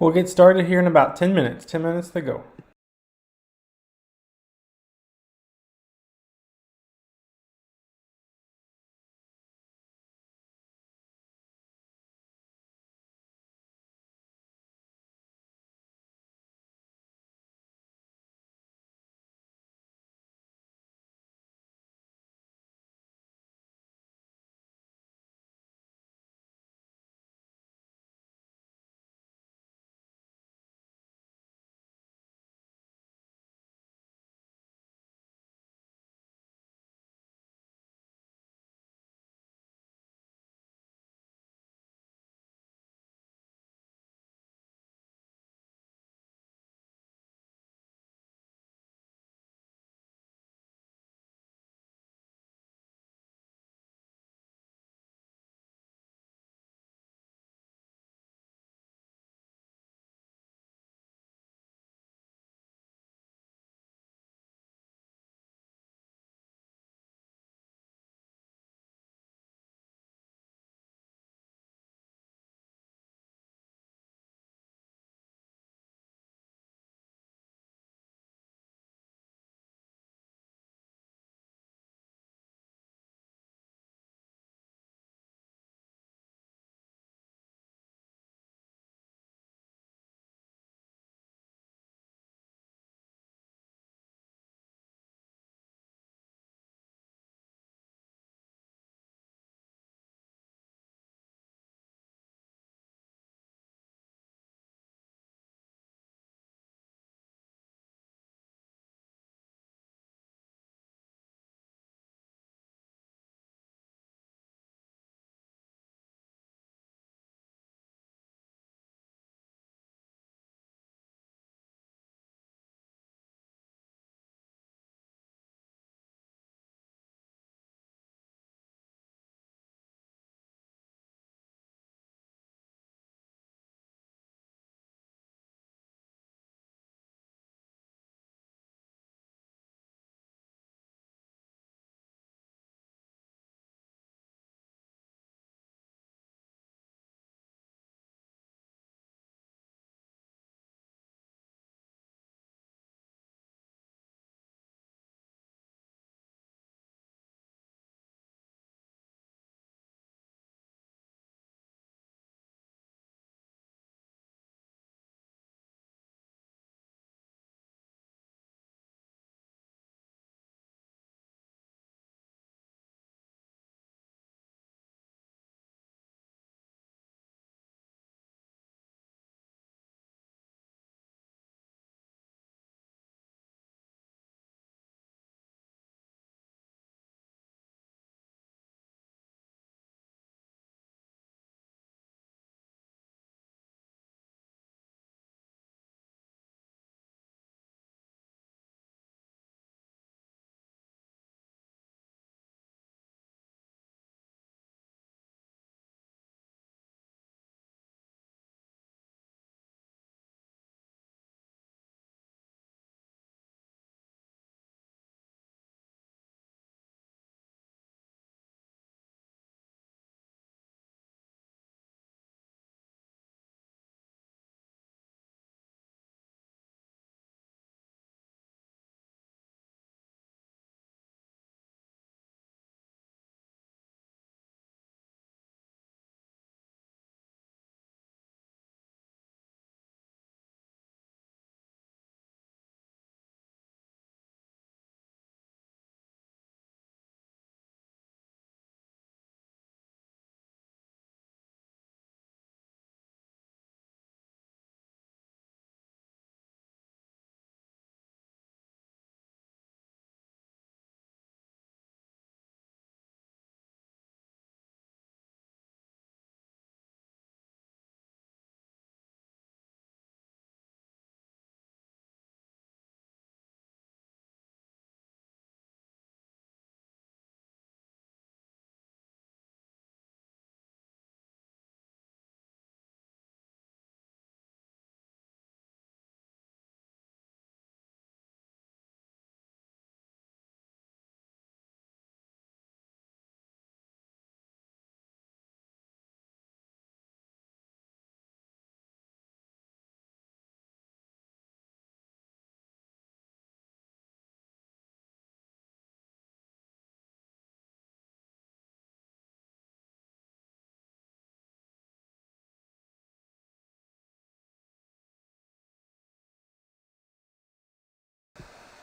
We'll get started here in about 10 minutes. 10 minutes to go.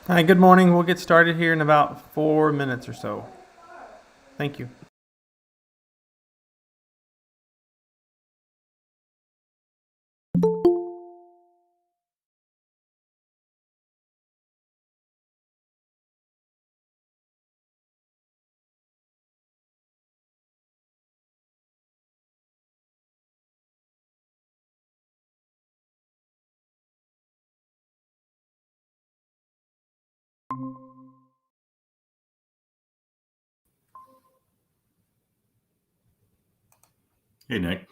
Hi, good morning. We'll get started here in about 4 minutes or so. Thank you. Hey, Nick.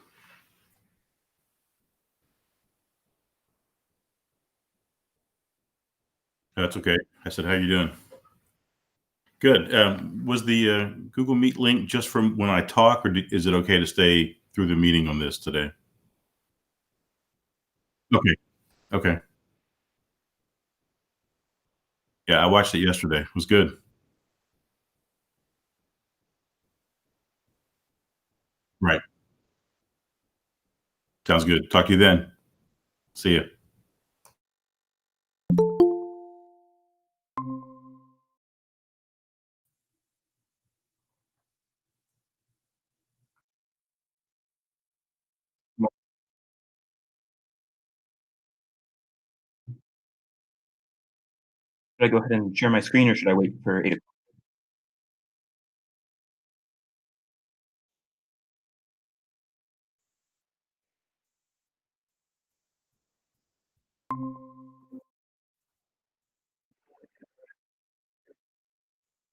That's okay. I said, how you doing? Good. Was the Google Meet link just from when I talk, or is it okay to stay through the meeting on this today? Okay. Okay. Yeah, I watched it yesterday. It was good. Right. Sounds good. Talk to you then. See you. Should I go ahead and share my screen, or should I wait for 8 o'clock?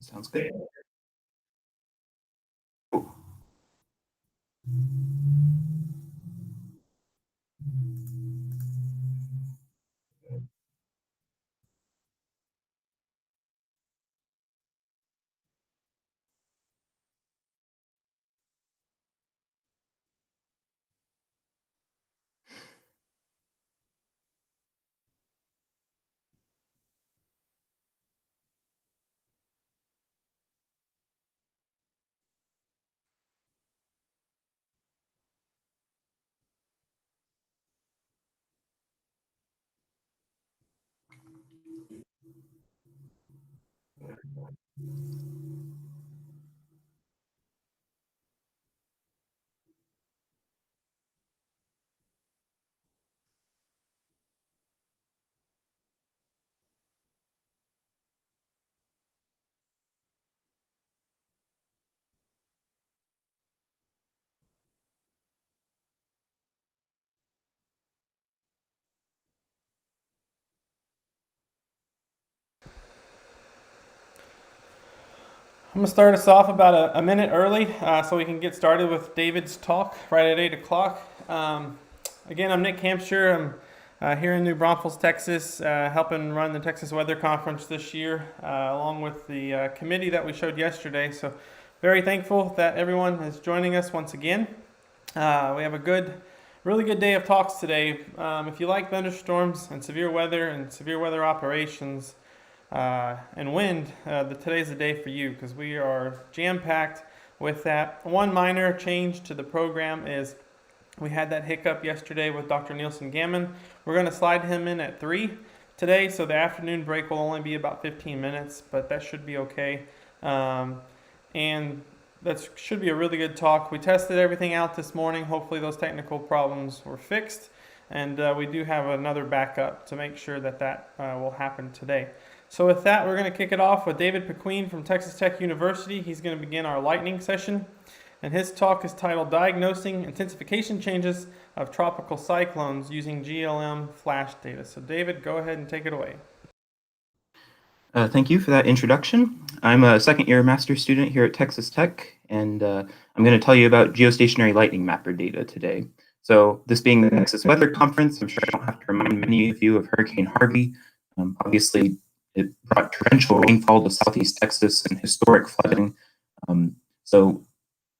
Sounds good. I'm going to start us off about a minute early so we can get started with David's talk right at 8 o'clock. Again, I'm Nick Hampshire. I'm here in New Braunfels, Texas, helping run the Texas Weather Conference this year, along with the committee that we showed yesterday. So, very thankful that everyone is joining us once again. We have a really good day of talks today. If you like thunderstorms and severe weather operations, and wind, today's the day for you because we are jam-packed with that. One minor change to the program is we had that hiccup yesterday with Dr. Nielsen Gammon. We're going to slide him in at 3 today, so the afternoon break will only be about 15 minutes, but that should be okay. And that should be a really good talk. We tested everything out this morning. Hopefully those technical problems were fixed, and we do have another backup to make sure that will happen today. So with that, we're going to kick it off with David Pequeen from Texas Tech University. He's going to begin our lightning session, and his talk is titled Diagnosing Intensification Changes of Tropical Cyclones Using GLM Flash Data. So David, go ahead and take it away. Thank you for that introduction. I'm a second-year master's student here at Texas Tech, and I'm going to tell you about geostationary lightning mapper data today. So this being the Texas Weather Conference, I'm sure I don't have to remind many of you of Hurricane Harvey. Obviously, it brought torrential rainfall to southeast Texas and historic flooding. So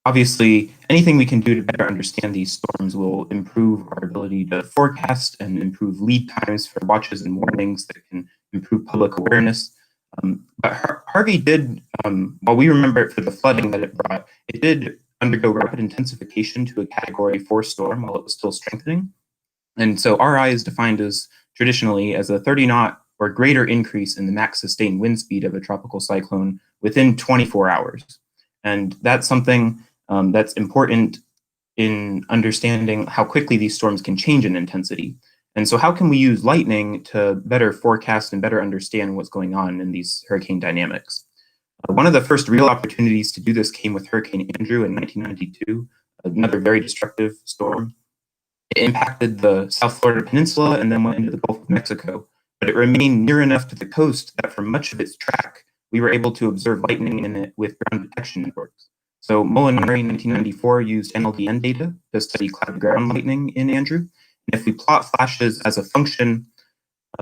obviously, anything we can do to better understand these storms will improve our ability to forecast and improve lead times for watches and warnings that can improve public awareness. But Harvey did, while we remember it for the flooding that it brought, it did undergo rapid intensification to a Category 4 storm while it was still strengthening. And so RI is defined as traditionally as a 30 knot or greater increase in the max sustained wind speed of a tropical cyclone within 24 hours. And that's something that's important in understanding how quickly these storms can change in intensity. And so how can we use lightning to better forecast and better understand what's going on in these hurricane dynamics? One of the first real opportunities to do this came with Hurricane Andrew in 1992, another very destructive storm. It impacted the South Florida Peninsula and then went into the Gulf of Mexico, but it remained near enough to the coast that for much of its track, we were able to observe lightning in it with ground detection networks. So Molinari in 1994 used NLDN data to study cloud ground lightning in Andrew. And if we plot flashes as a function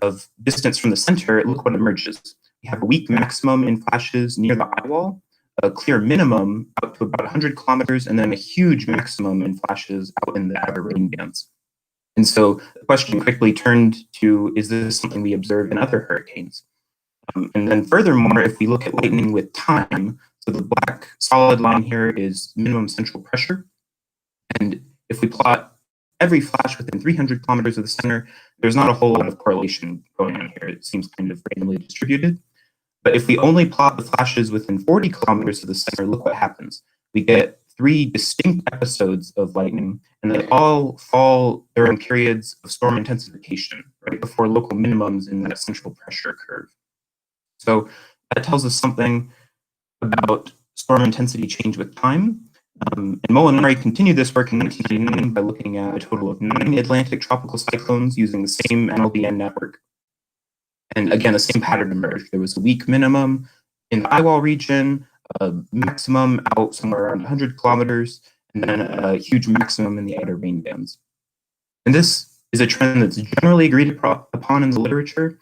of distance from the center, look what emerges. We have a weak maximum in flashes near the eye wall, a clear minimum out to about 100 kilometers, and then a huge maximum in flashes out in the outer rain bands. And so the question quickly turned to, is this something we observe in other hurricanes? And then furthermore, if we look at lightning with time, so the black solid line here is minimum central pressure. And if we plot every flash within 300 kilometers of the center, there's not a whole lot of correlation going on here. It seems kind of randomly distributed. But if we only plot the flashes within 40 kilometers of the center, look what happens. We get 3 distinct episodes of lightning, and they all fall during periods of storm intensification, right before local minimums in that central pressure curve. So that tells us something about storm intensity change with time. And Molinari continued this work in 1999 by looking at a total of 9 Atlantic tropical cyclones using the same NLDN network. And again, the same pattern emerged. There was a weak minimum in the eye wall region, a maximum out somewhere around 100 kilometers, and then a huge maximum in the outer rain bands. And this is a trend that's generally agreed upon in the literature.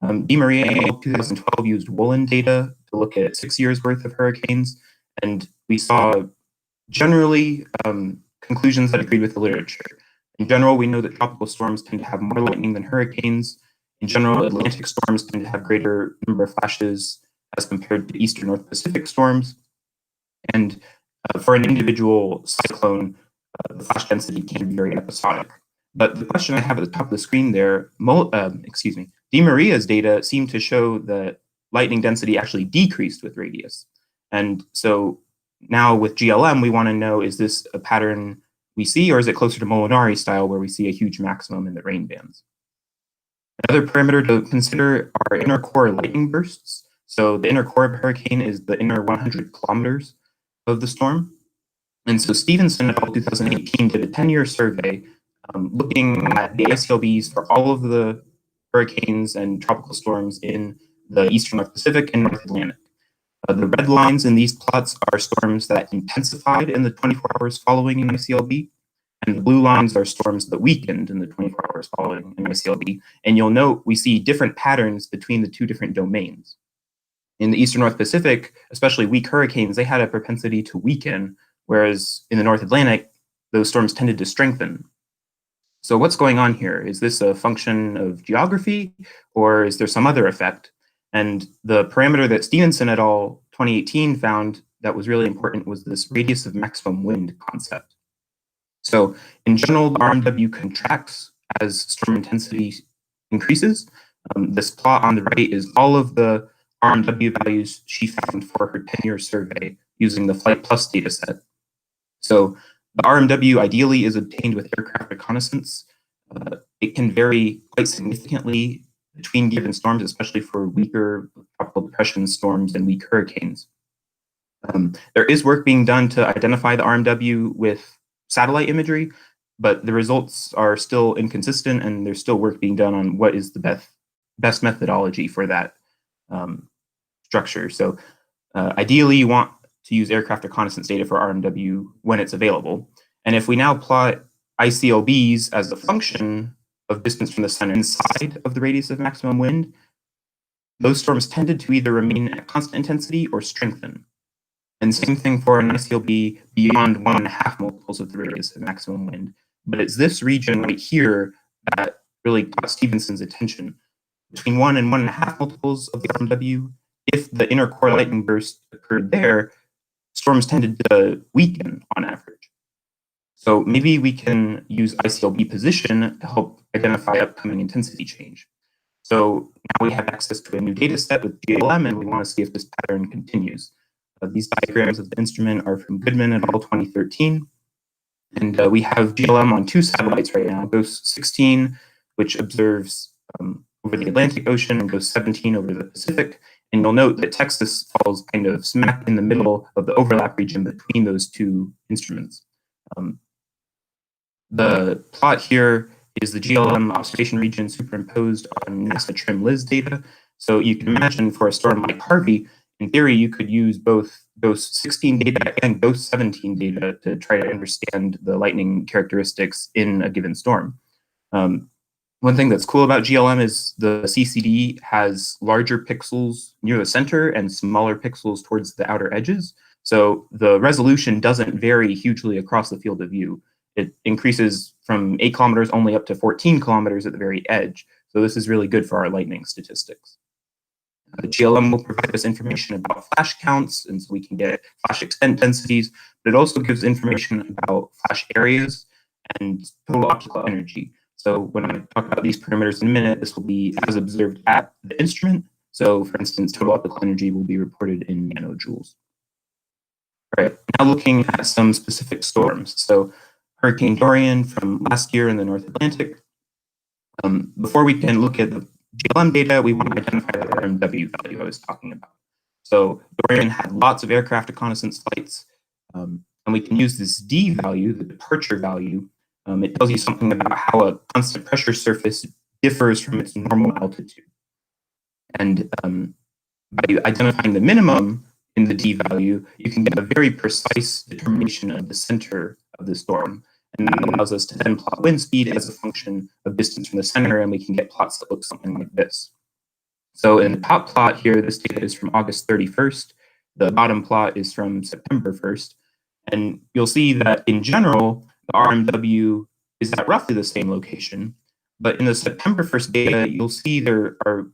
DiMaria in 2012 used Woolen data to look at 6 years worth of hurricanes, and we saw generally conclusions that agreed with the literature. In general, we know that tropical storms tend to have more lightning than hurricanes. In general, Atlantic storms tend to have greater number of flashes as compared to Eastern North Pacific storms. And for an individual cyclone, the flash density can be very episodic. But the question I have at the top of the screen there, DiMaria's data seem to show that lightning density actually decreased with radius. And so now with GLM, we want to know, is this a pattern we see, or is it closer to Molinari style where we see a huge maximum in the rain bands? Another parameter to consider are inner core lightning bursts. So the inner core of a hurricane is the inner 100 kilometers of the storm. And so Stevenson in 2018 did a 10-year survey looking at the ICLBs for all of the hurricanes and tropical storms in the Eastern North Pacific and North Atlantic. The red lines in these plots are storms that intensified in the 24 hours following an ICLB, and the blue lines are storms that weakened in the 24 hours following an ICLB. And you'll note we see different patterns between the two different domains. In the Eastern North Pacific, especially weak hurricanes, they had a propensity to weaken, whereas in the North Atlantic, those storms tended to strengthen. So what's going on here? Is this a function of geography, or is there some other effect? And the parameter that Stevenson et al. 2018 found that was really important was this radius of maximum wind concept. So in general, the RMW contracts as storm intensity increases. This plot on the right is all of the RMW values she found for her 10-year survey using the Flight Plus dataset. So the RMW ideally is obtained with aircraft reconnaissance. It can vary quite significantly between given storms, especially for weaker tropical depression storms and weak hurricanes. There is work being done to identify the RMW with satellite imagery, but the results are still inconsistent, and there's still work being done on what is the best methodology for that structure. So ideally, you want to use aircraft reconnaissance data for RMW when it's available. And if we now plot ICLBs as a function of distance from the sun inside of the radius of maximum wind, those storms tended to either remain at constant intensity or strengthen. And same thing for an ICLB beyond 1.5 multiples of the radius of maximum wind. But it's this region right here that really caught Stevenson's attention. Between 1 and 1.5 multiples of the RMW, if the inner core lightning burst occurred there, storms tended to weaken on average. So maybe we can use ICLB position to help identify upcoming intensity change. So now we have access to a new data set with GLM, and we want to see if this pattern continues. These diagrams of the instrument are from Goodman et al. 2013. And we have GLM on 2 satellites right now, GOES 16, which observes over the Atlantic Ocean, and GOES 17 over the Pacific. And you'll note that Texas falls kind of smack in the middle of the overlap region between those 2 instruments. The plot here is the GLM observation region superimposed on NASA TRMM-LIS data. So you can imagine for a storm like Harvey, in theory, you could use both GOES 16 data and GOES 17 data to try to understand the lightning characteristics in a given storm. One thing that's cool about GLM is the CCD has larger pixels near the center and smaller pixels towards the outer edges. So the resolution doesn't vary hugely across the field of view. It increases from 8 kilometers only up to 14 kilometers at the very edge. So this is really good for our lightning statistics. GLM will provide us information about flash counts, and so we can get flash extent densities, but it also gives information about flash areas and total optical energy. So when I talk about these parameters in a minute, this will be as observed at the instrument. So for instance, total optical energy will be reported in nanojoules. All right, now looking at some specific storms. So Hurricane Dorian from last year in the North Atlantic. Before we can look at the GLM data, we want to identify the RMW value I was talking about. So Dorian had lots of aircraft reconnaissance flights, and we can use this D value, the departure value. It tells you something about how a constant pressure surface differs from its normal altitude. And by identifying the minimum in the D value, you can get a very precise determination of the center of the storm. And that allows us to then plot wind speed as a function of distance from the center, and we can get plots that look something like this. So in the top plot here, this data is from August 31st. The bottom plot is from September 1st. And you'll see that in general, the RMW is at roughly the same location. But in the September 1st data, you'll see there are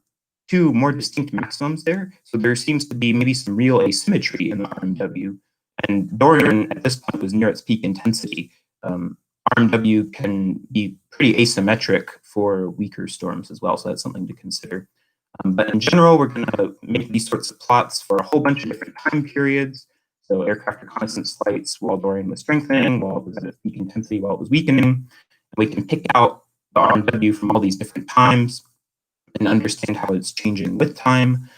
2 more distinct maximums there. So there seems to be maybe some real asymmetry in the RMW. And Dorian at this point was near its peak intensity. RMW can be pretty asymmetric for weaker storms as well, so that's something to consider. But in general, we're going to make these sorts of plots for a whole bunch of different time periods. So aircraft reconnaissance flights while Dorian was strengthening, while it was at its peak intensity, while it was weakening. And we can pick out the RMW from all these different times and understand how it's changing with time.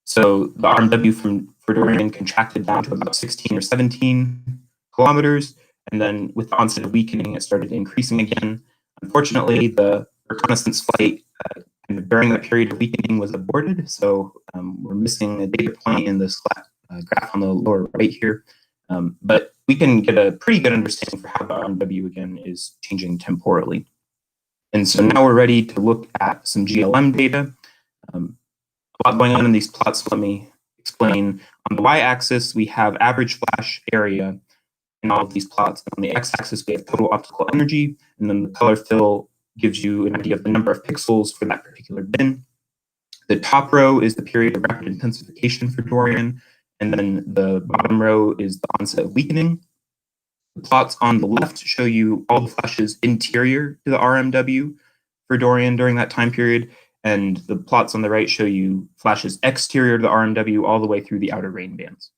So the RMW for Dorian contracted down to about 16 or 17 kilometers. And then with the onset of weakening, it started increasing again. Unfortunately, the reconnaissance flight during that period of weakening was aborted. So we're missing a data point in this graph on the lower right here. But we can get a pretty good understanding for how the RMW again is changing temporally. And so now we're ready to look at some GLM data. A lot going on in these plots, so let me explain. On the y-axis, we have average flash area in all of these plots. On the x-axis, we have total optical energy, and then the color fill gives you an idea of the number of pixels for that particular bin. The top row is the period of rapid intensification for Dorian, and then the bottom row is the onset of weakening. The plots on the left show you all the flashes interior to the RMW for Dorian during that time period, and the plots on the right show you flashes exterior to the RMW all the way through the outer rain bands.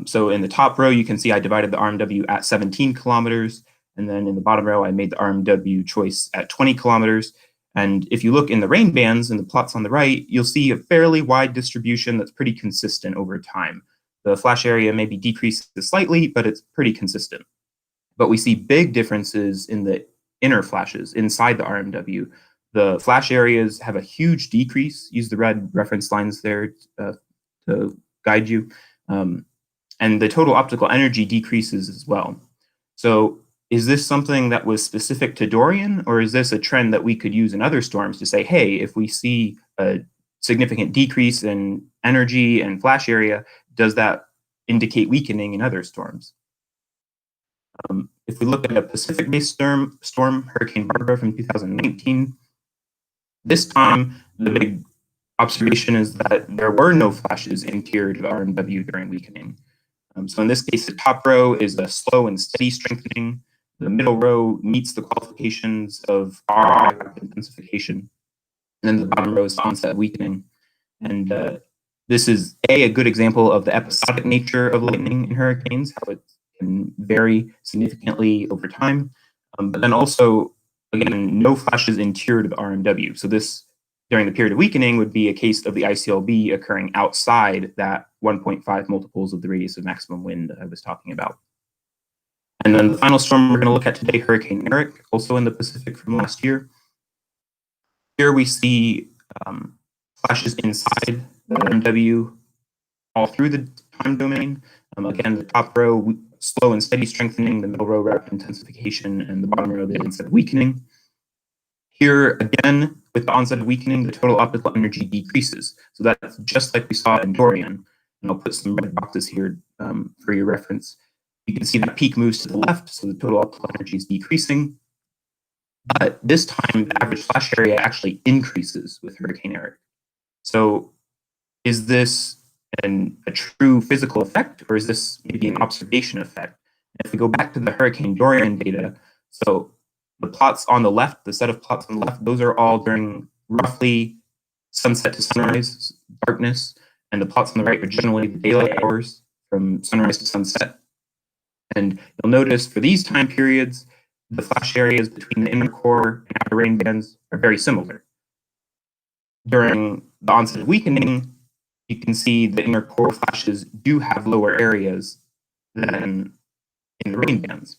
So in the top row, you can see I divided the RMW at 17 kilometers. And then in the bottom row, I made the RMW choice at 20 kilometers. And if you look in the rain bands and the plots on the right, you'll see a fairly wide distribution that's pretty consistent over time. The flash area maybe decreases slightly, but it's pretty consistent. But we see big differences in the inner flashes inside the RMW. The flash areas have a huge decrease. Use the red reference lines there to guide you. And the total optical energy decreases as well. So is this something that was specific to Dorian, or is this a trend that we could use in other storms to say, hey, if we see a significant decrease in energy and flash area, does that indicate weakening in other storms? If we look at a Pacific-based storm, Hurricane Barbara from 2019, this time the big observation is that there were no flashes interior to the RMW during weakening. So in this case, the top row is a slow and steady strengthening. the middle row meets the qualifications of RI intensification, and then the bottom row is the onset of weakening. And this is a good example of the episodic nature of lightning in hurricanes, how it can vary significantly over time. But then also, again, no flashes interior to the RMW. So this, during the period of weakening, would be a case of the ICLB occurring outside that 1.5 multiples of the radius of maximum wind I was talking about. And then the final storm we're going to look at today, Hurricane Eric, also in the Pacific from last year. Here we see flashes inside the RMW all through the time domain. Again, the top row, slow and steady strengthening, the middle row, rapid intensification, and the bottom row, the onset of weakening. Here, again, with the onset of weakening, the total optical energy decreases. So that's just like we saw in Dorian. And I'll put some red boxes here for your reference. You can see that peak moves to the left, so the total optical energy is decreasing. But this time, the average flash area actually increases with Hurricane Eric. So is this a true physical effect, or is this maybe an observation effect? And if we go back to the Hurricane Dorian data, so the plots on the left, the set of plots on the left, those are all during roughly sunset to sunrise darkness, and the plots on the right are generally the daylight hours from sunrise to sunset. And you'll notice for these time periods, the flash areas between the inner core and outer rain bands are very similar. During the onset of weakening, you can see the inner core flashes do have lower areas than in the rain bands.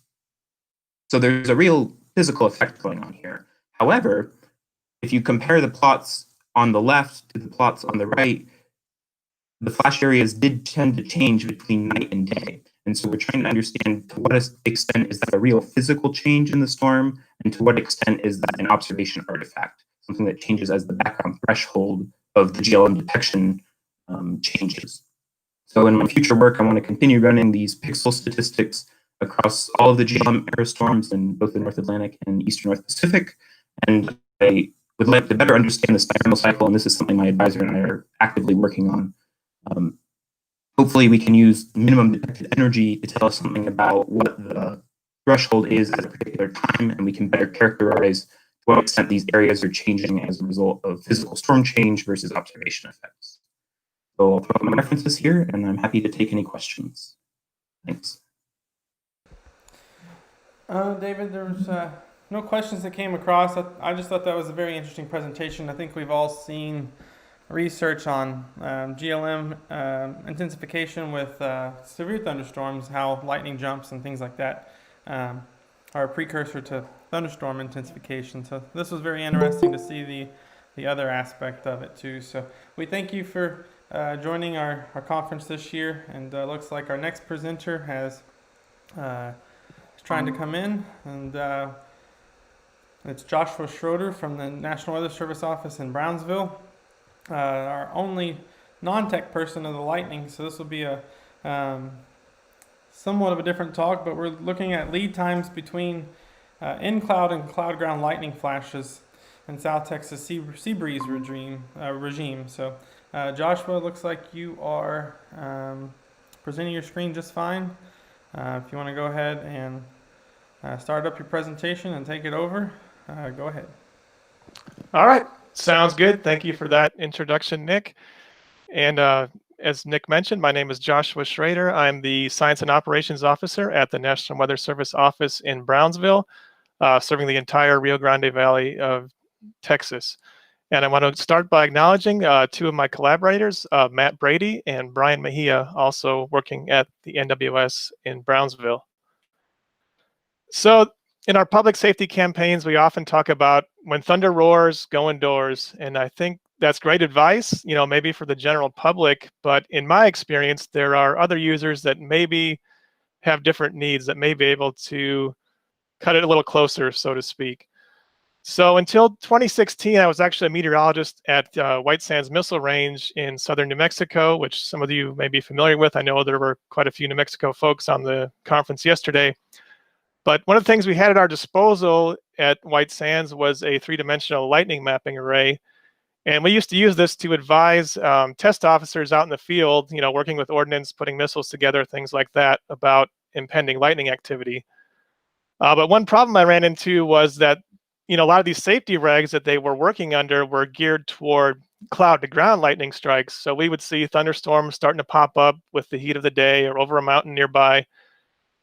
So there's a real physical effect going on here. However, if you compare the plots on the left to the plots on the right, the flash areas did tend to change between night and day. And so we're trying to understand to what extent is that a real physical change in the storm, and to what extent is that an observation artifact, something that changes as the background threshold of the GLM detection changes. So in my future work, I want to continue running these pixel statistics across all of the GLM era storms in both the North Atlantic and Eastern North Pacific. And I would like to better understand the spiral cycle, and this is something my advisor and I are actively working on. Hopefully we can use minimum detected energy to tell us something about what the threshold is at a particular time, and we can better characterize to what extent these areas are changing as a result of physical storm change versus observation effects. So I'll put up my references here, and I'm happy to take any questions. Thanks. David, there was no questions that came across. I just thought that was a very interesting presentation. I think we've all seen research on GLM intensification with severe thunderstorms, how lightning jumps and things like that are a precursor to thunderstorm intensification. So this was very interesting to see the other aspect of it too. So we thank you for joining our conference this year, and looks like our next presenter is trying to come in, and it's Joshua Schroeder from the National Weather Service office in Brownsville. Our only non-tech person of the lightning, so this will be a somewhat of a different talk, but we're looking at lead times between in-cloud and cloud-ground lightning flashes in South Texas sea breeze regime. So Joshua, looks like you are presenting your screen just fine. If you want to go ahead and start up your presentation and take it over, go ahead. All right. Sounds good. Thank you for that introduction, Nick. And as Nick mentioned, my name is Joshua Schrader. I'm the Science and Operations Officer at the National Weather Service office in Brownsville, serving the entire Rio Grande Valley of Texas. And I want to start by acknowledging two of my collaborators, Matt Brady and Brian Mejia, also working at the NWS in Brownsville. So in our public safety campaigns, we often talk about when thunder roars, go indoors. And I think that's great advice, maybe for the general public. But in my experience, there are other users that maybe have different needs, that may be able to cut it a little closer, so to speak. So until 2016, I was actually a meteorologist at White Sands Missile Range in southern New Mexico, which some of you may be familiar with. I know there were quite a few New Mexico folks on the conference yesterday. But one of the things we had at our disposal at White Sands was a three-dimensional lightning mapping array. And we used to use this to advise test officers out in the field, working with ordnance, putting missiles together, things like that, about impending lightning activity. But one problem I ran into was that, a lot of these safety regs that they were working under were geared toward cloud to ground lightning strikes. So we would see thunderstorms starting to pop up with the heat of the day or over a mountain nearby.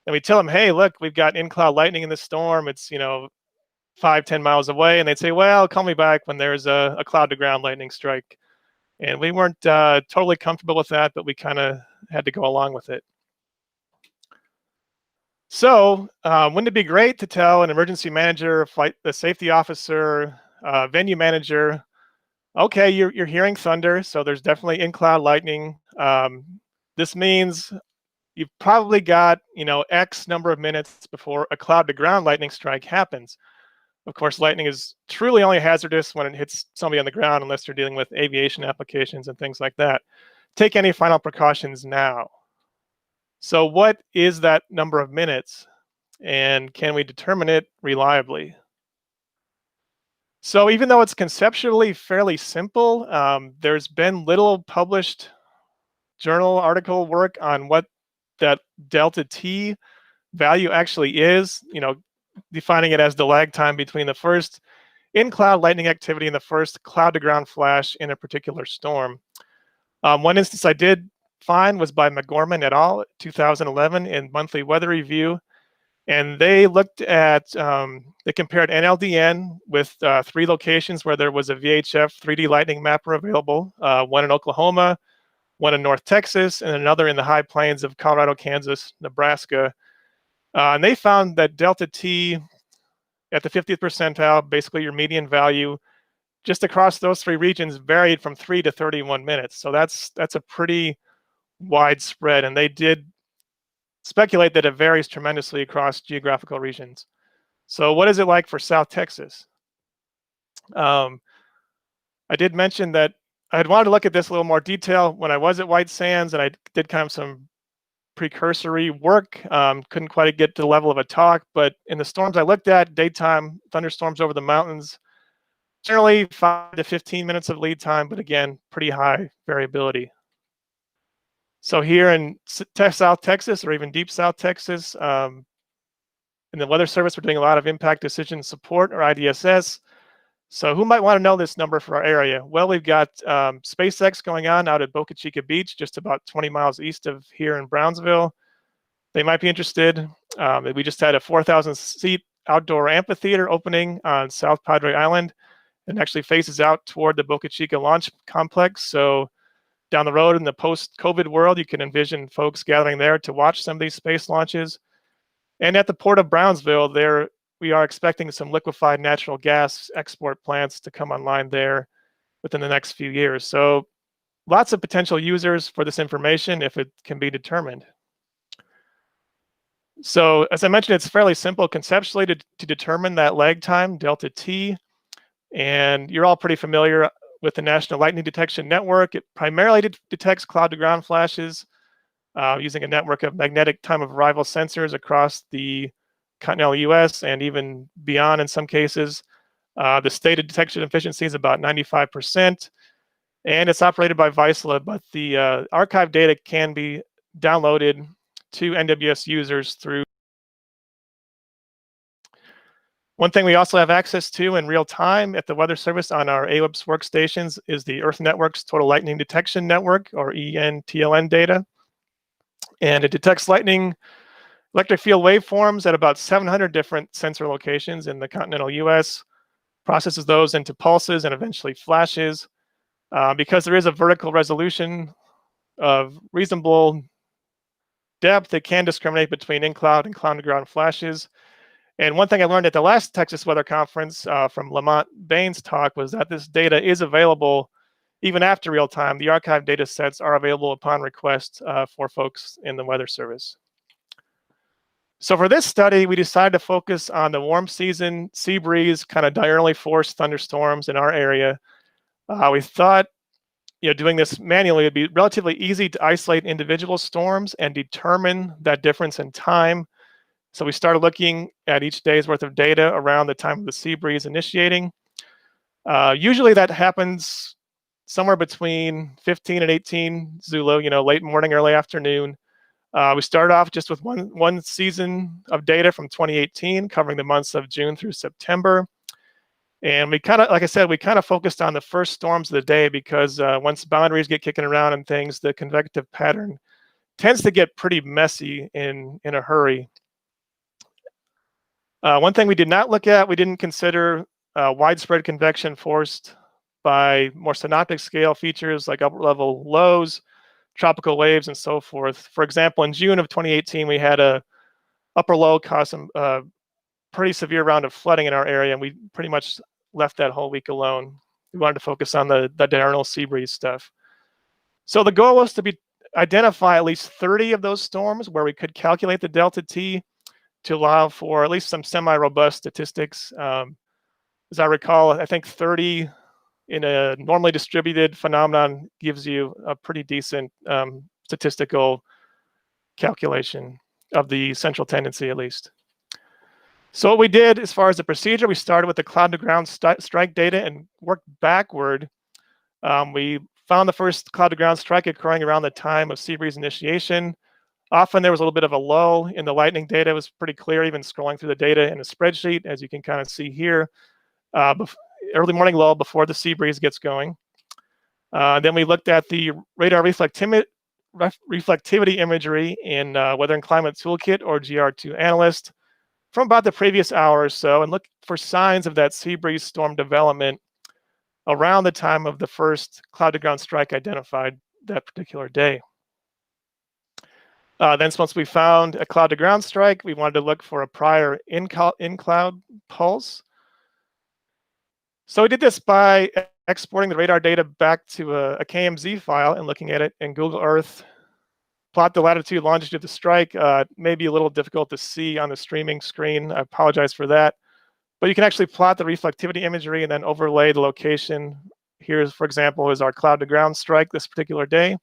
And we tell them, hey, look, we've got in-cloud lightning in the storm. It's, 5-10 miles away. And they'd say, well, call me back when there's a cloud to ground lightning strike. And we weren't totally comfortable with that, but we kind of had to go along with it. So wouldn't it be great to tell an emergency manager, the safety officer, venue manager, okay, you're hearing thunder, so there's definitely in-cloud lightning. This means you've probably got, X number of minutes before a cloud-to-ground lightning strike happens. Of course, lightning is truly only hazardous when it hits somebody on the ground, unless you're dealing with aviation applications and things like that. Take any final precautions now. So what is that number of minutes, and can we determine it reliably? So even though it's conceptually fairly simple, there's been little published journal article work on what that delta T value actually is, defining it as the lag time between the first in-cloud lightning activity and the first cloud-to-ground flash in a particular storm. One instance I did find was by McGorman et al. 2011 in Monthly Weather Review. And they looked at, they compared NLDN with 3 locations where there was a VHF 3D lightning mapper available, one in Oklahoma, one in North Texas, and another in the high plains of Colorado, Kansas, Nebraska. And they found that delta T at the 50th percentile, basically your median value, just across those 3 regions varied from 3 to 31 minutes. So that's a pretty widespread, and they did speculate that it varies tremendously across geographical regions. So what is it like for South Texas? I did mention that I had wanted to look at this a little more detail when I was at White Sands, and I did kind of some precursory work. Couldn't quite get to the level of a talk, but in the storms I looked at, daytime thunderstorms over the mountains, generally 5 to 15 minutes of lead time, but again, pretty high variability. So here in South Texas, or even deep South Texas, in the Weather Service, we're doing a lot of impact decision support, or IDSS. So who might want to know this number for our area? Well, we've got SpaceX going on out at Boca Chica Beach, just about 20 miles east of here in Brownsville. They might be interested. We just had a 4,000-seat outdoor amphitheater opening on South Padre Island, and actually faces out toward the Boca Chica launch complex. So down the road in the post-COVID world, you can envision folks gathering there to watch some of these space launches. And at the Port of Brownsville, there we are expecting some liquefied natural gas export plants to come online there within the next few years. So lots of potential users for this information if it can be determined. So as I mentioned, it's fairly simple conceptually to determine that lag time, delta T. And you're all pretty familiar with the National Lightning Detection Network. It primarily detects cloud-to-ground flashes using a network of magnetic time of arrival sensors across the continental US and even beyond in some cases. The stated detection efficiency is about 95%, and it's operated by Vizsla, but the archive data can be downloaded to NWS users through. One thing we also have access to in real time at the Weather Service on our AWIPS workstations is the Earth Network's Total Lightning Detection Network, or ENTLN data. And it detects lightning electric field waveforms at about 700 different sensor locations in the continental US, processes those into pulses and eventually flashes. Because there is a vertical resolution of reasonable depth, it can discriminate between in-cloud and cloud-to-ground flashes. And one thing I learned at the last Texas Weather Conference from Lamont Bain's talk was that this data is available even after real time. The archive data sets are available upon request for folks in the Weather Service. So for this study, we decided to focus on the warm season, sea breeze, kind of diurnally forced thunderstorms in our area. We thought, doing this manually would be relatively easy to isolate individual storms and determine that difference in time. So we started looking at each day's worth of data around the time of the sea breeze initiating. Usually that happens somewhere between 15 and 18 Zulu, late morning, early afternoon. We started off just with one season of data from 2018, covering the months of June through September. And we kind of, like I said, we kind of focused on the first storms of the day because once boundaries get kicking around and things, the convective pattern tends to get pretty messy in a hurry. One thing we did not look at, we didn't consider widespread convection forced by more synoptic scale features like upper level lows, tropical waves, and so forth. For example, in June of 2018, we had a upper low cause some pretty severe round of flooding in our area, and we pretty much left that whole week alone. We wanted to focus on the diurnal sea breeze stuff. So the goal was to identify at least 30 of those storms where we could calculate the delta T to allow for at least some semi-robust statistics. As I recall, I think 30 in a normally distributed phenomenon gives you a pretty decent statistical calculation of the central tendency, at least. So what we did as far as the procedure, we started with the cloud to ground strike data and worked backward. We found the first cloud to ground strike occurring around the time of sea breeze initiation. Often there was a little bit of a lull in the lightning data. It was pretty clear even scrolling through the data in a spreadsheet, as you can kind of see here. Early morning lull before the sea breeze gets going. Then we looked at the radar reflectivity imagery in Weather and Climate Toolkit or GR2 Analyst from about the previous hour or so and looked for signs of that sea breeze storm development around the time of the first cloud to ground strike identified that particular day. Then once we found a cloud to ground strike, we wanted to look for a prior in-cloud pulse. So we did this by exporting the radar data back to a KMZ file and looking at it in Google Earth. Plot the latitude, longitude of the strike. May be a little difficult to see on the streaming screen. I apologize for that. But you can actually plot the reflectivity imagery and then overlay the location. Here's, for example, is our cloud to ground strike this particular day.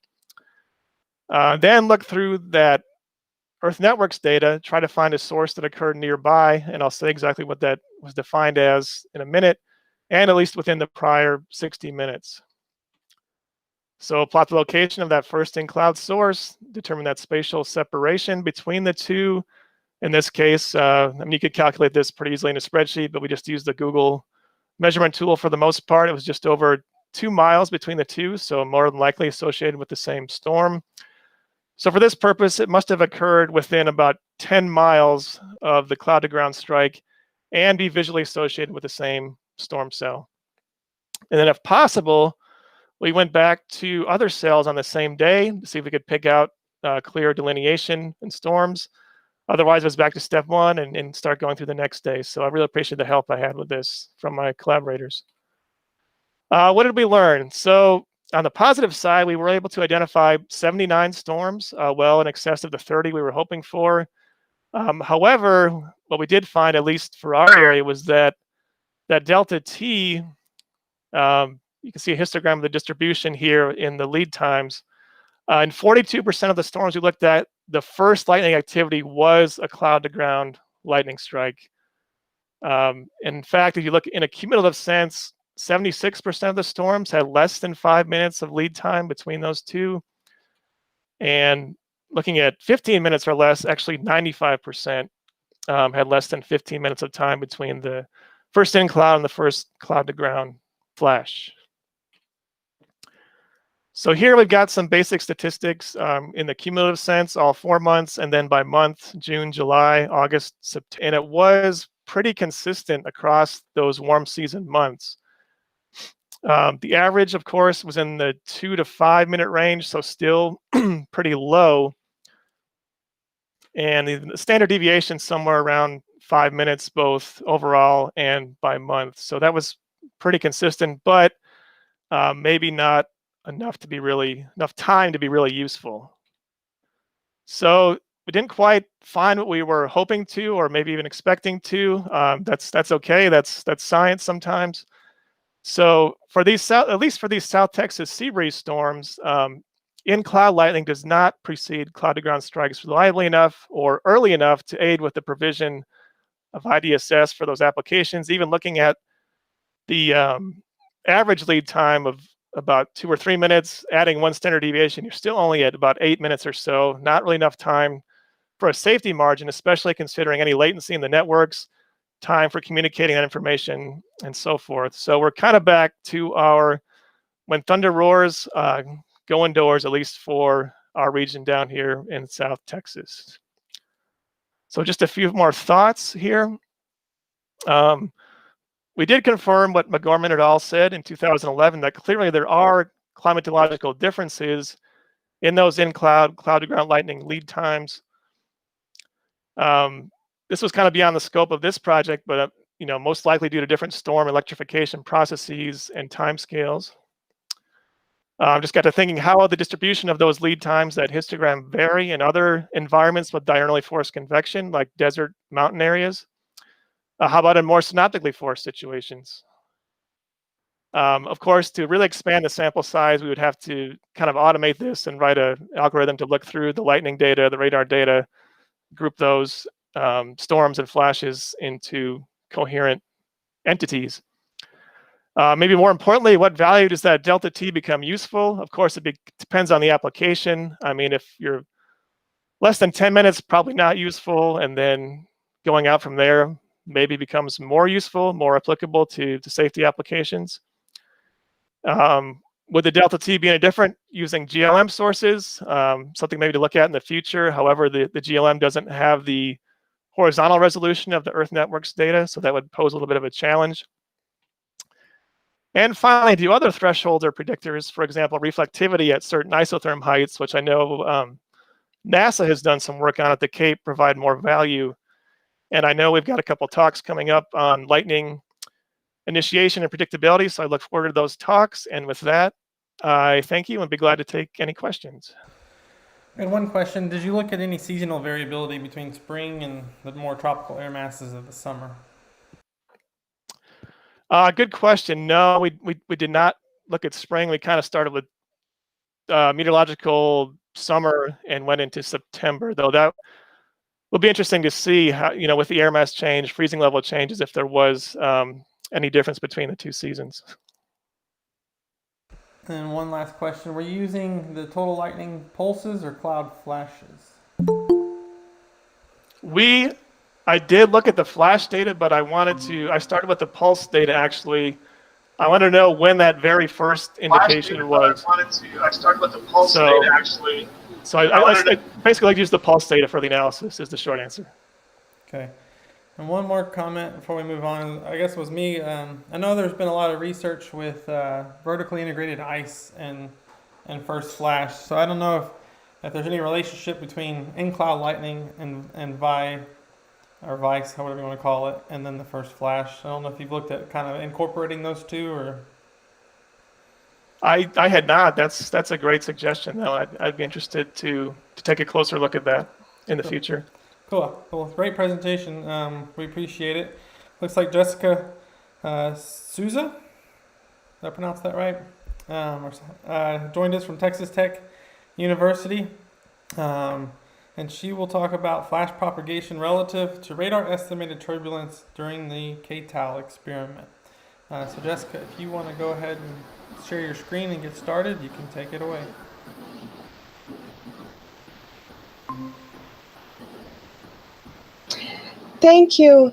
Then look through that Earth Networks data, try to find a source that occurred nearby, and I'll say exactly what that was defined as in a minute, and at least within the prior 60 minutes. So plot the location of that first in-cloud source, determine that spatial separation between the two. In this case, I mean, you could calculate this pretty easily in a spreadsheet, but we just used the Google measurement tool for the most part. It was just over 2 miles between the two, so more than likely associated with the same storm. So for this purpose, it must have occurred within about 10 miles of the cloud to ground strike and be visually associated with the same storm cell. And then if possible, we went back to other cells on the same day to see if we could pick out clear delineation in storms. Otherwise, it was back to step one and start going through the next day. So I really appreciate the help I had with this from my collaborators. What did we learn? So on the positive side, we were able to identify 79 storms, well in excess of the 30 we were hoping for. However, what we did find, at least for our area, was that delta T, you can see a histogram of the distribution here in the lead times. In 42% of the storms we looked at, the first lightning activity was a cloud to ground lightning strike. In fact, if you look in a cumulative sense, 76% of the storms had less than 5 minutes of lead time between those two. And looking at 15 minutes or less, actually 95% had less than 15 minutes of time between the first in cloud and the first cloud to ground flash. So here we've got some basic statistics in the cumulative sense, all 4 months, and then by month, June, July, August, September. And it was pretty consistent across those warm season months. The average, of course, was in the 2 to 5 minute range, so still pretty low. And the standard deviation somewhere around 5 minutes, both overall and by month. So that was pretty consistent, but maybe not enough time to be really useful. So we didn't quite find what we were hoping to, or maybe even expecting to. That's okay. That's science sometimes. So for these, at least for these South Texas sea breeze storms, in-cloud lightning does not precede cloud-to-ground strikes reliably enough or early enough to aid with the provision of IDSS for those applications. Even looking at the average lead time of about 2 or 3 minutes, adding 1 standard deviation, you're still only at about 8 minutes or so. Not really enough time for a safety margin, especially considering any latency in the networks, time for communicating that information, and so forth. So we're kind of back to our when thunder roars, go indoors, at least for our region down here in South Texas. So just a few more thoughts here. We did confirm what McGorman et al. Said in 2011, that clearly there are climatological differences in those in-cloud, cloud-to-ground lightning lead times. This was kind of beyond the scope of this project, but most likely due to different storm electrification processes and timescales. Just got to thinking how the distribution of those lead times that histogram vary in other environments with diurnally forced convection, like desert mountain areas. How about in more synoptically forced situations? Of course, to really expand the sample size, we would have to kind of automate this and write an algorithm to look through the lightning data, the radar data, group those storms and flashes into coherent entities. Maybe more importantly, what value does that delta T become useful? Of course, it depends on the application. I mean, if you're less than 10 minutes, probably not useful. And then going out from there maybe becomes more useful, more applicable to safety applications. Would the delta T be any different using GLM sources? Something maybe to look at in the future. However, the GLM doesn't have the horizontal resolution of the Earth network's data, so that would pose a little bit of a challenge. And finally, do other thresholds or predictors, for example, reflectivity at certain isotherm heights, which I know NASA has done some work on at the Cape, provide more value? And I know we've got a couple talks coming up on lightning initiation and predictability, so I look forward to those talks. And with that, I thank you and be glad to take any questions. And one question, did you look at any seasonal variability between spring and the more tropical air masses of the summer? Good question. No, we did not look at spring. We kind of started with meteorological summer and went into September, though that will be interesting to see how, with the air mass change, freezing level changes, if there was any difference between the two seasons. And one last question, were you using the total lightning pulses or cloud flashes? I did look at the flash data, but I started with the pulse data actually. I want to know when that very first indication was. I started with the pulse data actually. So I basically like to use the pulse data for the analysis is the short answer. Okay. And one more comment before we move on, I guess was me. I know there's been a lot of research with vertically integrated ice and first flash. So I don't know if there's any relationship between in-cloud lightning and VICE, however you want to call it, and then the first flash. I don't know if you've looked at kind of incorporating those two or. I had not. That's a great suggestion though. I'd be interested to take a closer look at that in the future. Cool. Well, great presentation. We appreciate it. Looks like Jessica Souza, did I pronounce that right? Joined us from Texas Tech University. And she will talk about flash propagation relative to radar estimated turbulence during the KTAL experiment. So Jessica, if you want to go ahead and share your screen and get started, you can take it away. Thank you.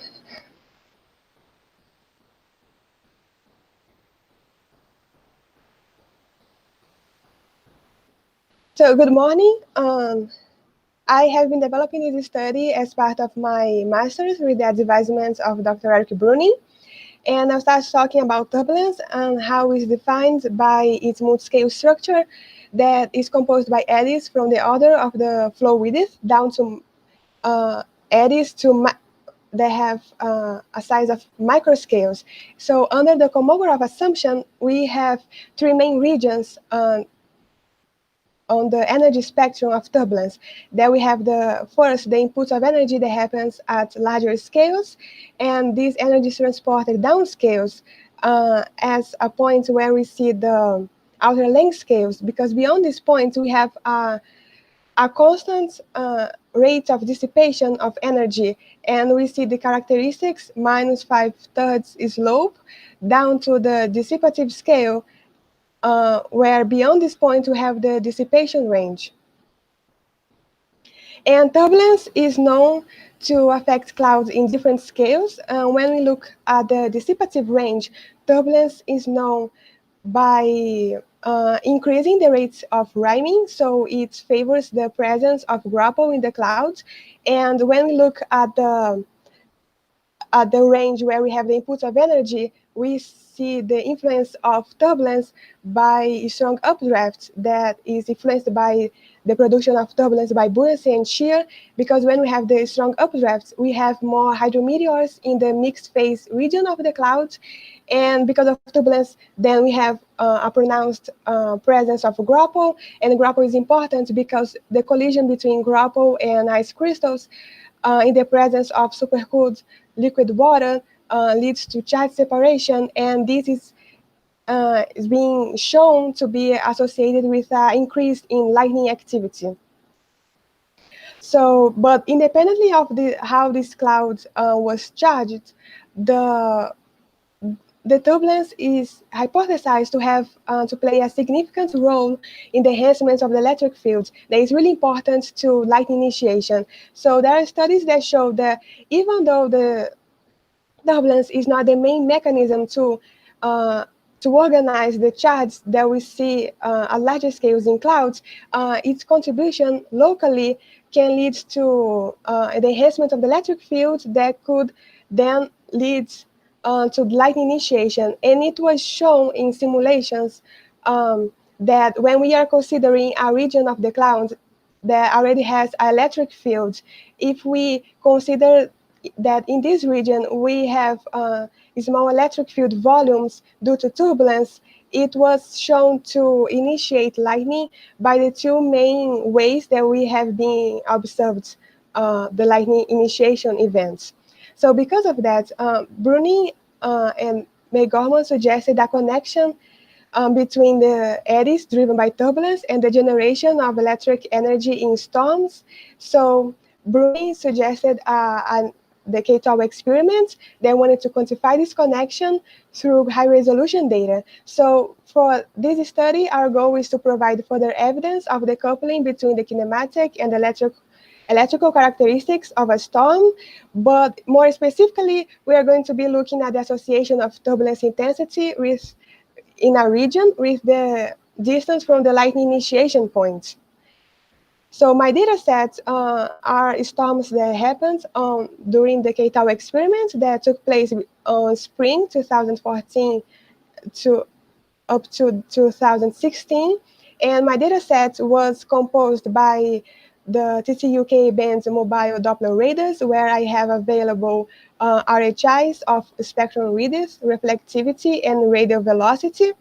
So good morning. I have been developing this study as part of my master's with the advisement of Dr. Eric Bruning. And I'll start talking about turbulence and how it's defined by its multi-scale structure that is composed by eddies from the order of the flow width down to eddies that have a size of microscales. So under the Kolmogorov assumption, we have three main regions on the energy spectrum of turbulence. There we have the input of energy that happens at larger scales, and this energy is transported downscales as a point where we see the outer length scales, because beyond this point we have a constant rate of dissipation of energy, and we see the characteristics -5/3 slope down to the dissipative scale where beyond this point we have the dissipation range. And turbulence is known to affect clouds in different scales. When we look at the dissipative range, turbulence is known by increasing the rates of riming, so it favors the presence of graupel in the clouds. And when we look at the range where we have the inputs of energy, we see the influence of turbulence by strong updraft that is influenced by the production of turbulence by buoyancy and shear, because when we have the strong updrafts, we have more hydrometeors in the mixed phase region of the clouds. And because of turbulence, then we have a pronounced presence of graupel. And graupel is important because the collision between graupel and ice crystals in the presence of supercooled liquid water leads to charge separation, and this is being shown to be associated with an increase in lightning activity. So, but independently of how this cloud was charged, the turbulence is hypothesized to have to play a significant role in the enhancement of the electric field that is really important to lightning initiation. So there are studies that show that even though the turbulence is not the main mechanism to organize the charge that we see at larger scales in clouds, its contribution locally can lead to the enhancement of the electric field that could then lead to lightning initiation. And it was shown in simulations that when we are considering a region of the cloud that already has an electric field, if we consider that in this region we have small electric field volumes due to turbulence, it was shown to initiate lightning by the two main ways that we have been observed the lightning initiation events. So because of that, Bruni and McGorman suggested a connection between the eddies driven by turbulence and the generation of electric energy in storms. So Bruni suggested the K-TOW experiment. They wanted to quantify this connection through high-resolution data. So for this study, our goal is to provide further evidence of the coupling between the kinematic and electrical characteristics of a storm, but more specifically, we are going to be looking at the association of turbulence intensity in a region with the distance from the lightning initiation point. So my data sets are storms that happened during the K-TOW experiment that took place on spring 2014 up to 2016. And my data set was composed by the TTUK band's mobile Doppler radars, where I have available RHIs of spectrum width, reflectivity, and radial velocity.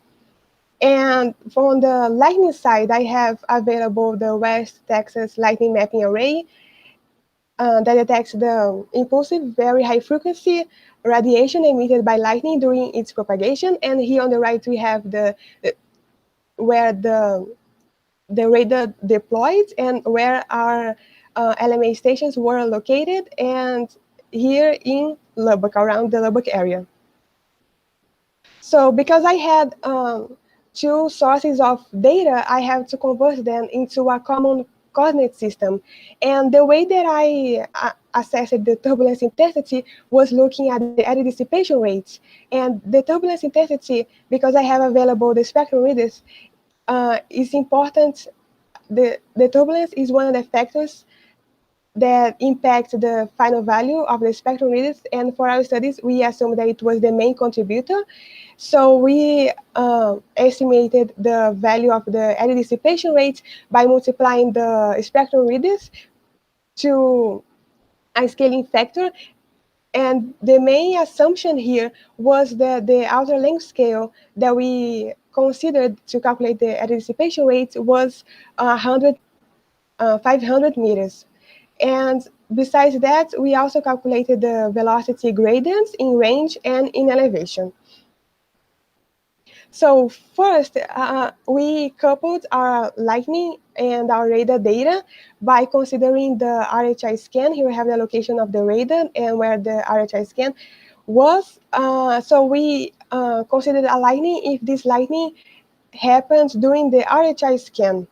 And from the lightning side, I have available the West Texas Lightning Mapping Array that detects the impulsive, very high frequency radiation emitted by lightning during its propagation. And here on the right, we have where the radar deployed and where our LMA stations were located, and here in Lubbock, around the Lubbock area. So because I had two sources of data, I have to convert them into a common coordinate system. And the way that I assessed the turbulence intensity was looking at the eddy dissipation rates. And the turbulence intensity, because I have available the spectrum readers, is important. The turbulence is one of the factors that impact the final value of the spectrum readers. And for our studies, we assumed that it was the main contributor. So we estimated the value of the eddy dissipation rate by multiplying the spectrum readers to a scaling factor. And the main assumption here was that the outer length scale that we considered to calculate the eddy dissipation rate was 500 meters. And besides that, we also calculated the velocity gradients in range and in elevation. So first, we coupled our lightning and our radar data by considering the RHI scan. Here we have the location of the radar and where the RHI scan was. So we considered a lightning if this lightning happened during the RHI scan.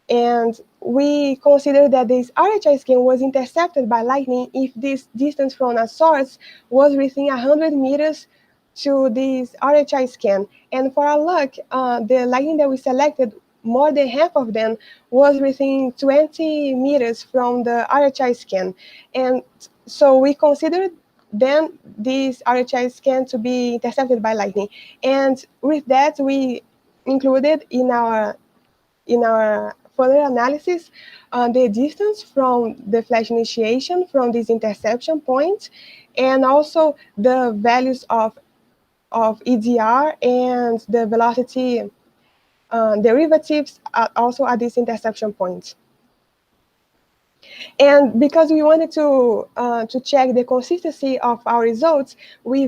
And we consider that this RHI scan was intercepted by lightning if this distance from a source was within 100 meters to this RHI scan. And for our luck, the lightning that we selected, more than half of them was within 20 meters from the RHI scan. And so we considered then this RHI scan to be intercepted by lightning. And with that, we included in our further analysis the distance from the flash initiation from this interception point, and also the values of EDR and the velocity derivatives also at this interception point. And because we wanted to check the consistency of our results, we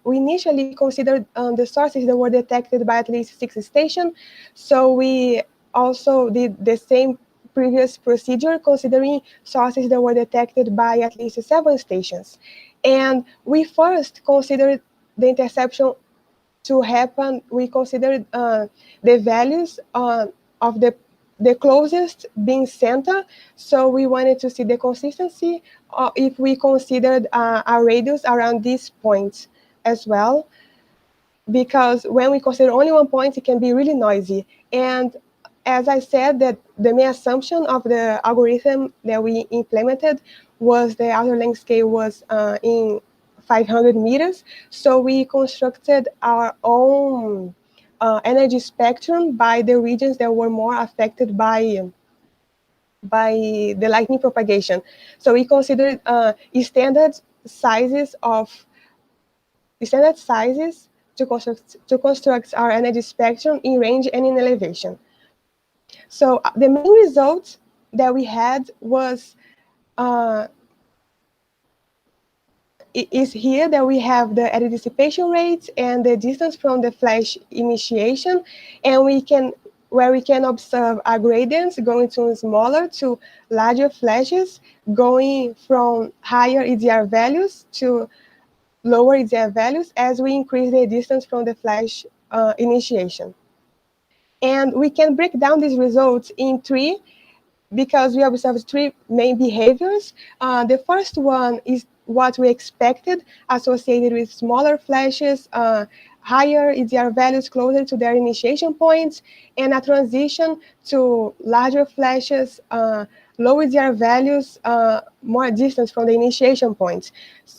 initially considered the sources that were detected by at least 6 stations. So we also did the same previous procedure, considering sources that were detected by at least 7 stations. And we first considered the interception to happen. We considered the values of the closest being center. So we wanted to see the consistency if we considered a radius around this point as well, because when we consider only one point, it can be really noisy. And as I said, that the main assumption of the algorithm that we implemented was the outer length scale was in 500 meters. So we constructed our own energy spectrum by the regions that were more affected by the lightning propagation. So we considered standard sizes to construct our energy spectrum in range and in elevation. So the main result that we had was is here that we have the eddy dissipation rate and the distance from the flash initiation, and we can observe a gradients going to smaller to larger flashes, going from higher EDR values to lower EDR values as we increase the distance from the flash initiation. And we can break down these results in 3, because we observed 3 main behaviors. The first one is what we expected, associated with smaller flashes, higher EDR values closer to their initiation points, and a transition to larger flashes, low EDR values, more distance from the initiation points.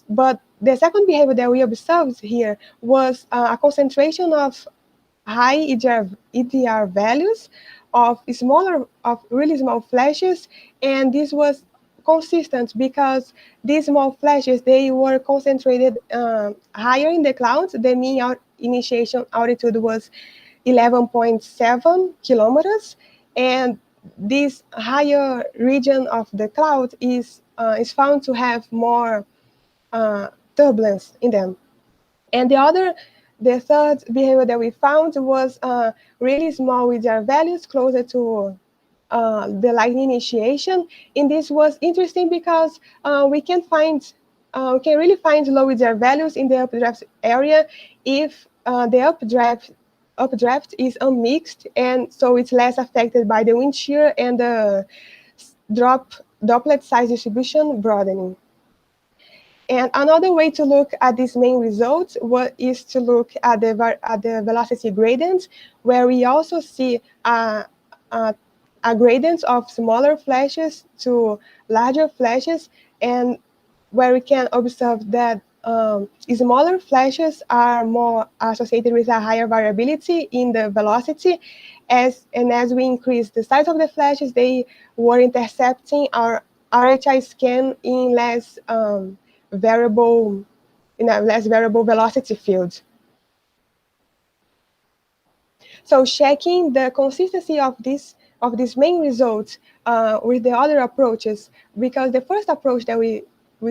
But the second behavior that we observed here was a concentration of high EDR values of really small flashes, and this was consistent because these small flashes, they were concentrated higher in the clouds. The mean initiation altitude was 11.7 kilometers, and this higher region of the cloud is found to have more turbulence in them. And the third behavior that we found was really small EDR values closer to the lightning initiation. And this was interesting because we can really find low EDR values in the updraft area if the updraft is unmixed, and so it's less affected by the wind shear and the droplet size distribution broadening. And another way to look at these main results is to look at the velocity gradient, where we also see a gradient of smaller flashes to larger flashes, and where we can observe that smaller flashes are more associated with a higher variability in the velocity, as we increase the size of the flashes, they were intercepting our RHI scan in less variable velocity field. So checking the consistency of these main results with the other approaches, because the first approach that we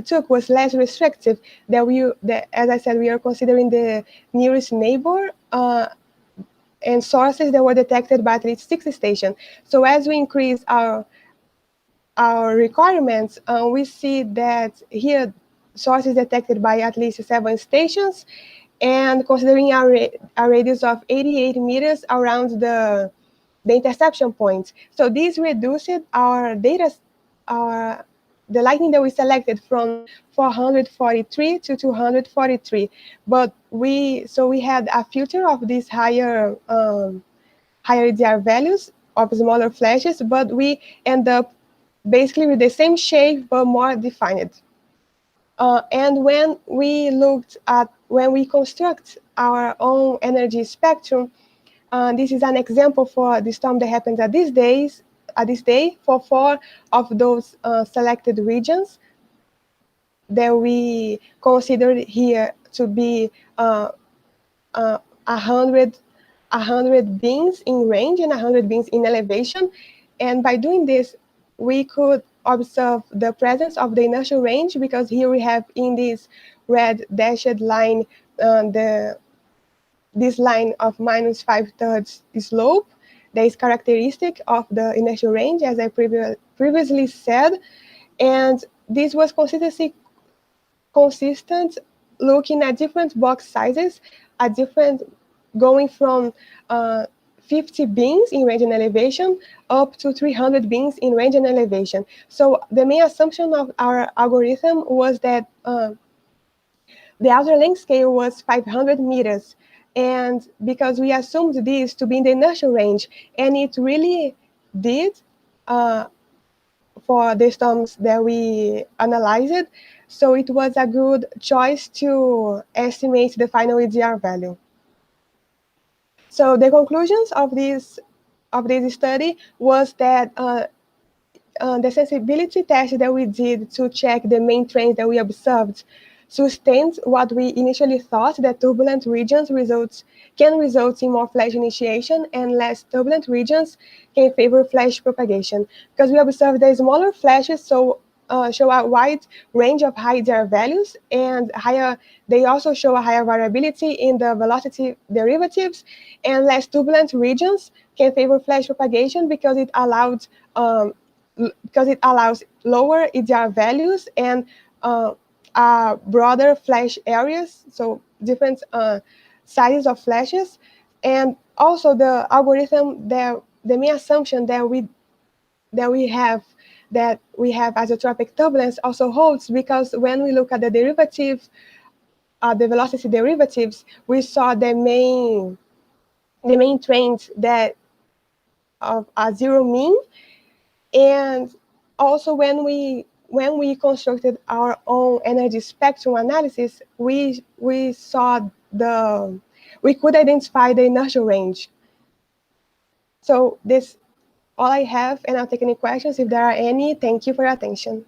took was less restrictive, as I said, we are considering the nearest neighbor and sources that were detected by at least 6 stations. So as we increase our requirements, we see that here sources detected by at least 7 stations, and considering a radius of 88 meters around the interception point. So this reduced our the lightning that we selected from 443 to 243. But we had a filter of these higher EDR values of smaller flashes, but we end up basically with the same shape but more defined. And when we construct our own energy spectrum, this is an example for the storm that happens at this day for 4 of those selected regions that we considered here to be 100 beams in range and 100 beams in elevation. And by doing this, we could observe the presence of the inertial range, because here we have in this red dashed line this line of minus 5/3 slope that is characteristic of the inertial range, as I previously said. And this was consistent looking at different box sizes, going from 50 beams in range and elevation up to 300 beams in range and elevation. So the main assumption of our algorithm was that the outer length scale was 500 meters. And because we assumed this to be in the inertial range, and it really did for the storms that we analyzed, so it was a good choice to estimate the final EDR value. So the conclusions of this study was that the sensibility test that we did to check the main trends that we observed sustains what we initially thought, that turbulent regions can result in more flash initiation, and less turbulent regions can favor flash propagation. Because we observed that smaller flashes show a wide range of high EDR values, and they also show a higher variability in the velocity derivatives, and less turbulent regions can favor flash propagation because it allows lower EDR values and broader flash areas, so different sizes of flashes. And also the algorithm, the main assumption that we have isotropic turbulence also holds, because when we look at the derivative, the velocity derivatives, we saw the main trend that of a zero mean. And also when we constructed our own energy spectrum analysis, we could identify the inertial range. So this all I have, and I'll take any questions if there are any. Thank you for your attention.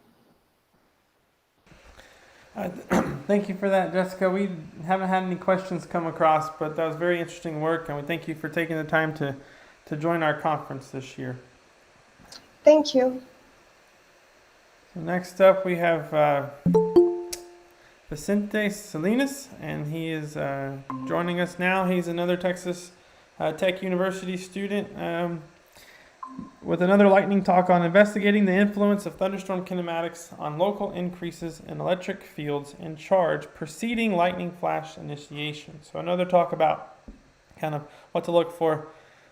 Thank you for that, Jessica. We haven't had any questions come across, but that was very interesting work, and we thank you for taking the time to join our conference this year. Thank you. So next up, we have Vicente Salinas, and he is joining us now. He's another Texas Tech University student with another lightning talk on investigating the influence of thunderstorm kinematics on local increases in electric fields and charge preceding lightning flash initiation. So another talk about kind of what to look for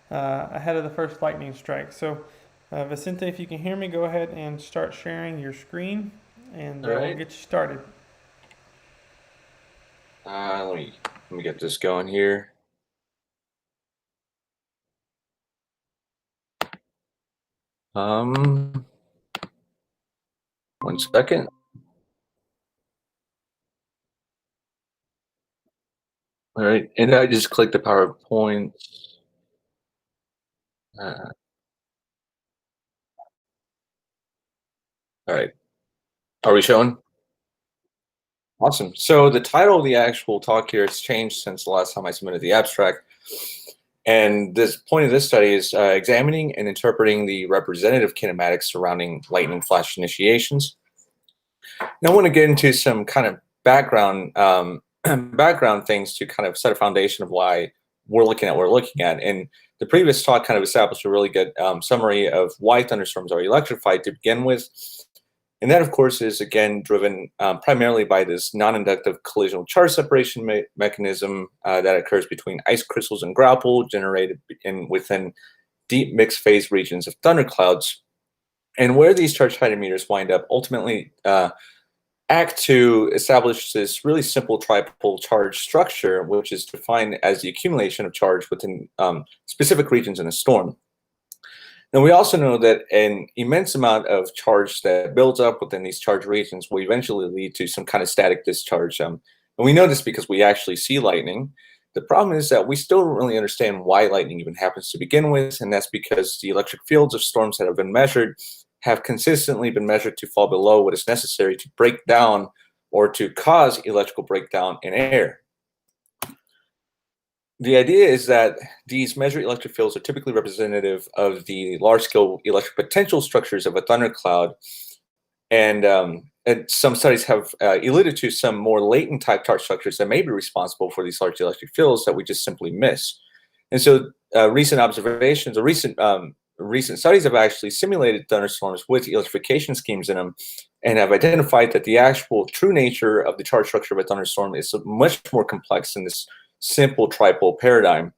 ahead of the first lightning strike. So Vicente, if you can hear me, go ahead and start sharing your screen, and we'll get you started. Let me get this going here. One second. All right, and I just click the PowerPoint. All right, are we showing? Awesome. So the title of the actual talk here has changed since the last time I submitted the abstract. And this point of this study is examining and interpreting the representative kinematics surrounding lightning flash initiations. Now I want to get into some kind of background things to kind of set a foundation of why we're looking at what we're looking at. And the previous talk kind of established a really good summary of why thunderstorms are electrified to begin with. And that, of course, is again driven primarily by this non-inductive collisional charge separation mechanism that occurs between ice crystals and grapple generated within deep mixed phase regions of thunderclouds. And where these charge hydrometers wind up ultimately act to establish this really simple tripole charge structure, which is defined as the accumulation of charge within specific regions in a storm. Now, we also know that an immense amount of charge that builds up within these charge regions will eventually lead to some kind of static discharge. And we know this because we actually see lightning. The problem is that we still don't really understand why lightning even happens to begin with, and that's because the electric fields of storms that have been measured have consistently been measured to fall below what is necessary to break down or to cause electrical breakdown in air. The idea is that these measured electric fields are typically representative of the large-scale electric potential structures of a thundercloud, and some studies have alluded to some more latent type charge structures that may be responsible for these large electric fields that we just simply miss. And so recent observations or recent studies have actually simulated thunderstorms with electrification schemes in them and have identified that the actual true nature of the charge structure of a thunderstorm is much more complex than this simple tripole paradigm.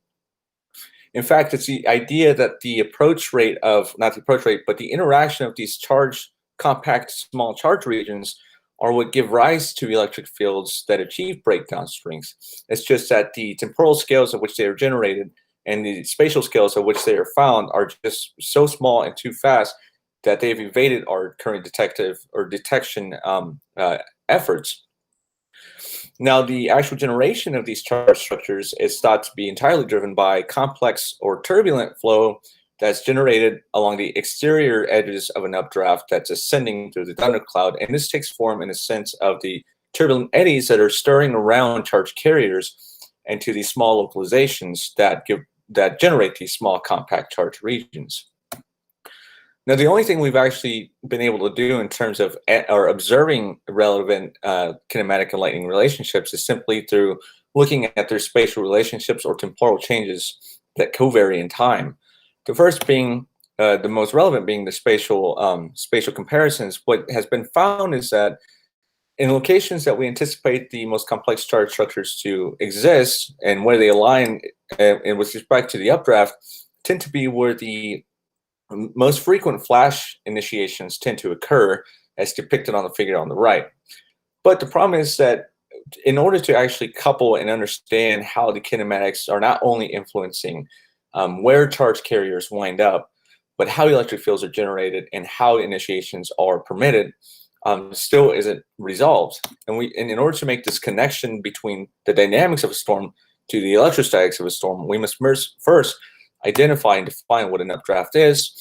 In fact, it's the idea that the approach rate of, not the approach rate, but the interaction of these charged, compact, small charge regions are what give rise to electric fields that achieve breakdown strength. It's just that the temporal scales at which they are generated and the spatial scales at which they are found are just so small and too fast that they've evaded our current detection efforts. Now, the actual generation of these charge structures is thought to be entirely driven by complex or turbulent flow that's generated along the exterior edges of an updraft that's ascending through the thundercloud. And this takes form in the sense of the turbulent eddies that are stirring around charge carriers and to these small localizations that generate these small compact charge regions. Now, the only thing we've actually been able to do in terms of observing relevant kinematic and lightning relationships is simply through looking at their spatial relationships or temporal changes that co-vary in time. The first being, the most relevant being the spatial comparisons. What has been found is that in locations that we anticipate the most complex charge structures to exist and where they align and with respect to the updraft tend to be where the most frequent flash initiations tend to occur, as depicted on the figure on the right. But the problem is that in order to actually couple and understand how the kinematics are not only influencing where charge carriers wind up, but how electric fields are generated and how initiations are permitted, still isn't resolved. And in order to make this connection between the dynamics of a storm to the electrostatics of a storm, we must first identify and define what an updraft is.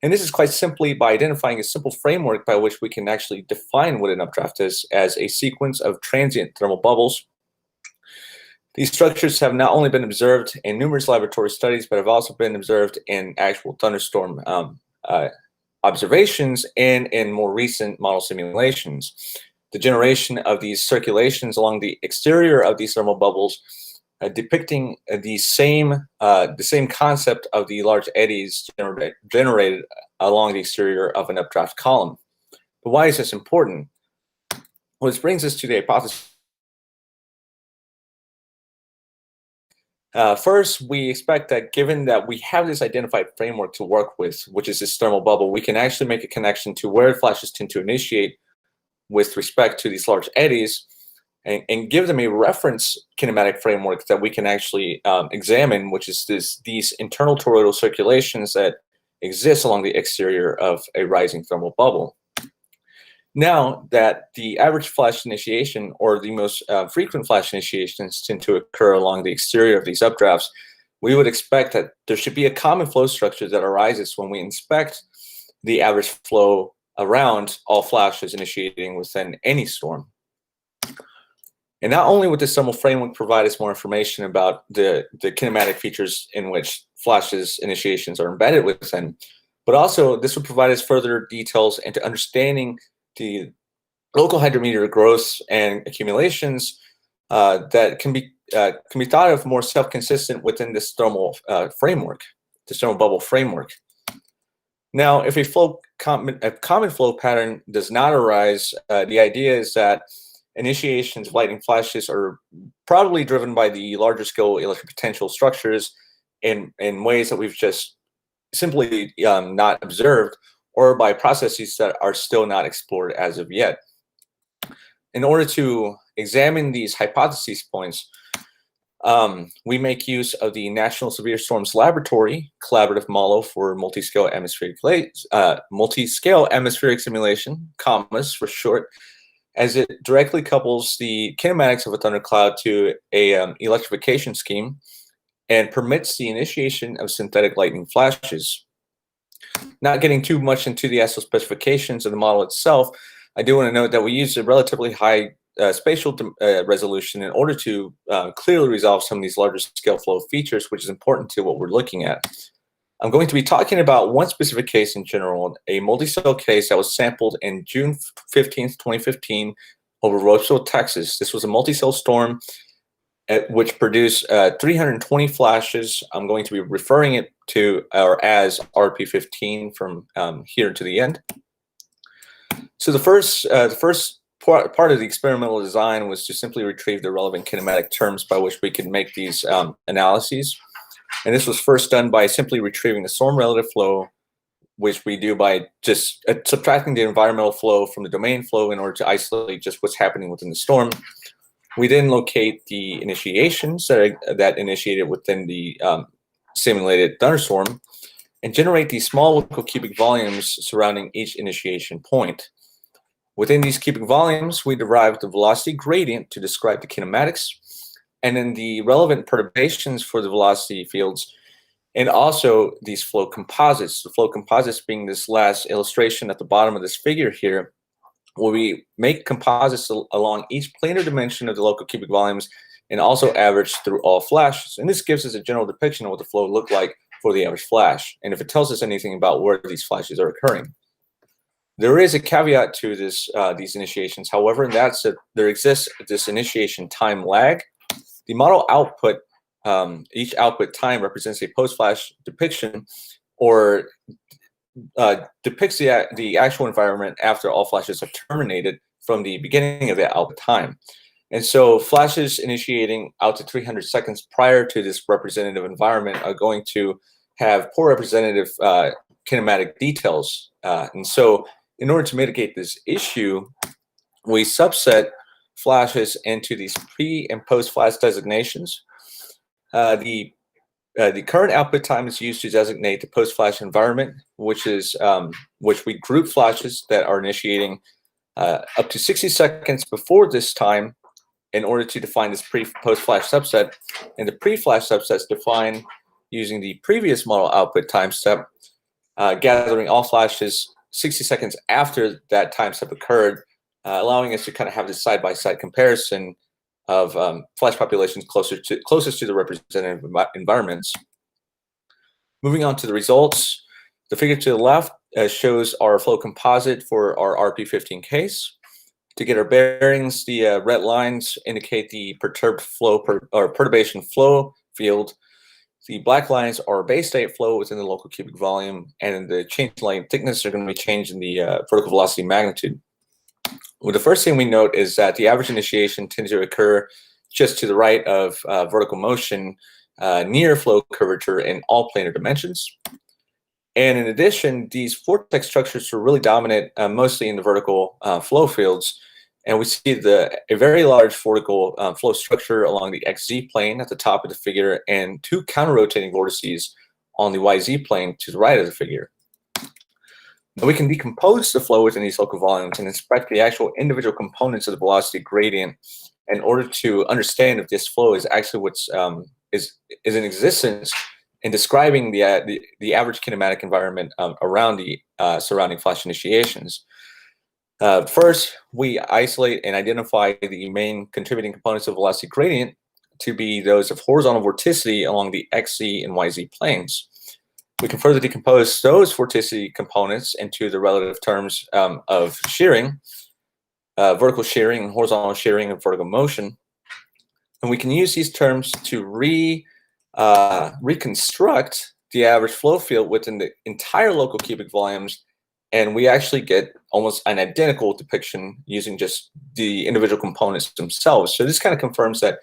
And this is quite simply by identifying a simple framework by which we can actually define what an updraft is as a sequence of transient thermal bubbles. These structures have not only been observed in numerous laboratory studies, but have also been observed in actual thunderstorm observations and in more recent model simulations. The generation of these circulations along the exterior of these thermal bubbles depicting the same concept of the large eddies generated along the exterior of an updraft column. But why is this important? Well, this brings us to the hypothesis. First, we expect that given that we have this identified framework to work with, which is this thermal bubble, we can actually make a connection to where flashes tend to initiate with respect to these large eddies, and give them a reference kinematic framework that we can actually examine, which is these internal toroidal circulations that exist along the exterior of a rising thermal bubble. Now that the average flash initiation or the most frequent flash initiations tend to occur along the exterior of these updrafts, we would expect that there should be a common flow structure that arises when we inspect the average flow around all flashes initiating within any storm. And not only would this thermal framework provide us more information about the kinematic features in which flashes initiations are embedded within, but also this would provide us further details into understanding the local hydrometeor growths and accumulations that can be thought of more self-consistent within this thermal framework, this thermal bubble framework. Now, if a common flow pattern does not arise, the idea is that initiations of lightning flashes are probably driven by the larger scale electric potential structures in ways that we've just simply not observed, or by processes that are still not explored as of yet. In order to examine these hypothesis points, we make use of the National Severe Storms Laboratory collaborative model for multi-scale atmospheric simulation, CAMAS for short, as it directly couples the kinematics of a thundercloud to a electrification scheme and permits the initiation of synthetic lightning flashes. Not getting too much into the actual specifications of the model itself, I do want to note that we use a relatively high spatial resolution in order to clearly resolve some of these larger scale flow features, which is important to what we're looking at. I'm going to be talking about one specific case in general, a multi-cell case that was sampled in June 15th, 2015 over Roseville, Texas. This was a multi-cell storm which produced 320 flashes. I'm going to be referring it to or as RP15 from here to the end. So the first part of the experimental design was to simply retrieve the relevant kinematic terms by which we could make these analyses. And this was first done by simply retrieving the storm relative flow, which we do by just subtracting the environmental flow from the domain flow in order to isolate just what's happening within the storm. We then locate the initiations that initiated within the simulated thunderstorm and generate these small local cubic volumes surrounding each initiation point. Within these cubic volumes, we derive the velocity gradient to describe the kinematics, and then the relevant perturbations for the velocity fields, and also these flow composites. The flow composites being this last illustration at the bottom of this figure here, where we make composites along each planar dimension of the local cubic volumes and also average through all flashes. And this gives us a general depiction of what the flow looked like for the average flash, and if it tells us anything about where these flashes are occurring. There is a caveat to this, these initiations, however, and that's that there exists this initiation time lag. The model output, each output time represents a post-flash depiction or depicts the actual environment after all flashes have terminated from the beginning of the output time. And so flashes initiating out to 300 seconds prior to this representative environment are going to have poor representative kinematic details. And so in order to mitigate this issue, we subset flashes into these pre and post flash designations. The current output time is used to designate the post flash environment, which we group flashes that are initiating up to 60 seconds before this time in order to define this pre-post flash subset. And the pre-flash subsets define using the previous model output time step, gathering all flashes 60 seconds after that time step occurred, allowing us to kind of have this side-by-side comparison of flash populations closest to the representative environments. Moving on to the results, the figure to the left shows our flow composite for our RP15 case. To get our bearings, the red lines indicate the perturbed flow perturbation flow field. The black lines are base state flow within the local cubic volume, and the change in light thickness are going to be changed in the vertical velocity magnitude. Well, the first thing we note is that the average initiation tends to occur just to the right of vertical motion near flow curvature in all planar dimensions. And in addition, these vortex structures are really dominant mostly in the vertical flow fields. And we see a very large vertical flow structure along the XZ plane at the top of the figure and two counter-rotating vortices on the YZ plane to the right of the figure. Now we can decompose the flow within these local volumes and inspect the actual individual components of the velocity gradient in order to understand if this flow is actually what's is in existence in describing the average kinematic environment around the surrounding flash initiations. First, we isolate and identify the main contributing components of velocity gradient to be those of horizontal vorticity along the XZ and YZ planes. We can further decompose those vorticity components into the relative terms of shearing, vertical shearing, and horizontal shearing, and vertical motion. And we can use these terms to reconstruct the average flow field within the entire local cubic volumes, and we actually get almost an identical depiction using just the individual components themselves. So this kind of confirms that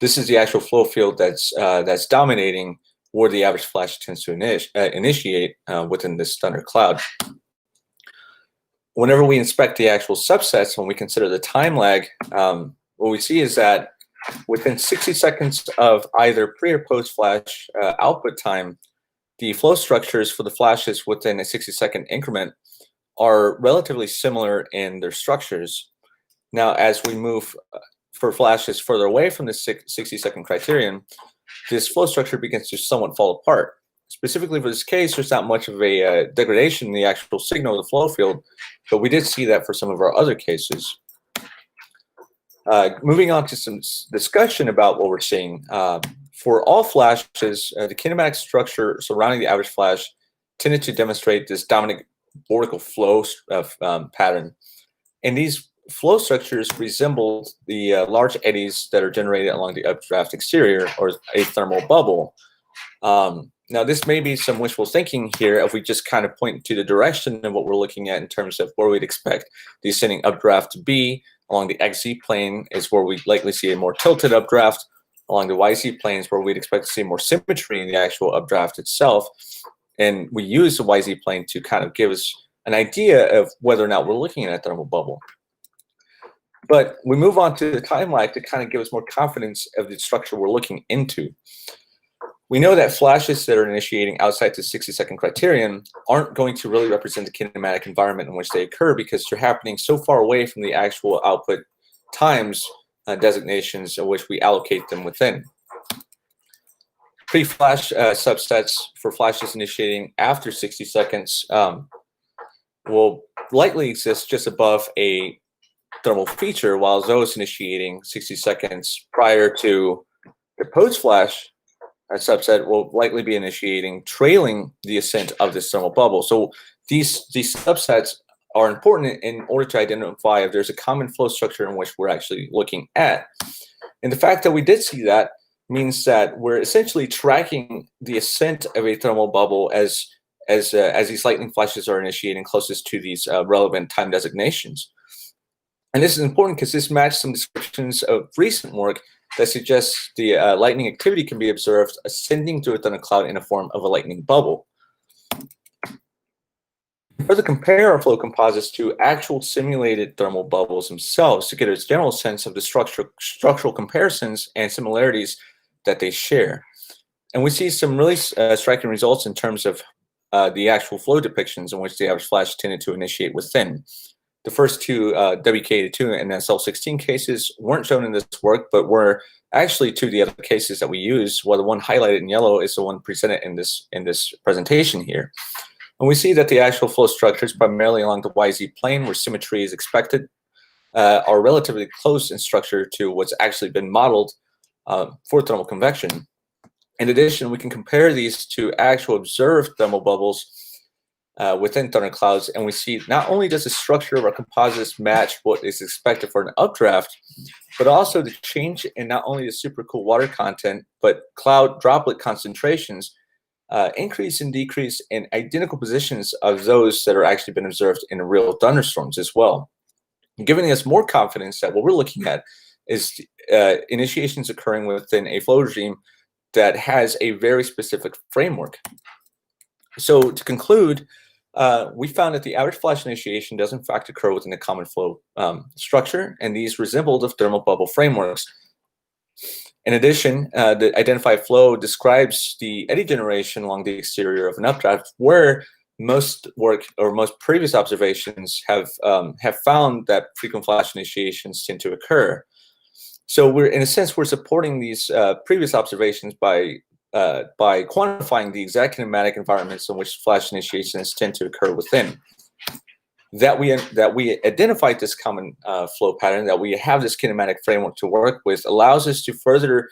this is the actual flow field that's dominating where the average flash tends to initiate within this thundercloud. Whenever we inspect the actual subsets, when we consider the time lag, what we see is that within 60 seconds of either pre or post flash output time, the flow structures for the flashes within a 60-second increment are relatively similar in their structures. Now, as we move for flashes further away from the 60-second criterion, this flow structure begins to somewhat fall apart. Specifically for this case, there's not much of a degradation in the actual signal of the flow field, but we did see that for some of our other cases. Moving on to some discussion about what we're seeing. For all flashes, the kinematic structure surrounding the average flash tended to demonstrate this dominant vortical flow pattern. And these flow structures resembled the large eddies that are generated along the updraft exterior, or a thermal bubble. Now, this may be some wishful thinking here if we just kind of point to the direction of what we're looking at in terms of where we'd expect the ascending updraft to be. Along the XZ plane is where we'd likely see a more tilted updraft. Along the YZ planes, where we'd expect to see more symmetry in the actual updraft itself. And we use the YZ plane to kind of give us an idea of whether or not we're looking at a thermal bubble. But we move on to the time lag to kind of give us more confidence of the structure we're looking into. We know that flashes that are initiating outside the 60-second criterion aren't going to really represent the kinematic environment in which they occur because they're happening so far away from the actual output times designations of which we allocate them within. Pre-flash subsets for flashes initiating after 60 seconds will likely exist just above a thermal feature, while those initiating 60 seconds prior to the post-flash subset will likely be initiating trailing the ascent of this thermal bubble. So these subsets are important in order to identify if there's a common flow structure in which we're actually looking at. And the fact that we did see that means that we're essentially tracking the ascent of a thermal bubble as these lightning flashes are initiating closest to these relevant time designations. And this is important because this matches some descriptions of recent work that suggests the lightning activity can be observed ascending through a thundercloud in the form of a lightning bubble. Further compare our flow composites to actual simulated thermal bubbles themselves to get a general sense of the structural comparisons and similarities that they share. And we see some really striking results in terms of the actual flow depictions in which the average flash tended to initiate within. The first two WK82 and SL16 cases weren't shown in this work, but were actually two of the other cases that we use, while the one highlighted in yellow is the one presented in this presentation here. And we see that the actual flow structures, primarily along the YZ plane, where symmetry is expected, are relatively close in structure to what's actually been modeled for thermal convection. In addition, we can compare these to actual observed thermal bubbles within thunderclouds, and we see not only does the structure of our composites match what is expected for an updraft, but also the change in not only the supercooled water content, but cloud droplet concentrations increase and decrease in identical positions of those that are actually been observed in real thunderstorms as well, giving us more confidence that what we're looking at is initiations occurring within a flow regime that has a very specific framework. So to conclude, we found that the average flash initiation does in fact occur within a common flow structure, and these resemble the thermal bubble frameworks. In addition, the identified flow describes the eddy generation along the exterior of an updraft, where most work or most previous observations have found that frequent flash initiations tend to occur. So we're, in a sense, we're supporting these previous observations by quantifying the exact kinematic environments in which flash initiations tend to occur within. That we identified this common flow pattern, that we have this kinematic framework to work with, allows us to further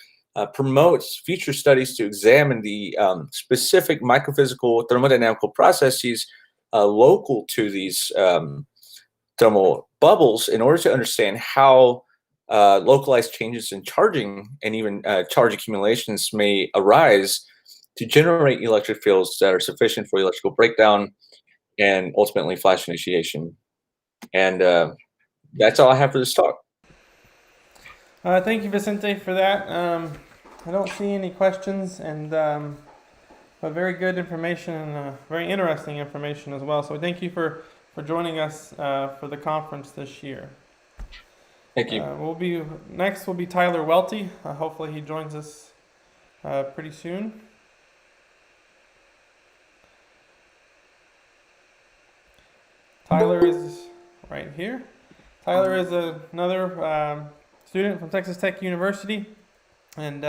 promote future studies to examine the specific microphysical thermodynamical processes local to these thermal bubbles in order to understand how localized changes in charging and even charge accumulations may arise to generate electric fields that are sufficient for electrical breakdown and ultimately flash initiation. And that's all I have for this talk. Thank you, Vicente, for that. I don't see any questions, and but very good information and very interesting information as well. So thank you for joining us for the conference this year. Thank you. Next will be Tyler Welty. Hopefully he joins us pretty soon. Tyler is right here. Tyler is another student from Texas Tech University, and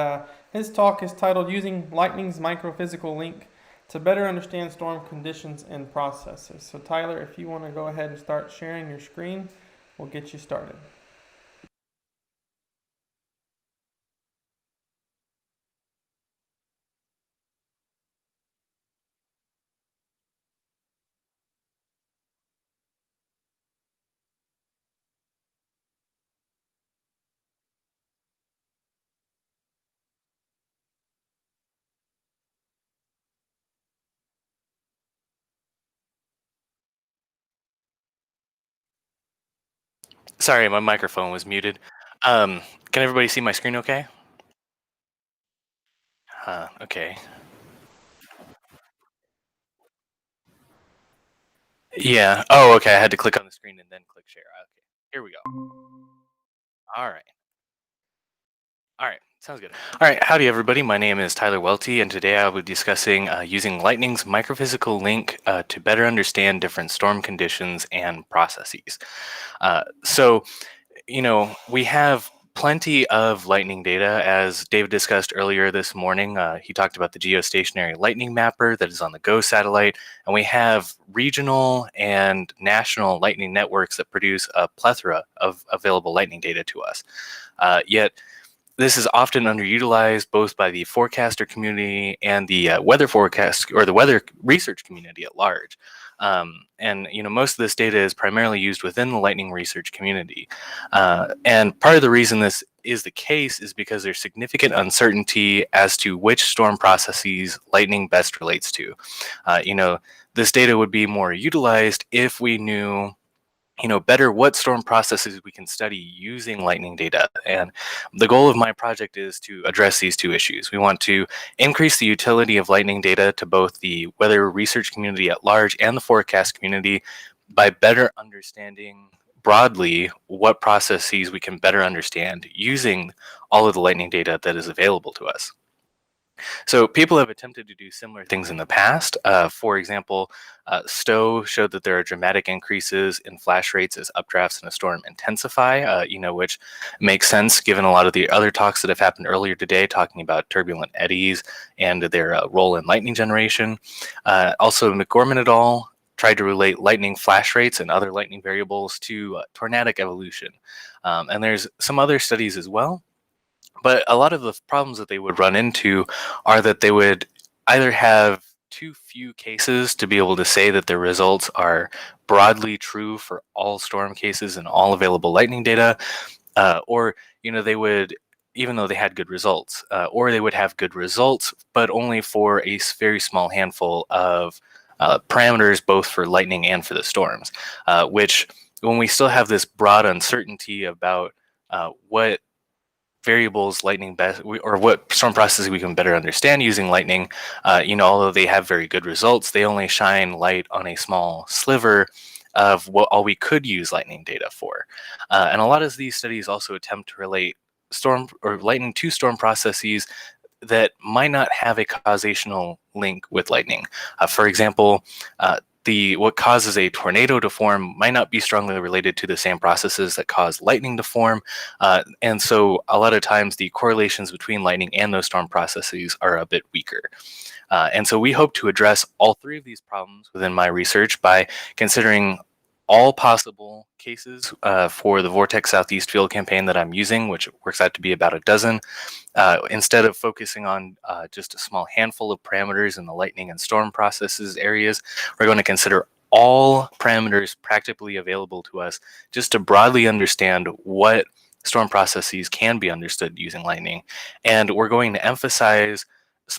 his talk is titled Using Lightning's Microphysical Link to Better Understand Storm Conditions and Processes. So Tyler, if you want to go ahead and start sharing your screen, we'll get you started. Sorry, my microphone was muted. Can everybody see my screen okay? Okay. Yeah. Oh, okay. I had to click on the screen and then click share. Okay. Here we go. All right. All right. Sounds good. All right. Howdy, everybody. My name is Tyler Welty, and today I will be discussing using Lightning's microphysical link to better understand different storm conditions and processes. So, we have plenty of lightning data. As David discussed earlier this morning, he talked about the geostationary lightning mapper that is on the GO satellite, and we have regional and national lightning networks that produce a plethora of available lightning data to us. Yet, this is often underutilized both by the forecaster community and the weather forecast or the weather research community at large. And most of this data is primarily used within the lightning research community. And part of the reason this is the case is because there's significant uncertainty as to which storm processes lightning best relates to. This data would be more utilized if we knew better what storm processes we can study using lightning data. And the goal of my project is to address these two issues. We want to increase the utility of lightning data to both the weather research community at large and the forecast community by better understanding broadly what processes we can better understand using all of the lightning data that is available to us. So people have attempted to do similar things in the past. For example, Stowe showed that there are dramatic increases in flash rates as updrafts in a storm intensify, which makes sense given a lot of the other talks that have happened earlier today, talking about turbulent eddies and their role in lightning generation. Also, McGorman et al. Tried to relate lightning flash rates and other lightning variables to tornadic evolution. And there's some other studies as well. But a lot of the problems that they would run into are that they would either have too few cases to be able to say that their results are broadly true for all storm cases and all available lightning data, or they would, even though they had good results, or they would have good results, but only for a very small handful of parameters, both for lightning and for the storms, which when we still have this broad uncertainty about what variables lightning best or what storm processes we can better understand using lightning, although they have very good results, they only shine light on a small sliver of what all we could use lightning data for. And a lot of these studies also attempt to relate storm or lightning to storm processes that might not have a causational link with lightning. For example, what causes a tornado to form might not be strongly related to the same processes that cause lightning to form. And so a lot of times the correlations between lightning and those storm processes are a bit weaker. And so we hope to address all three of these problems within my research by considering all possible cases for the Vortex Southeast field campaign that I'm using, which works out to be about a dozen. Instead of focusing on just a small handful of parameters in the lightning and storm processes areas, we're going to consider all parameters practically available to us just to broadly understand what storm processes can be understood using lightning. And we're going to emphasize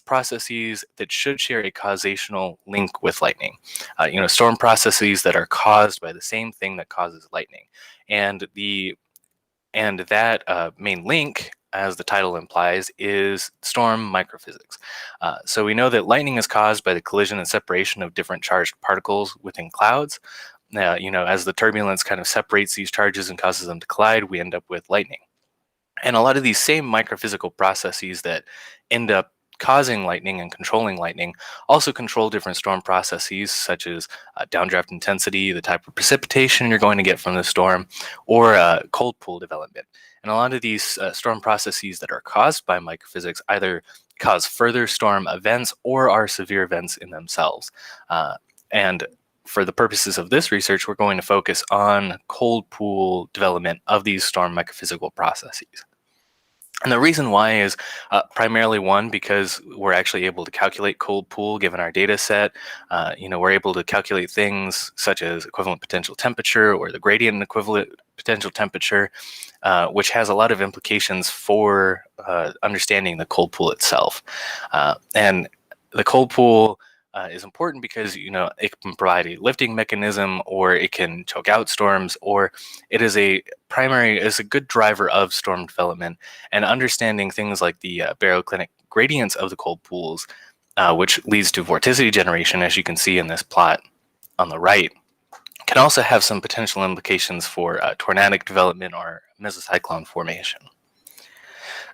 processes that should share a causational link with lightning. Storm processes that are caused by the same thing that causes lightning. And that main link, as the title implies, is storm microphysics. So we know that lightning is caused by the collision and separation of different charged particles within clouds. As the turbulence kind of separates these charges and causes them to collide, we end up with lightning. And a lot of these same microphysical processes that end up causing lightning and controlling lightning also control different storm processes, such as downdraft intensity, the type of precipitation you're going to get from the storm, or cold pool development. And a lot of these storm processes that are caused by microphysics either cause further storm events or are severe events in themselves. And for the purposes of this research, we're going to focus on cold pool development of these storm microphysical processes. And the reason why is primarily one, because we're actually able to calculate cold pool given our data set. We're able to calculate things such as equivalent potential temperature or the gradient equivalent potential temperature, which has a lot of implications for understanding the cold pool itself. And the cold pool is important because it can provide a lifting mechanism, or it can choke out storms, or it is a good driver of storm development. And understanding things like the baroclinic gradients of the cold pools, which leads to vorticity generation, as you can see in this plot on the right, can also have some potential implications for tornadic development or mesocyclone formation.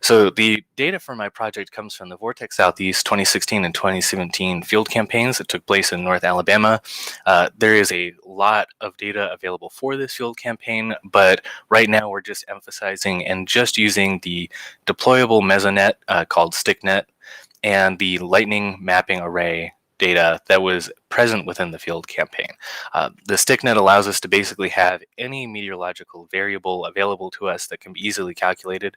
So the data for my project comes from the Vortex Southeast 2016 and 2017 field campaigns that took place in North Alabama. There is a lot of data available for this field campaign, but right now we're just emphasizing and just using the deployable mesonet called StickNet and the lightning mapping array data that was present within the field campaign. The StickNet allows us to basically have any meteorological variable available to us that can be easily calculated.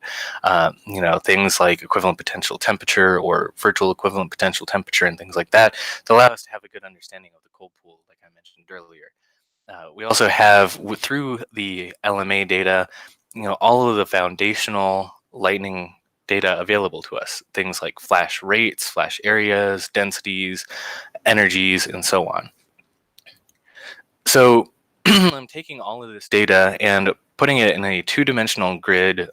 Things like equivalent potential temperature or virtual equivalent potential temperature and things like that to allow us to have a good understanding of the cold pool, like I mentioned earlier. We also have, through the LMA data, all of the foundational lightning data available to us, things like flash rates, flash areas, densities, energies, and so on. So I'm taking all of this data and putting it in a two-dimensional grid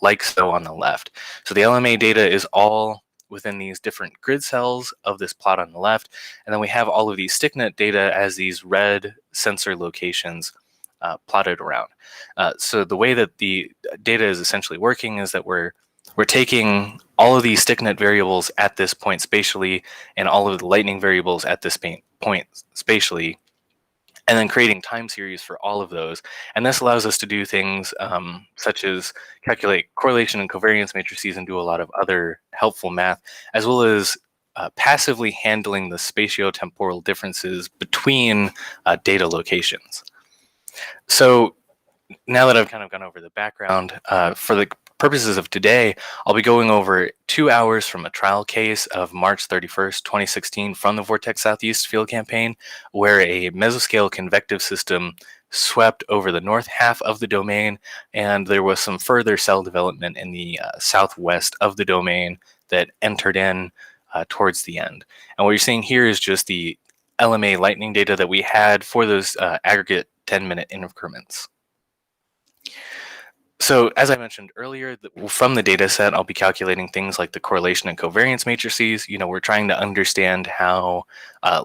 like so on the left. So the LMA data is all within these different grid cells of this plot on the left, and then we have all of these StickNet data as these red sensor locations plotted around. So the way that the data is essentially working is that we're taking all of these StickNet variables at this point spatially and all of the lightning variables at this point spatially, and then creating time series for all of those. And this allows us to do things such as calculate correlation and covariance matrices and do a lot of other helpful math, as well as passively handling the spatiotemporal differences between data locations. So now that I've kind of gone over the background, for the purposes of today, I'll be going over 2 hours from a trial case of March 31st, 2016 from the Vortex Southeast field campaign, where a mesoscale convective system swept over the north half of the domain, and there was some further cell development in the southwest of the domain that entered in towards the end. And what you're seeing here is just the LMA lightning data that we had for those aggregate 10-minute increments. So as I mentioned earlier, from the data set, I'll be calculating things like the correlation and covariance matrices. We're trying to understand how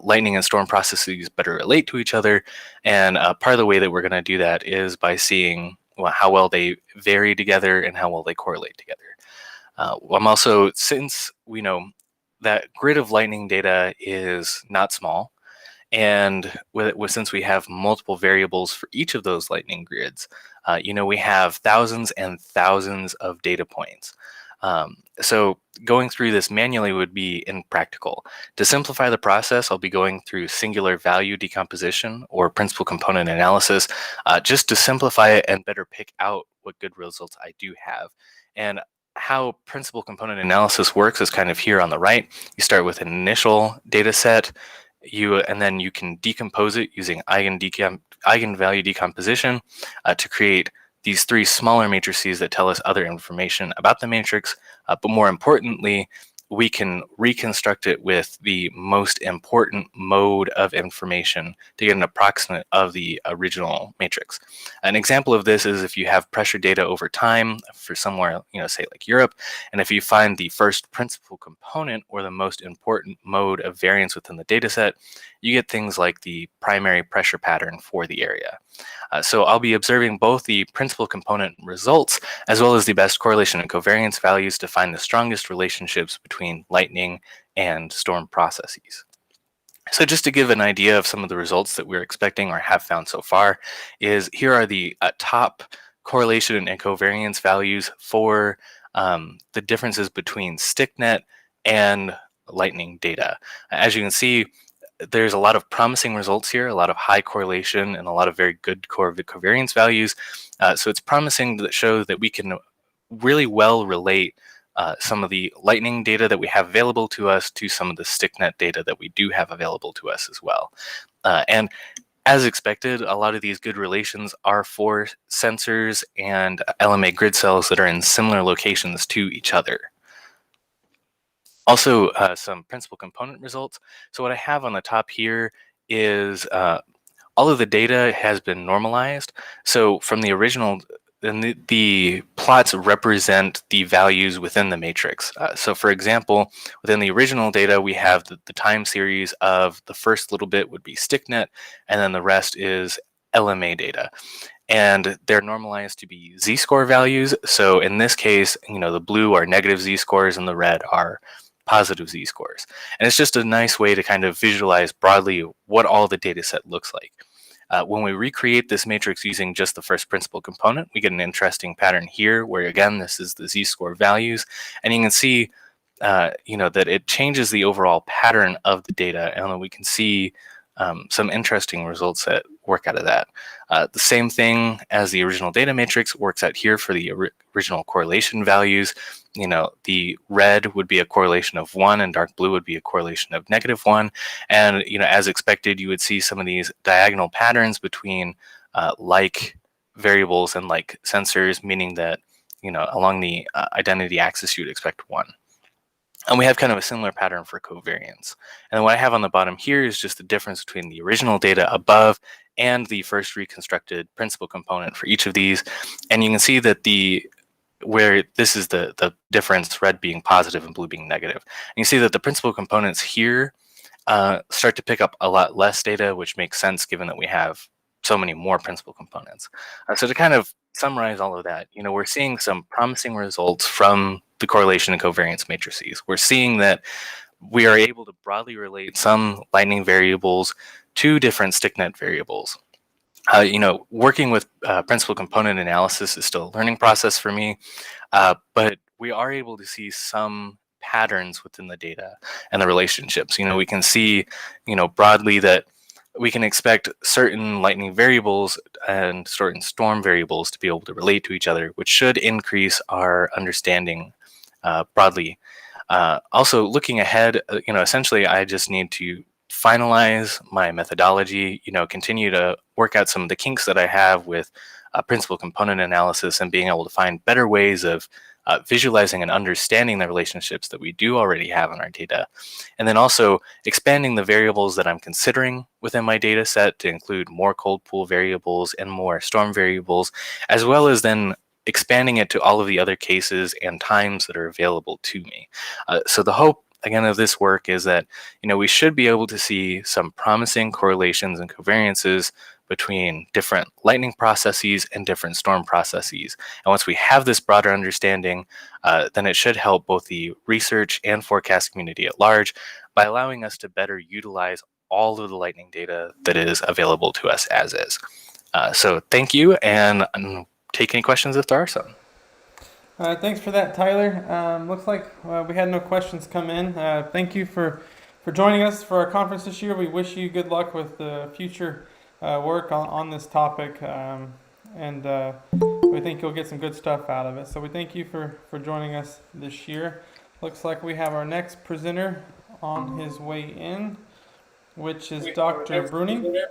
lightning and storm processes better relate to each other. And part of the way that we're going to do that is by seeing how well they vary together and how well they correlate together. I'm also, since we know that grid of lightning data is not small, and since we have multiple variables for each of those lightning grids, we have thousands and thousands of data points. So going through this manually would be impractical. To simplify the process, I'll be going through singular value decomposition or principal component analysis, just to simplify it and better pick out what good results I do have. And how principal component analysis works is kind of here on the right. You start with an initial data set, and then you can decompose it using eigenvalue decomposition to create these three smaller matrices that tell us other information about the matrix. But more importantly, we can reconstruct it with the most important mode of information to get an approximate of the original matrix. An example of this is if you have pressure data over time for somewhere, say like Europe, and if you find the first principal component or the most important mode of variance within the data set, you get things like the primary pressure pattern for the area. So I'll be observing both the principal component results as well as the best correlation and covariance values to find the strongest relationships between lightning and storm processes. So just to give an idea of some of the results that we're expecting or have found so far, is here are the top correlation and covariance values for the differences between StickNet and lightning data. As you can see, there's a lot of promising results here, a lot of high correlation and a lot of very good covariance values. So it's promising that shows that we can really well relate some of the lightning data that we have available to us to some of the StickNet data that we do have available to us as well. And as expected, a lot of these good relations are for sensors and LMA grid cells that are in similar locations to each other. Also, some principal component results. So what I have on the top here is all of the data has been normalized. So from the original, the plots represent the values within the matrix. So for example, within the original data, we have the time series of the first little bit would be StickNet, and then the rest is LMA data. And they're normalized to be z-score values. So in this case, the blue are negative z-scores and the red are positive z-scores. And it's just a nice way to kind of visualize broadly what all the data set looks like. When we recreate this matrix using just the first principal component, we get an interesting pattern here where, again, this is the z-score values. And you can see, that it changes the overall pattern of the data, and we can see some interesting results that work out of that. The same thing as the original data matrix works out here for the original correlation values. The red would be a correlation of 1 and dark blue would be a correlation of -1. And, as expected, you would see some of these diagonal patterns between like variables and like sensors, meaning that, along the identity axis, you would expect 1. And we have kind of a similar pattern for covariance. And what I have on the bottom here is just the difference between the original data above and the first reconstructed principal component for each of these. And you can see that where this is the difference, red being positive and blue being negative. And you see that the principal components here start to pick up a lot less data, which makes sense given that we have so many more principal components. So to kind of summarize all of that, we're seeing some promising results from the correlation and covariance matrices. We're seeing that we are able to broadly relate some lightning variables to different StickNet variables. Working with principal component analysis is still a learning process for me, but we are able to see some patterns within the data and the relationships. We can see, broadly that we can expect certain lightning variables and certain storm variables to be able to relate to each other, which should increase our understanding broadly. Also, looking ahead, essentially, I just need to finalize my methodology, continue to work out some of the kinks that I have with principal component analysis and being able to find better ways of visualizing and understanding the relationships that we do already have in our data. And then also expanding the variables that I'm considering within my data set to include more cold pool variables and more storm variables, as well as then expanding it to all of the other cases and times that are available to me. So the hope, again, of this work is that, we should be able to see some promising correlations and covariances between different lightning processes and different storm processes. And once we have this broader understanding, then it should help both the research and forecast community at large by allowing us to better utilize all of the lightning data that is available to us as is. So thank you, and take any questions if there are some. Thanks for that, Tyler. Looks like we had no questions come in. Thank you for joining us for our conference this year. We wish you good luck with the future work on this topic, and we think you'll get some good stuff out of it. So we thank you for joining us this year. Looks like we have our next presenter on his way in, which is Dr. Bruning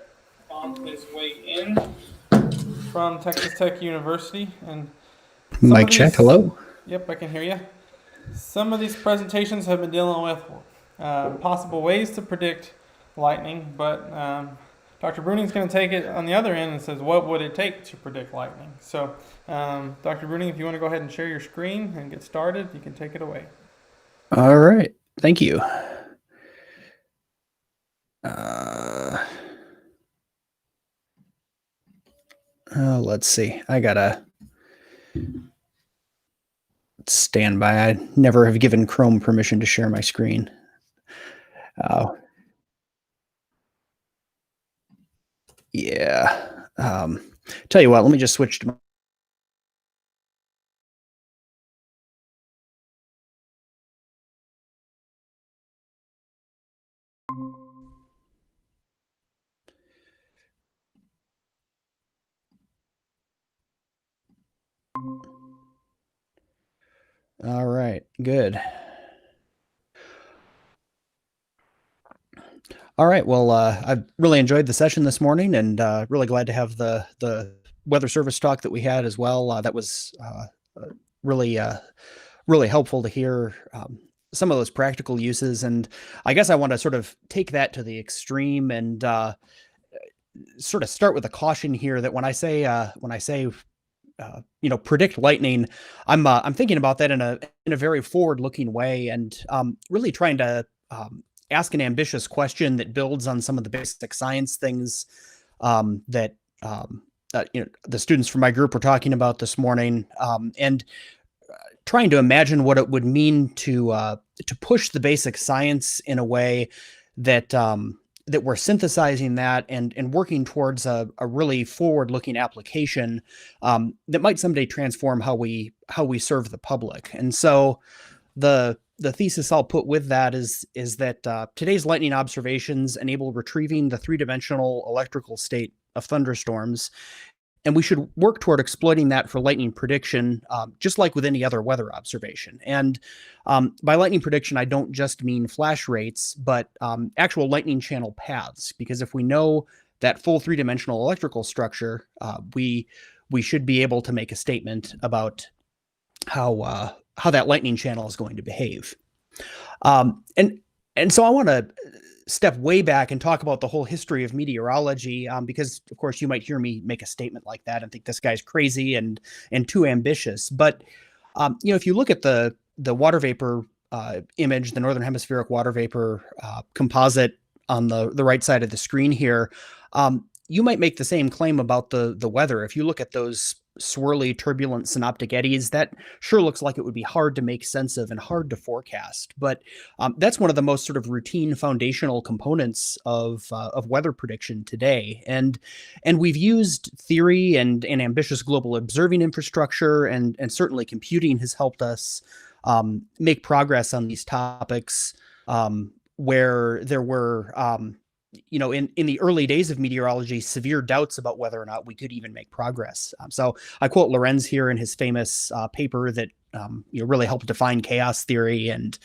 from Texas Tech University. And Mic check, hello? Yep, I can hear you. Some of these presentations have been dealing with possible ways to predict lightning, but Dr. Bruning's going to take it on the other end and says, what would it take to predict lightning? So, Dr. Bruning, if you want to go ahead and share your screen and get started, you can take it away. All right. Thank you. Let's see. I gotta stand by. I never have given Chrome permission to share my screen. Yeah. Tell you what, let me just switch to All right, good. All right, well, I've really enjoyed the session this morning, and really glad to have the weather service talk that we had as well. That was really helpful to hear some of those practical uses, and I guess I want to sort of take that to the extreme and sort of start with a caution here that when I say predict lightning, I'm thinking about that in a very forward-looking way, and really trying to ask an ambitious question that builds on some of the basic science things that the students from my group were talking about this morning, and trying to imagine what it would mean to push the basic science in a way that that we're synthesizing that and working towards a really forward-looking application that might someday transform how we serve the public. And so the thesis I'll put with that is that today's lightning observations enable retrieving the three-dimensional electrical state of thunderstorms, and we should work toward exploiting that for lightning prediction, just like with any other weather observation. And by lightning prediction, I don't just mean flash rates, but actual lightning channel paths, because if we know that full three-dimensional electrical structure, we should be able to make a statement about how that lightning channel is going to behave. And so I want to step way back and talk about the whole history of meteorology, because of course you might hear me make a statement like that and think this guy's crazy and too ambitious. But if you look at the water vapor image, the northern hemispheric water vapor composite on the right side of the screen here, you might make the same claim about the weather. If you look at those swirly, turbulent synoptic eddies, that sure looks like it would be hard to make sense of and hard to forecast. But that's one of the most sort of routine foundational components of weather prediction today. And we've used theory and ambitious global observing infrastructure, and certainly computing has helped us make progress on these topics, where there were in the early days of meteorology, severe doubts about whether or not we could even make progress. So I quote Lorenz here in his famous paper that really helped define chaos theory and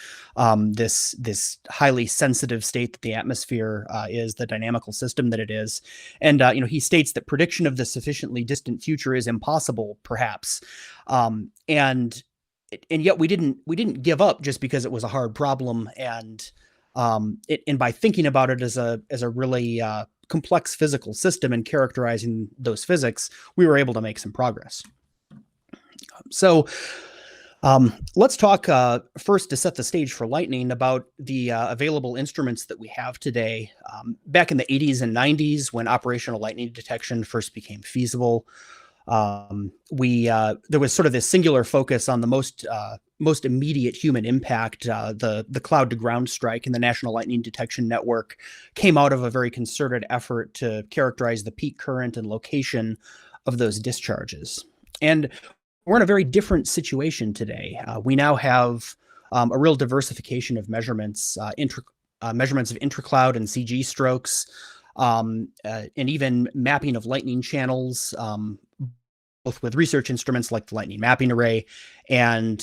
this highly sensitive state that the atmosphere is, the dynamical system that it is. And he states that prediction of the sufficiently distant future is impossible, perhaps, and yet we didn't give up just because it was a hard problem. And by thinking about it as a really complex physical system and characterizing those physics, we were able to make some progress. So let's talk first, to set the stage for lightning, about the available instruments that we have today. Back in the 80s and 90s, when operational lightning detection first became feasible, there was sort of this singular focus on the most immediate human impact. The cloud to ground strike and the National Lightning Detection Network came out of a very concerted effort to characterize the peak current and location of those discharges. And we're in a very different situation today. We now have a real diversification of measurements, measurements of intracloud and CG strokes, and even mapping of lightning channels, both with research instruments like the Lightning Mapping Array and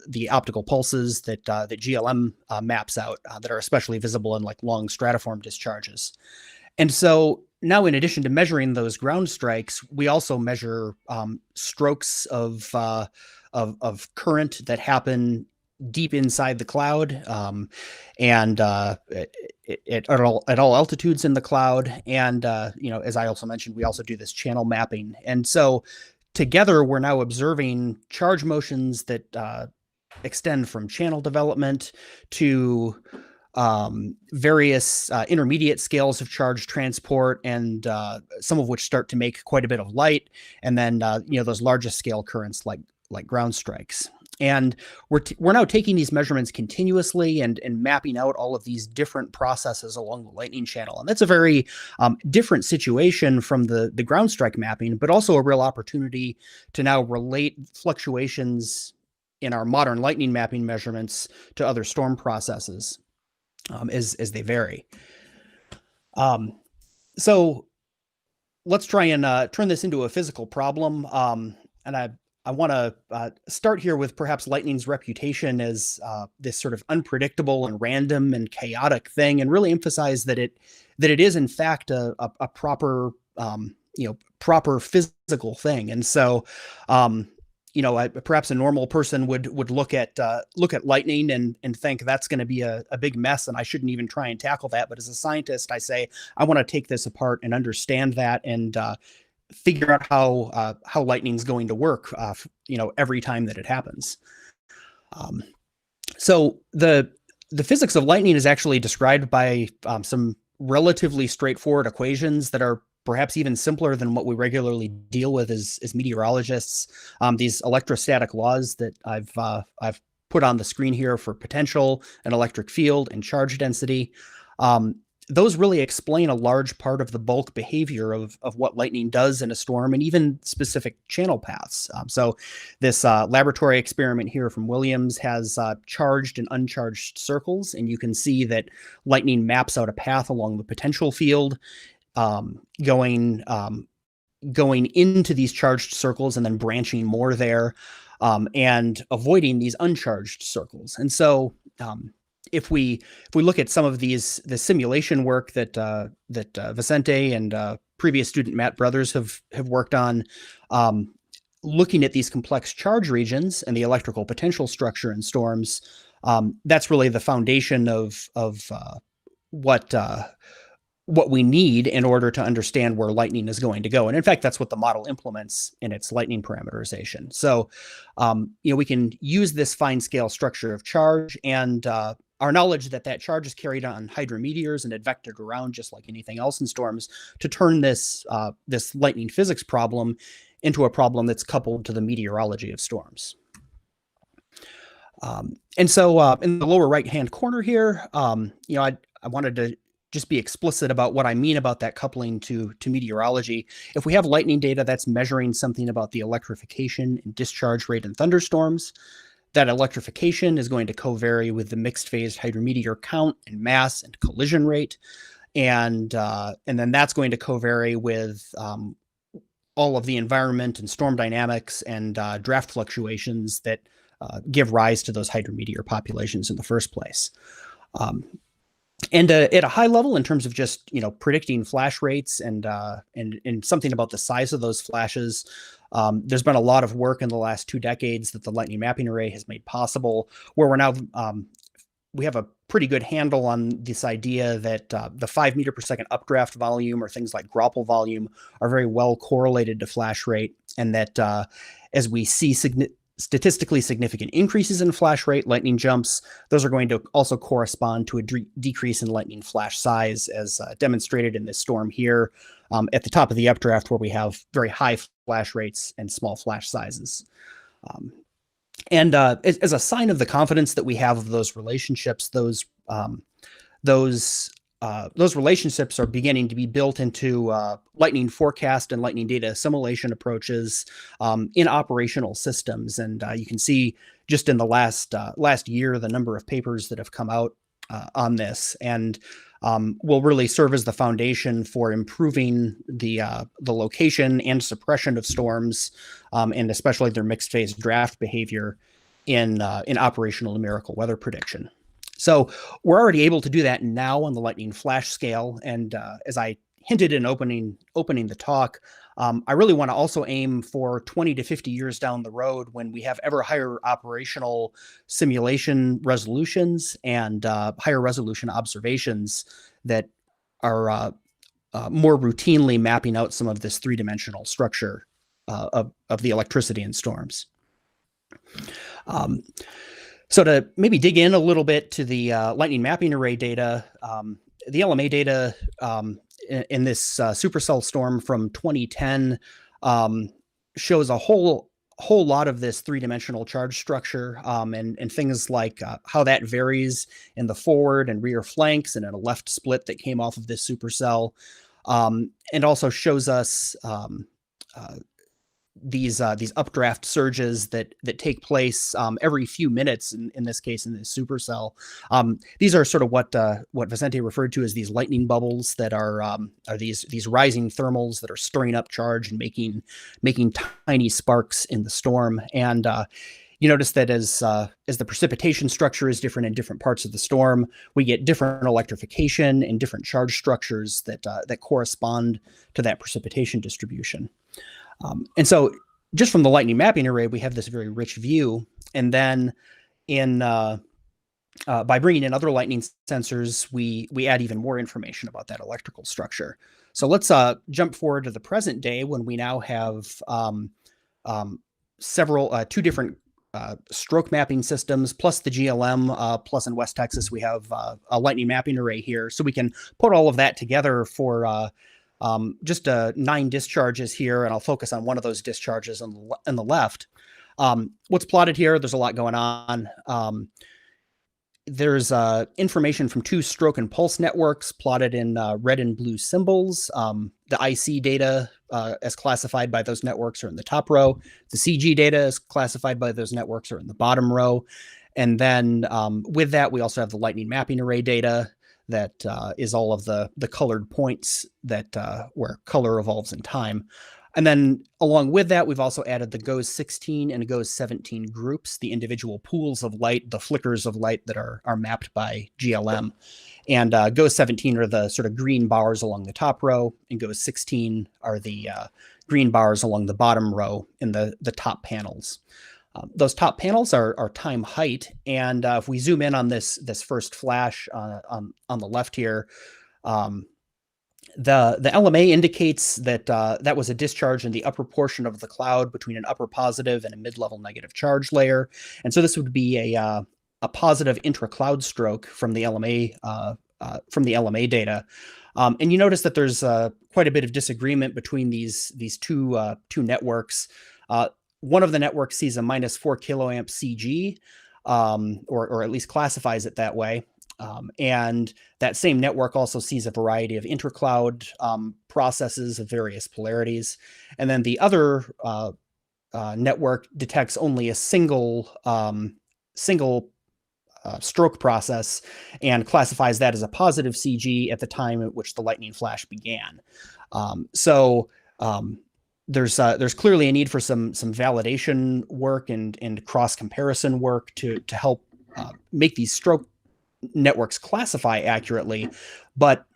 the optical pulses that GLM maps out that are especially visible in like long stratiform discharges. And so now, in addition to measuring those ground strikes, we also measure strokes of current that happen deep inside the cloud, and at all altitudes in the cloud. And as I also mentioned, we also do this channel mapping. And so together, we're now observing charge motions that extend from channel development to various intermediate scales of charge transport, and some of which start to make quite a bit of light, and then those largest scale currents like ground strikes. And we're now taking these measurements continuously and mapping out all of these different processes along the lightning channel. And that's a very different situation from the ground strike mapping, but also a real opportunity to now relate fluctuations in our modern lightning mapping measurements to other storm processes as they vary. So let's try and turn this into a physical problem. And I want to start here with perhaps lightning's reputation as this sort of unpredictable and random and chaotic thing, and really emphasize that it is in fact a proper proper physical thing. And so perhaps a normal person would look at lightning and think that's going to be a big mess, and I shouldn't even try and tackle that. But as a scientist, I say I want to take this apart and understand that, and figure out how lightning's going to work, every time that it happens. So the physics of lightning is actually described by some relatively straightforward equations that are perhaps even simpler than what we regularly deal with as meteorologists. These electrostatic laws that I've put on the screen here for potential and electric field and charge density. Those really explain a large part of the bulk behavior of what lightning does in a storm, and even specific channel paths. So this laboratory experiment here from Williams has charged and uncharged circles, and you can see that lightning maps out a path along the potential field, going into these charged circles and then branching more there, and avoiding these uncharged circles. And so if we look at some of the simulation work that Vicente and previous student Matt Brothers have worked on, looking at these complex charge regions and the electrical potential structure in storms, that's really the foundation of what we need in order to understand where lightning is going to go. And in fact, that's what the model implements in its lightning parameterization. So, we can use this fine scale structure of charge and our knowledge that charge is carried on hydrometeors and advected around just like anything else in storms to turn this lightning physics problem into a problem that's coupled to the meteorology of storms. And so in the lower right-hand corner here, I wanted to just be explicit about what I mean about that coupling to meteorology. If we have lightning data that's measuring something about the electrification and discharge rate in thunderstorms, that electrification is going to covary with the mixed phase hydrometeor count and mass and collision rate. And then that's going to covary with all of the environment and storm dynamics and draft fluctuations that give rise to those hydrometeor populations in the first place. And at a high level, in terms of just predicting flash rates and something about the size of those flashes, there's been a lot of work in the last 2 decades that the Lightning Mapping Array has made possible, where we're now we have a pretty good handle on this idea that the 5 meter per second updraft volume or things like Groppel volume are very well correlated to flash rate, and that as we see statistically significant increases in flash rate, lightning jumps, those are going to also correspond to a decrease in lightning flash size, as demonstrated in this storm here at the top of the updraft, where we have very high flash rates and small flash sizes. And as a sign of the confidence that we have of those relationships, those relationships are beginning to be built into lightning forecast and lightning data assimilation approaches in operational systems. And you can see just in the last year the number of papers that have come out on this, and will really serve as the foundation for improving the location and suppression of storms, and especially their mixed phase draft behavior in operational numerical weather prediction. So we're already able to do that now on the lightning flash scale. And as I hinted in opening the talk, I really want to also aim for 20 to 50 years down the road when we have ever higher operational simulation resolutions and higher resolution observations that are more routinely mapping out some of this three-dimensional structure of the electricity in storms. So to maybe dig in a little bit to the lightning mapping array data, the LMA data in this supercell storm from 2010 shows a whole lot of this three-dimensional charge structure and things like how that varies in the forward and rear flanks and in a left split that came off of this supercell, and also shows us these updraft surges that take place every few minutes in this case in this supercell. These are sort of what Vicente referred to as these lightning bubbles that are these rising thermals that are stirring up charge and making tiny sparks in the storm. And you notice that as the precipitation structure is different in different parts of the storm, we get different electrification and different charge structures that correspond to that precipitation distribution. And so just from the lightning mapping array, we have this very rich view. And then by bringing in other lightning sensors, we add even more information about that electrical structure. So let's jump forward to the present day when we now have two different stroke mapping systems, plus the GLM, plus in West Texas, we have a lightning mapping array here. So we can put all of that together for just 9 discharges here, and I'll focus on one of those discharges on the left. What's plotted here, there's a lot going on. There's information from 2 stroke and pulse networks plotted in red and blue symbols. The IC data as classified by those networks are in the top row. The CG data as classified by those networks are in the bottom row. And then with that, we also have the lightning mapping array data that is all of the colored points that where color evolves in time. And then along with that, we've also added the GOES 16 and GOES 17 groups, the individual pools of light, the flickers of light that are mapped by GLM. And GOES 17 are the sort of green bars along the top row, and GOES 16 are the green bars along the bottom row in the top panels. Those top panels are time height, and if we zoom in on this first flash on the left here, the LMA indicates that that was a discharge in the upper portion of the cloud between an upper positive and a mid-level negative charge layer, and so this would be a positive intra-cloud stroke from the LMA data. And you notice that there's quite a bit of disagreement between these two networks. One of the networks sees a -4 kiloamp CG, or at least classifies it that way. And that same network also sees a variety of intercloud processes of various polarities. And then the other network detects only a single stroke process and classifies that as a positive CG at the time at which the lightning flash began. There's clearly a need for some validation work and cross comparison work to help make these stroke networks classify accurately. But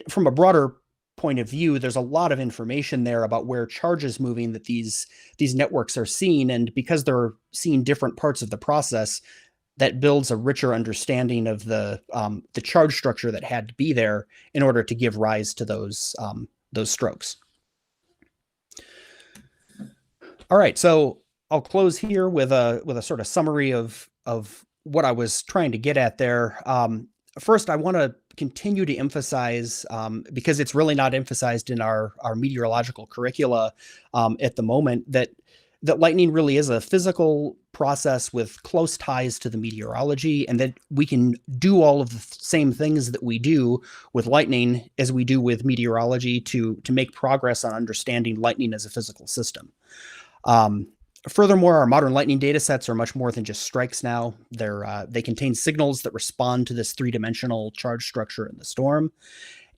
from a broader point of view, there's a lot of information there about where charge is moving that these networks are seeing, and because they're seeing different parts of the process, that builds a richer understanding of the charge structure that had to be there in order to give rise to those strokes. All right, so I'll close here with a sort of summary of what I was trying to get at there. First, I want to continue to emphasize, because it's really not emphasized in our meteorological curricula at the moment, that lightning really is a physical process with close ties to the meteorology, and that we can do all of the same things that we do with lightning as we do with meteorology to make progress on understanding lightning as a physical system. Furthermore, our modern lightning data sets are much more than just strikes now. They contain signals that respond to this three-dimensional charge structure in the storm.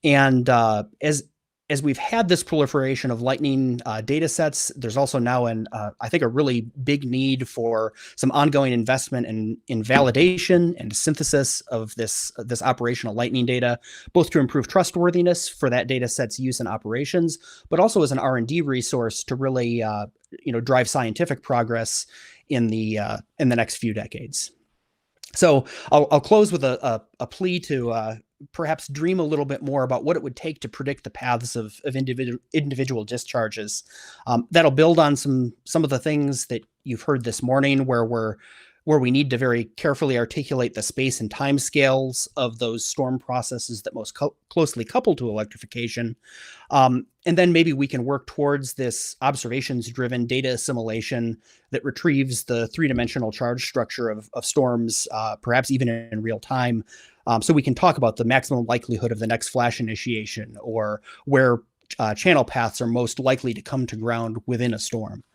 And as as we've had this proliferation of lightning data sets, there's also now I think a really big need for some ongoing investment in validation and synthesis of this operational lightning data, both to improve trustworthiness for that data set's use in operations, but also as an R&D resource to really drive scientific progress in the next few decades. So I'll close with a plea to perhaps dream a little bit more about what it would take to predict the paths of individual discharges. That'll build on some of the things that you've heard this morning, where we need to very carefully articulate the space and time scales of those storm processes that most closely couple to electrification. And then maybe we can work towards this observations-driven data assimilation that retrieves the three-dimensional charge structure of storms, perhaps even in real time. So we can talk about the maximum likelihood of the next flash initiation, or where channel paths are most likely to come to ground within a storm.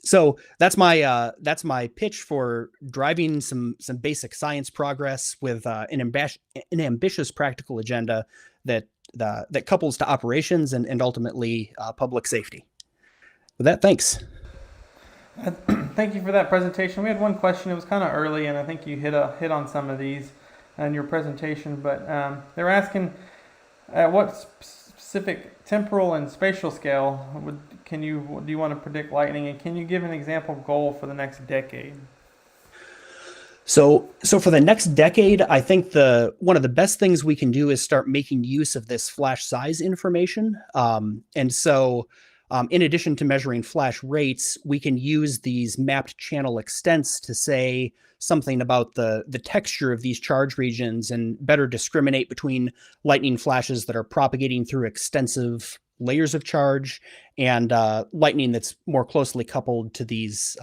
So that's my pitch for driving some basic science progress with an ambitious practical agenda that couples to operations and ultimately public safety. With that, thanks. Thank you for that presentation. We had one question. It was kind of early, and I think you hit on some of these in your presentation. But they're asking, at what specific temporal and spatial scale do you want to predict lightning, and can you give an example goal for the next decade? So for the next decade, I think one of the best things we can do is start making use of this flash size information. And so in addition to measuring flash rates, we can use these mapped channel extents to say something about the texture of these charge regions and better discriminate between lightning flashes that are propagating through extensive layers of charge and lightning that's more closely coupled to these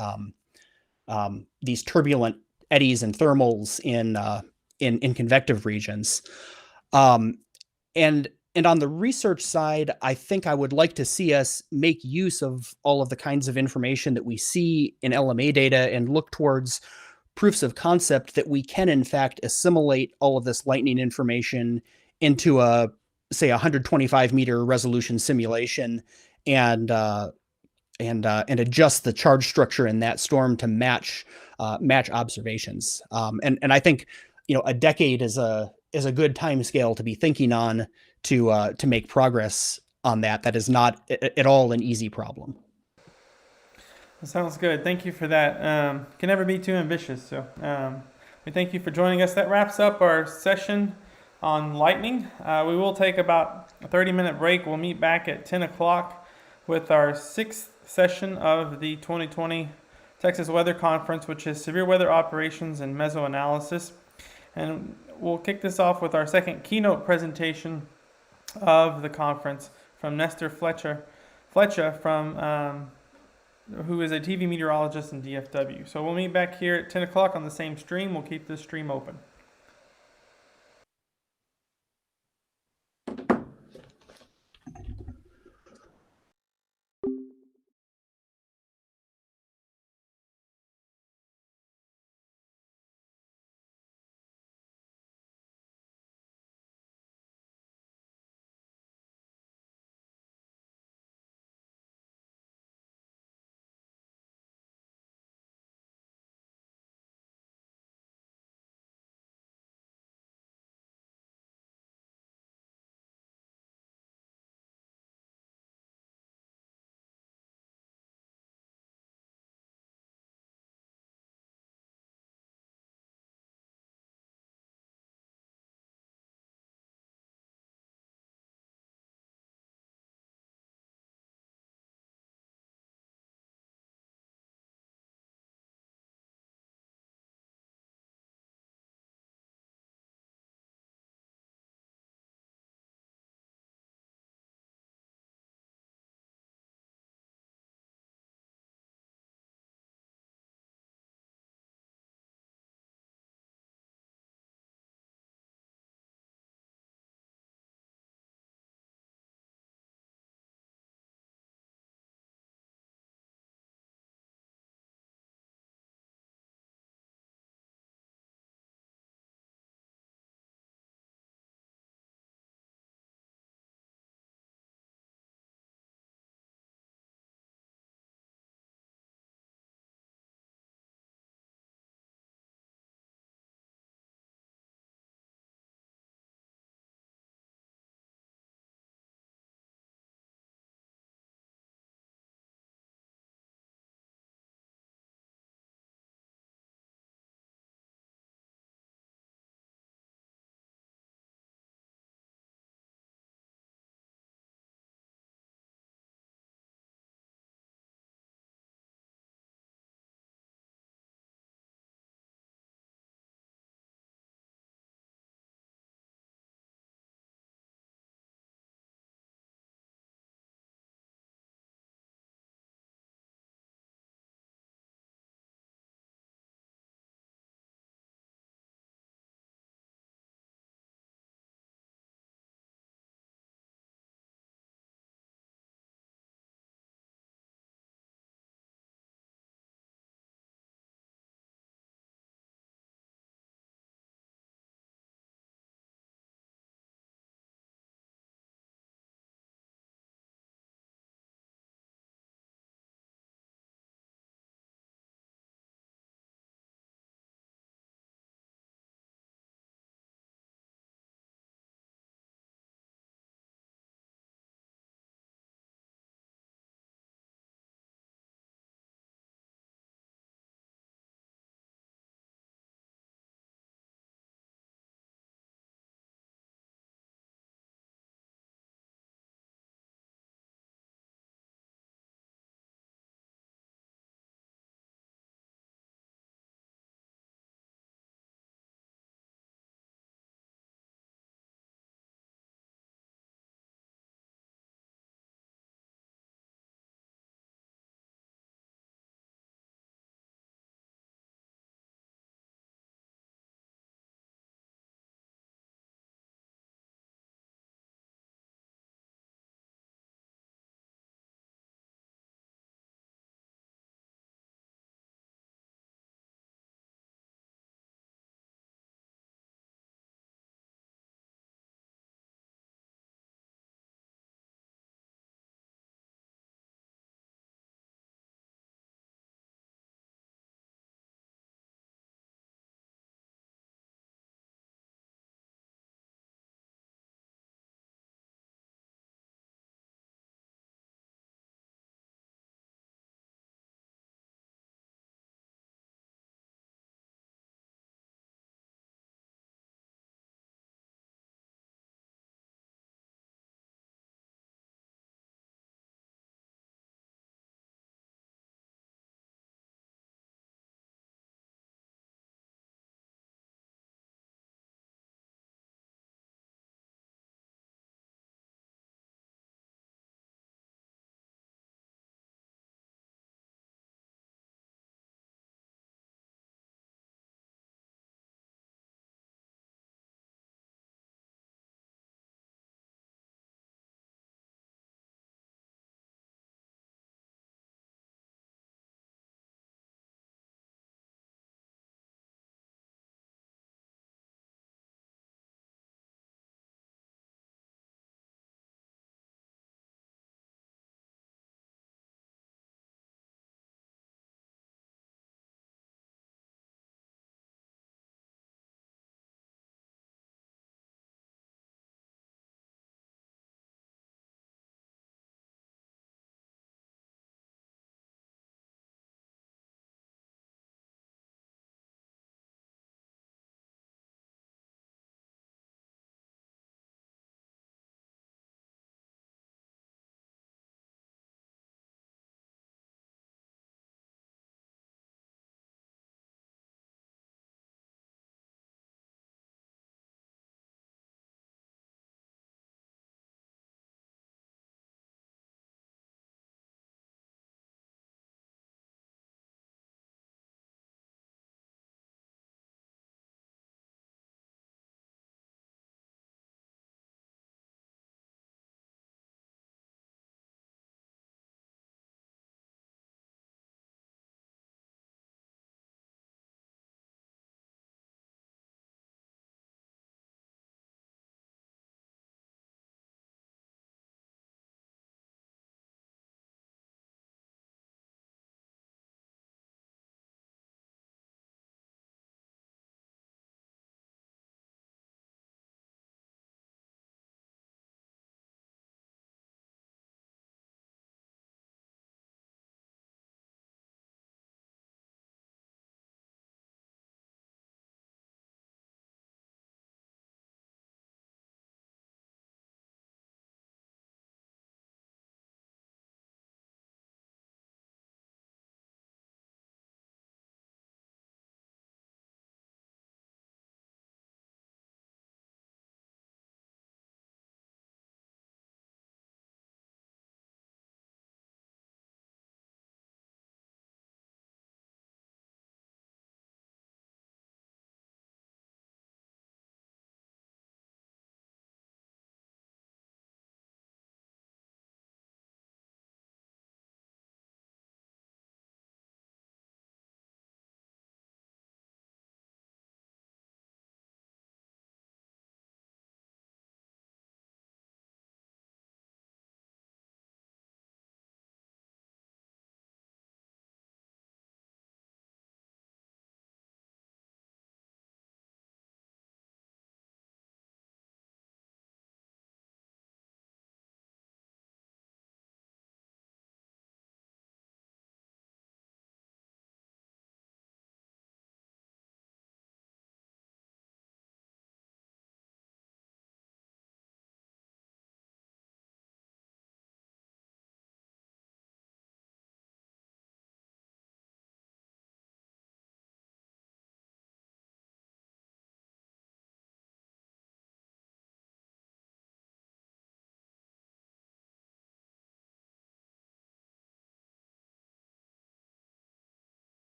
turbulent eddies and thermals in convective regions. And on the research side, I think I would like to see us make use of all of the kinds of information that we see in LMA data and look towards proofs of concept that we can, in fact, assimilate all of this lightning information into say 125 meter resolution simulation and adjust the charge structure in that storm to match observations. And I think a decade is a good time scale to be thinking on to make progress on that. That is not at all an easy problem. That sounds good. Thank you for that. Can never be too ambitious. So we thank you for joining us. That wraps up our session on lightning. We will take about a 30-minute break. We'll meet back at 10 o'clock with our 6th session of the 2020 Texas Weather Conference, which is Severe Weather Operations and Mesoanalysis. And we'll kick this off with our second keynote presentation of the conference from Nestor Flecha from who is a TV meteorologist in DFW. So we'll meet back here at 10 o'clock on the same stream. We'll keep this stream open.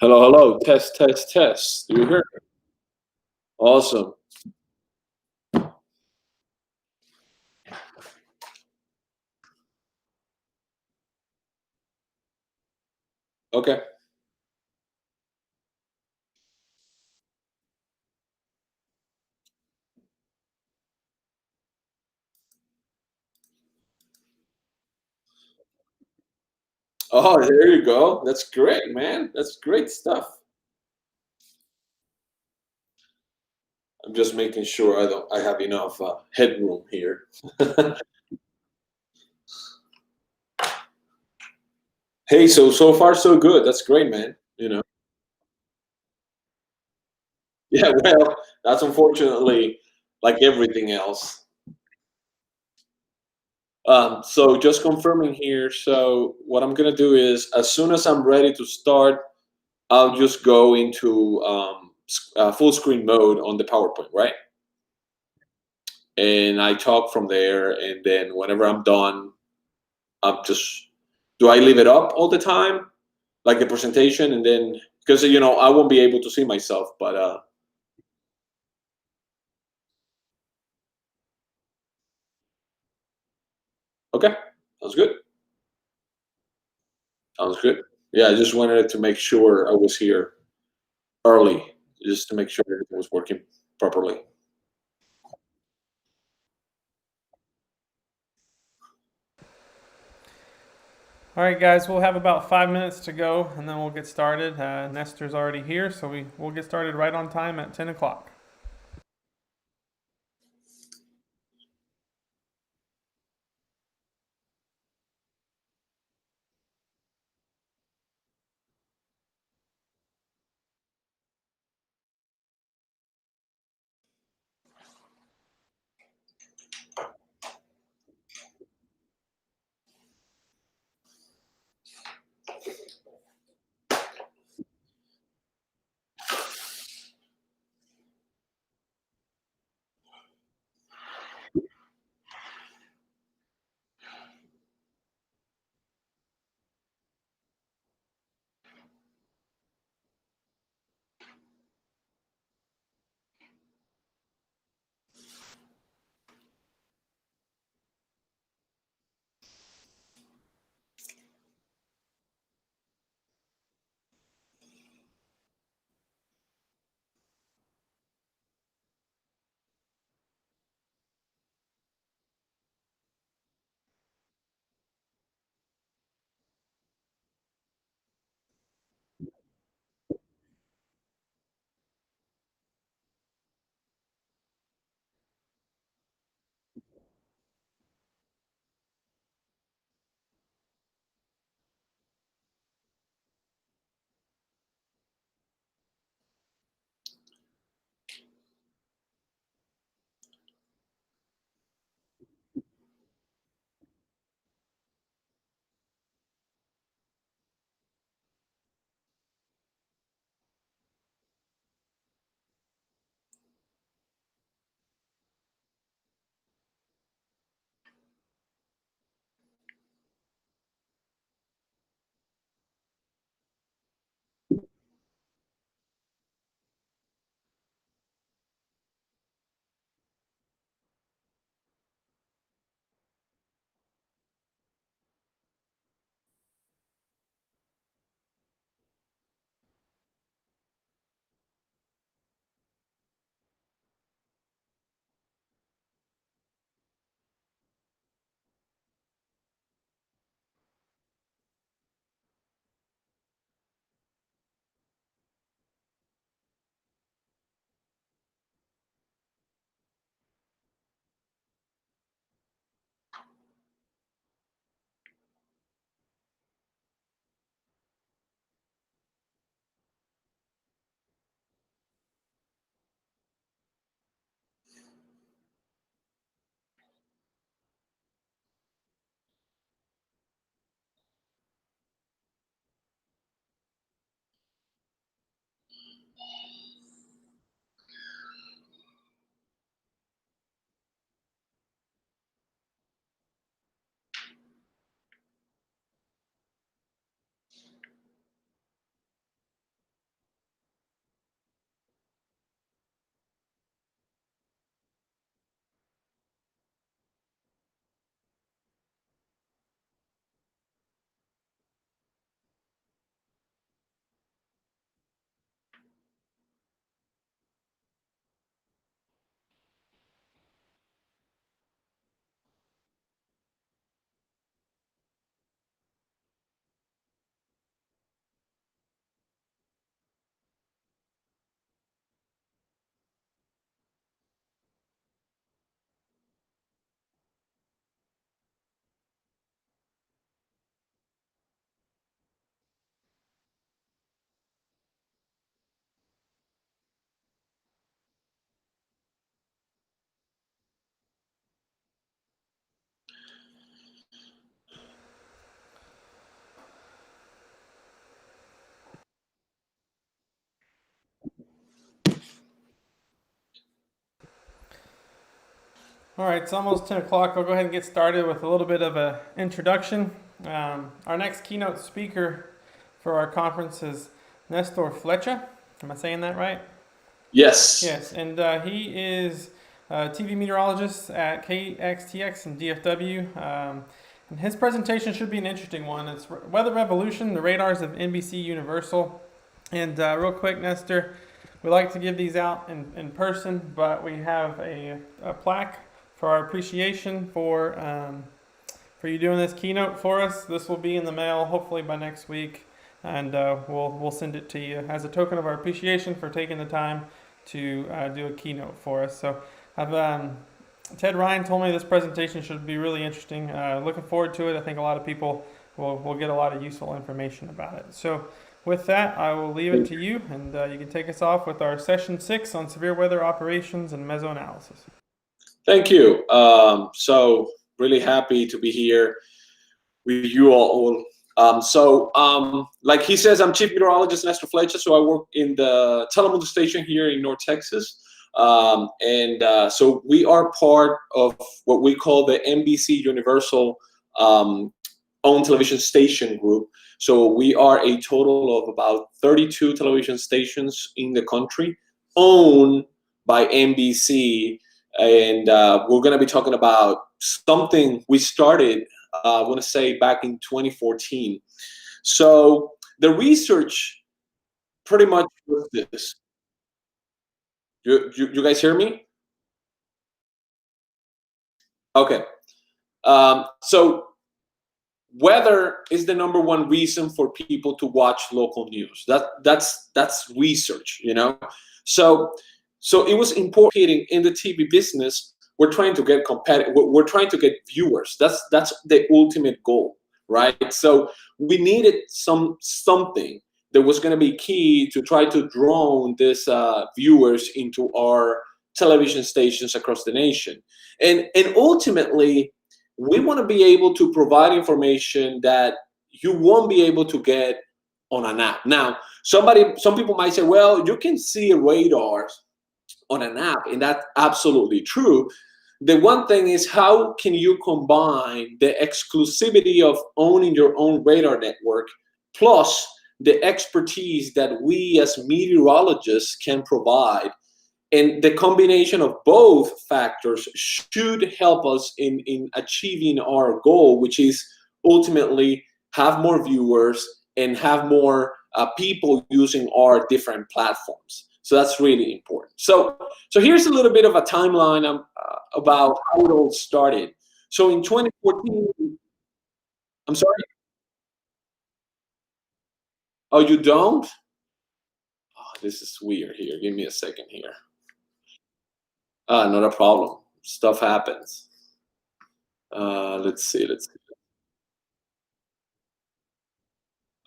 Hello, hello. Test, test, test. Do you hear me? Awesome. Okay. Oh, there you go. That's great, man. That's great stuff. I'm just making sure I have enough headroom here. Hey, so far so good. That's great, man. You know. Yeah, well, that's unfortunately like everything else. So just confirming here. So what I'm gonna do is, as soon as I'm ready to start, I'll just go into full screen mode on the PowerPoint, right? And I talk from there, and then whenever I'm done, I'm just, do I leave it up all the time, like the presentation, and then, because I won't be able to see myself, but okay, sounds good. Sounds good. Yeah, I just wanted to make sure I was here early, just to make sure everything was working properly. All right, guys, we'll have about 5 minutes to go, and then we'll get started. Nestor's already here, so we'll get started right on time at 10 o'clock. All right, it's almost 10 o'clock. I'll go ahead and get started with a little bit of an introduction. Our next keynote speaker for our conference is Nestor Flecha. Am I saying that right? Yes. Yes, and he is a TV meteorologist at KXTX and DFW. And his presentation should be an interesting one. It's Weather Revolution, the radars of NBC Universal. And real quick, Nestor, we like to give these out in person, but we have a plaque for our appreciation for you doing this keynote for us. This will be in the mail hopefully by next week, and we'll send it to you as a token of our appreciation for taking the time to do a keynote for us. So Ted Ryan told me this presentation should be really interesting. Looking forward to it. I think a lot of people will get a lot of useful information about it. So with that, I will leave it to you, and you can take us off with our session 6 on severe weather operations and mesoanalysis. Thank you. So really happy to be here with you all. Like he says, I'm Chief Meteorologist Nestor Flecha, so I work in the Telemundo station here in North Texas. So we are part of what we call the NBC Universal owned television station group. So we are a total of about 32 television stations in the country owned by NBC. And we're going to be talking about something we started, I want to say, back in 2014. So the research pretty much was this. You guys hear me? Okay. So weather is the #1 reason for people to watch local news. That's research, you know. So it was important in the TV business. We're trying to get we're trying to get viewers. That's the ultimate goal, right? So we needed something that was going to be key to try to draw these viewers into our television stations across the nation. And ultimately, we want to be able to provide information that you won't be able to get on an app. Now, some people might say, well, you can see radars on an app, and that's absolutely true. The one thing is, how can you combine the exclusivity of owning your own radar network plus the expertise that we as meteorologists can provide? And the combination of both factors should help us in achieving our goal, which is ultimately have more viewers and have more people using our different platforms. So that's really important. So here's a little bit of a timeline about how it all started. So in 2014, I'm sorry? Oh, you don't? Oh, this is weird here. Give me a second here. Not a problem. Stuff happens. Let's see.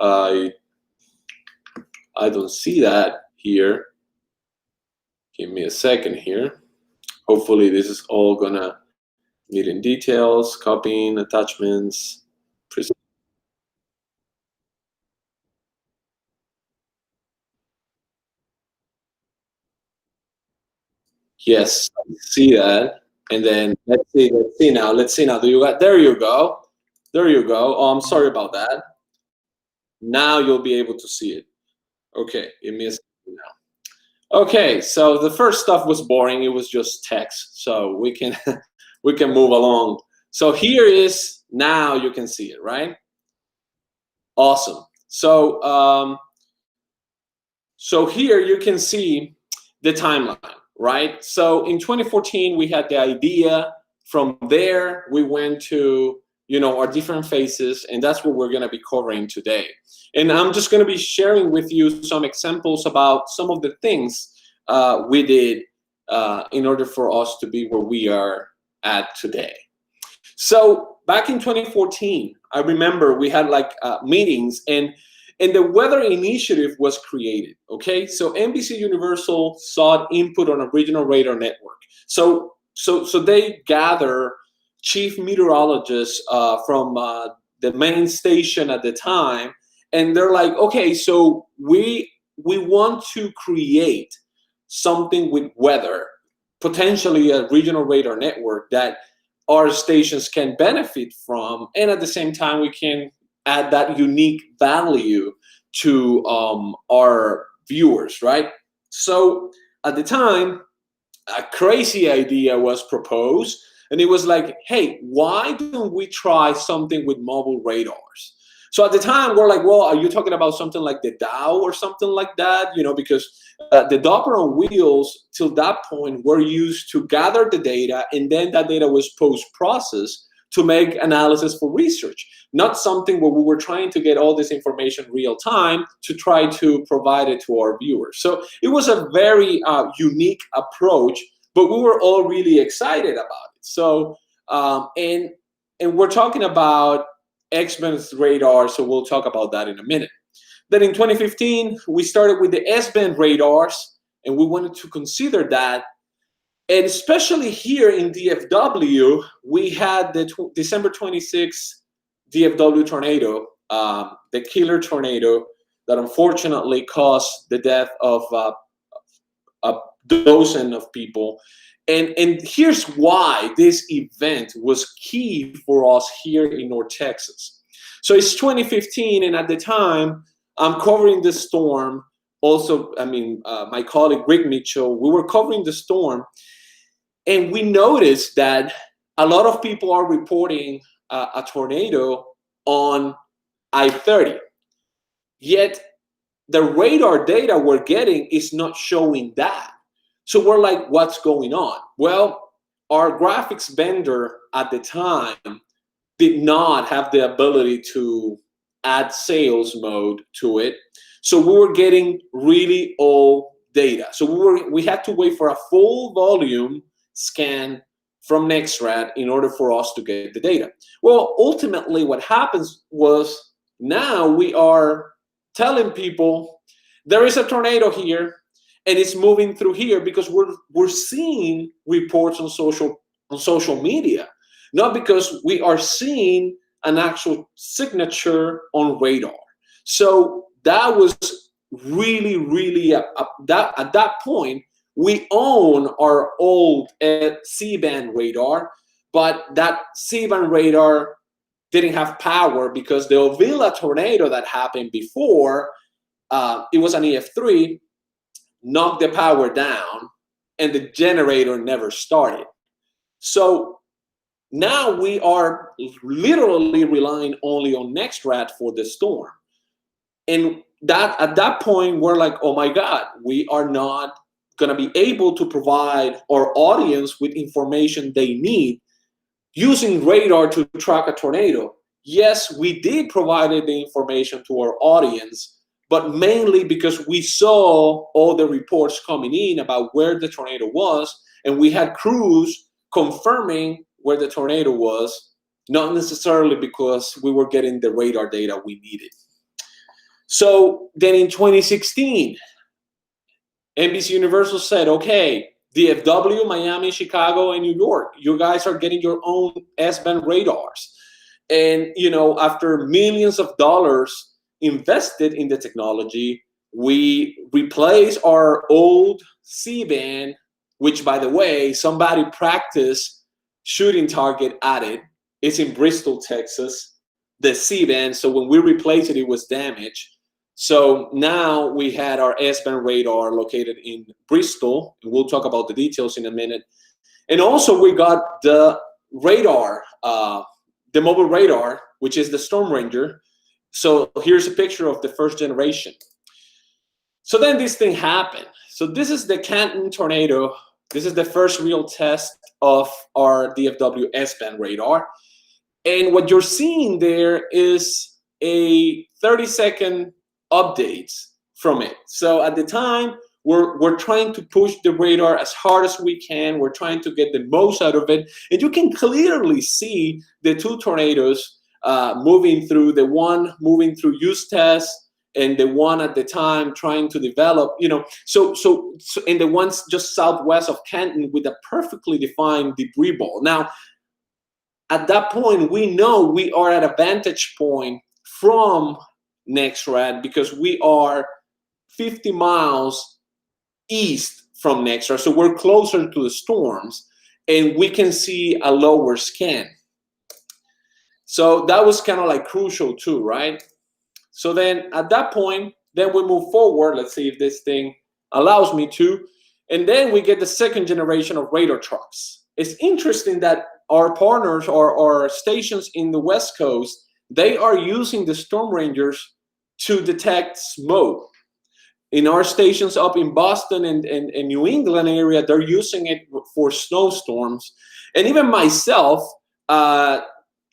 I don't see that here. Give me a second here. Hopefully this is all gonna meet in details, copying, attachments. Yes, I see that. And then let's see now. There you go. Oh, I'm sorry about that. Now you'll be able to see it. Okay, give me a second now. Okay, so the first stuff was boring. It was just text. So we can move along. So here is, now you can see it, right? Awesome. So here you can see the timeline, right? So in 2014, we had the idea. From there, we went to, our different phases, and that's what we're going to be covering today. And I'm just going to be sharing with you some examples about some of the things we did in order for us to be where we are at today. So back in 2014, I remember we had meetings, and the weather initiative was created. Okay, so NBC Universal sought input on a regional radar network. So they gather chief meteorologists from the main station at the time, and they're like, okay, so we want to create something with weather potentially a regional radar network that our stations can benefit from, and at the same time we can add that unique value to our viewers, right? So at the time, a crazy idea was proposed, and it was like, hey, why don't we try something with mobile radars? So at the time, we're like, well, are you talking about something like the DAO or something like that? You know, because the Doppler on wheels till that point were used to gather the data, and then that data was post-processed to make analysis for research, not something where we were trying to get all this information real time to try to provide it to our viewers. So it was a very unique approach, but we were all really excited about it. So, and we're talking about X-band radar, so we'll talk about that in a minute. Then in 2015, we started with the S-band radars, and we wanted to consider that. And especially here in DFW, we had the December 26th DFW tornado, the killer tornado that unfortunately caused the death of a dozen of people. And here's why this event was key for us here in North Texas. So it's 2015, and at the time, I'm covering the storm. Also, I mean, my colleague Rick Mitchell, we were covering the storm, and we noticed that a lot of people are reporting a tornado on I-30. Yet the radar data we're getting is not showing that. So we're like, what's going on? Well, our graphics vendor at the time did not have the ability to add sales mode to it. So we were getting really old data. So we had to wait for a full volume scan from NexRad in order for us to get the data. Well, ultimately what happens was now we are telling people there is a tornado here and it's moving through here because we're seeing reports on social media, not because we are seeing an actual signature on radar. So that was really, really at that point, we own our old C-band radar, but that C-band radar didn't have power because the Ovilla tornado that happened before, it was an EF3, knocked the power down, and the generator never started. So now we are literally relying only on NexRad for the storm. And that at that point, we're like, oh my God, we are not going to be able to provide our audience with information they need using radar to track a tornado. Yes, we did provide the information to our audience, but mainly because we saw all the reports coming in about where the tornado was, and we had crews confirming where the tornado was, not necessarily because we were getting the radar data we needed. So then in 2016, NBC Universal said, okay, DFW, Miami, Chicago, and New York, you guys are getting your own S-band radars. And, you know, after millions of dollars invested in the technology, we replaced our old C-band, which, by the way, somebody practiced shooting target at it. It's in Bristol, Texas, the C-band. So when we replaced it, it was damaged. So now we had our S-band radar located in Bristol, and we'll talk about the details in a minute. And also we got the radar, the mobile radar, which is the Storm Ranger. So here's a picture of the first generation. So then this thing happened. So this is the Canton tornado. This is the first real test of our DFW S-band radar. And what you're seeing there is a 30-second updates from it. So at the time, we're trying to push the radar as hard as we can. We're trying to get the most out of it. And you can clearly see the two tornadoes moving through, the one moving through use test and the one at the time trying to develop, you know, so and the ones just southwest of Canton with a perfectly defined debris ball. Now, at that point, we know we are at a vantage point from NexRad because we are 50 miles east from NEXRAD, so we're closer to the storms, and we can see a lower scan. So that was kind of like crucial too, right? So then at that point, then we move forward. Let's see if this thing allows me to. And then we get the second generation of radar trucks. It's interesting that our partners or our stations in the West Coast, they are using the Storm Rangers to detect smoke. In our stations up in Boston and New England area, they're using it for snowstorms. And even myself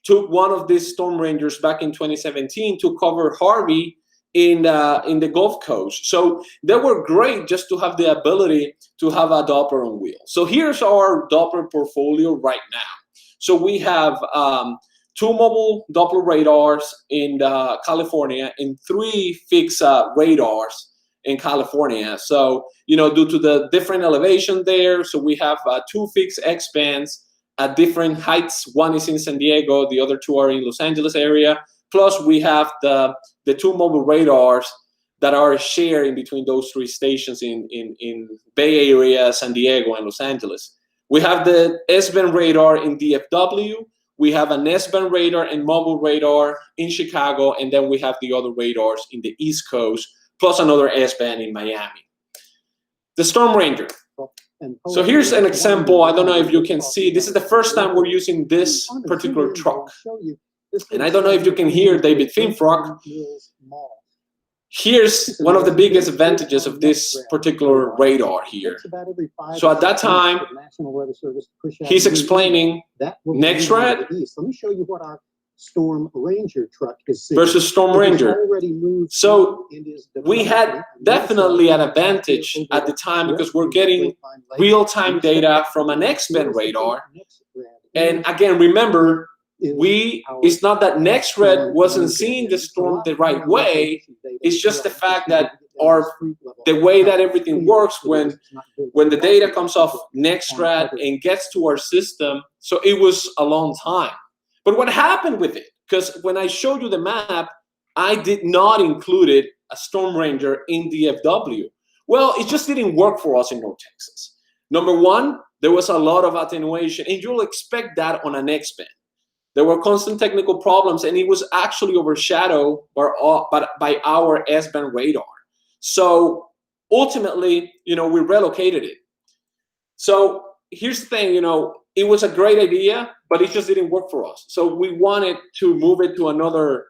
took one of these Storm Rangers back in 2017 to cover Harvey in the Gulf Coast. So they were great just to have the ability to have a Doppler on wheels. So here's our Doppler portfolio right now. So we have 2 mobile Doppler radars in California and 3 fixed radars in California. So, you know, due to the different elevation there, so we have 2 fixed X-bands at different heights. One is in San Diego, the other 2 are in Los Angeles area. Plus we have the 2 mobile radars that are shared in between those 3 stations in Bay Area, San Diego, and Los Angeles. We have the S-band radar in DFW. We have an S-band radar and mobile radar in Chicago, and then we have the other radars in the East Coast, plus another S-band in Miami. The Storm Ranger. So here's an example. I don't know if you can see. This is the first time we're using this particular truck. And I don't know if you can hear David Finfrock. Here's one of the biggest advantages of this particular radar here. So at that time, he's explaining NEXRAD Let me show you what our Storm Ranger truck is versus Storm Ranger. So we had definitely an advantage at the time because we're getting real-time data from an X-band radar. And again, remember, it's not that NEXRAD wasn't seeing the storm the right way. It's just the fact that the way that everything works when the data comes off NEXRAD and gets to our system. So it was a long time. But what happened with it? Because when I showed you the map, I did not include a Storm Ranger in DFW. Well, it just didn't work for us in North Texas. Number one, there was a lot of attenuation, and you'll expect that on an X-band. There were constant technical problems, and it was actually overshadowed by our S-band radar. So ultimately, you know, we relocated it. So here's the thing, you know, it was a great idea, but it just didn't work for us. So we wanted to move it to another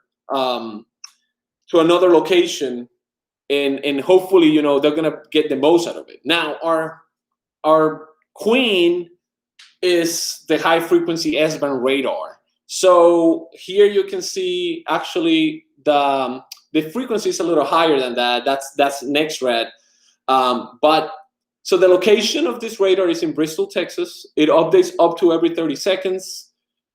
location, and hopefully, you know, they're gonna get the most out of it. Now, our queen is the high frequency S-band radar. So here you can see actually the frequency is a little higher than that. That's NEXRAD. But so the location of this radar is in Bristol, Texas. It updates up to every 30 seconds.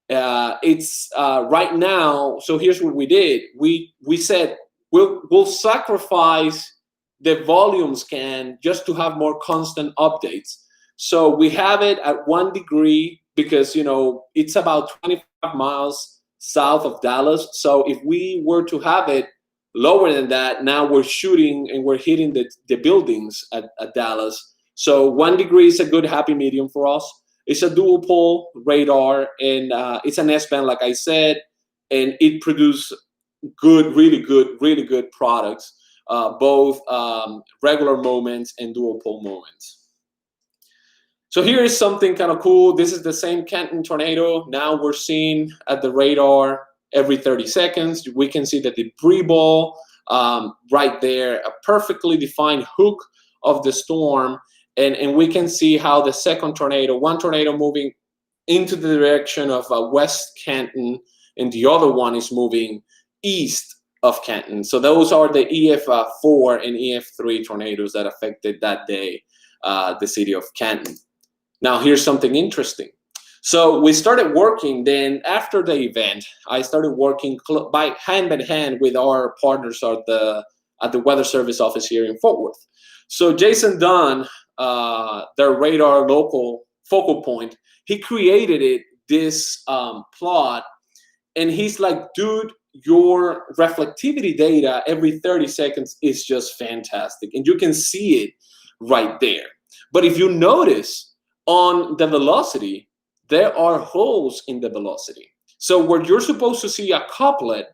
It's right now. So here's what we did. We said we'll sacrifice the volume scan just to have more constant updates. So we have it at 1 degree because, you know, it's about 25 miles south of Dallas. So if we were to have it lower than that, now we're shooting and we're hitting the buildings at Dallas. So 1 degree is a good happy medium for us. It's a dual pole radar, and it's an S-band, like I said, and it produces really good products, both regular moments and dual pole moments. So here is something kind of cool. This is the same Canton tornado. Now we're seeing at the radar every 30 seconds. We can see the debris ball right there, a perfectly defined hook of the storm. And we can see how the second tornado, one tornado moving into the direction of West Canton, and the other one is moving east of Canton. So those are the EF4 and EF3 tornadoes that affected that day the city of Canton. Now here's something interesting. So we started working then after the event. I started working hand in hand with our partners at the Weather Service office here in Fort Worth. So Jason Dunn, their radar local focal point, he created this plot, and he's like, dude, your reflectivity data every 30 seconds is just fantastic, and you can see it right there. But if you notice on the velocity, there are holes in the velocity. So where you're supposed to see a couplet,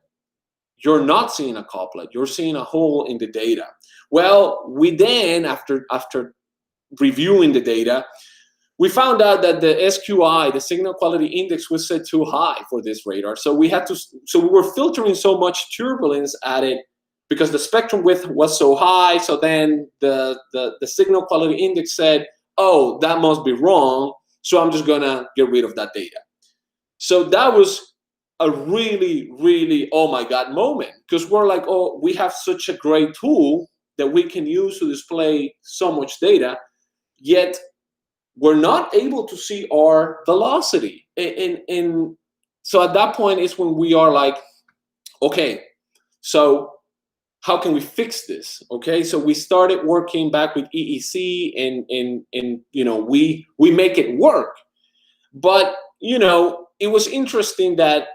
you're not seeing a couplet, you're seeing a hole in the data. Well, we then, after reviewing the data, we found out that the SQI, the signal quality index, was set too high for this radar. So we were filtering so much turbulence at it because the spectrum width was so high. So then the signal quality index said, oh, that must be wrong. So I'm just gonna get rid of that data. So that was a really, really, oh my God moment, because we're like, oh, we have such a great tool that we can use to display so much data, yet we're not able to see our velocity. And so at that point is when we are like, okay, so how can we fix this? Okay, so we started working back with EEC, and you know, we make it work. But you know, it was interesting that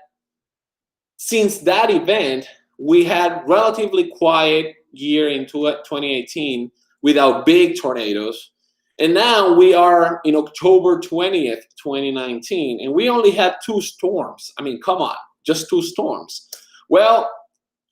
since that event, we had relatively quiet year in 2018 without big tornadoes. And now we are in October 20th, 2019, and we only had 2 storms. I mean, come on, just 2 storms. Well,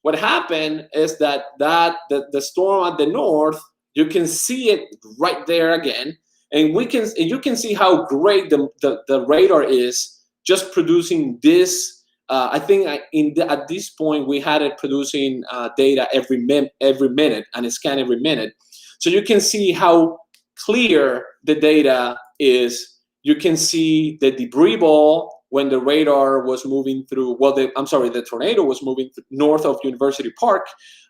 what happened is that the storm at the north, you can see it right there again, and you can see how great the radar is just producing this. I think at this point we had it producing data every minute and a scan every minute, so you can see how clear the data is. You can see the debris ball when the radar was moving through, the tornado was moving north of University Park.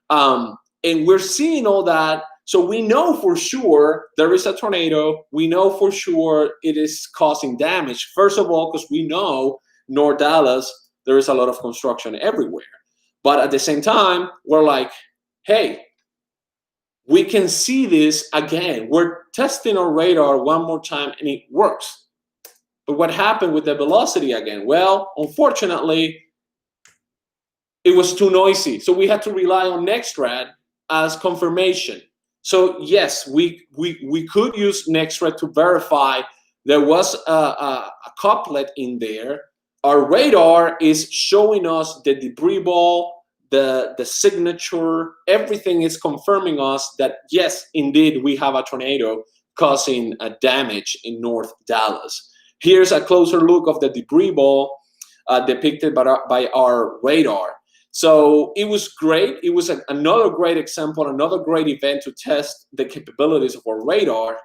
And we're seeing all that. So we know for sure there is a tornado. We know for sure it is causing damage. First of all, because we know North Dallas, there is a lot of construction everywhere. But at the same time, we're like, hey, we can see this again. We're testing our radar one more time and it works. But what happened with the velocity again? Well, unfortunately, it was too noisy. So we had to rely on NextRad as confirmation. So yes, we could use NextRad to verify there was a couplet in there. Our radar is showing us the debris ball, the signature, everything is confirming us that yes, indeed, we have a tornado causing a damage in North Dallas. Here's a closer look of the debris ball depicted by our radar. So it was great. It was another great example, another great event to test the capabilities of our radar.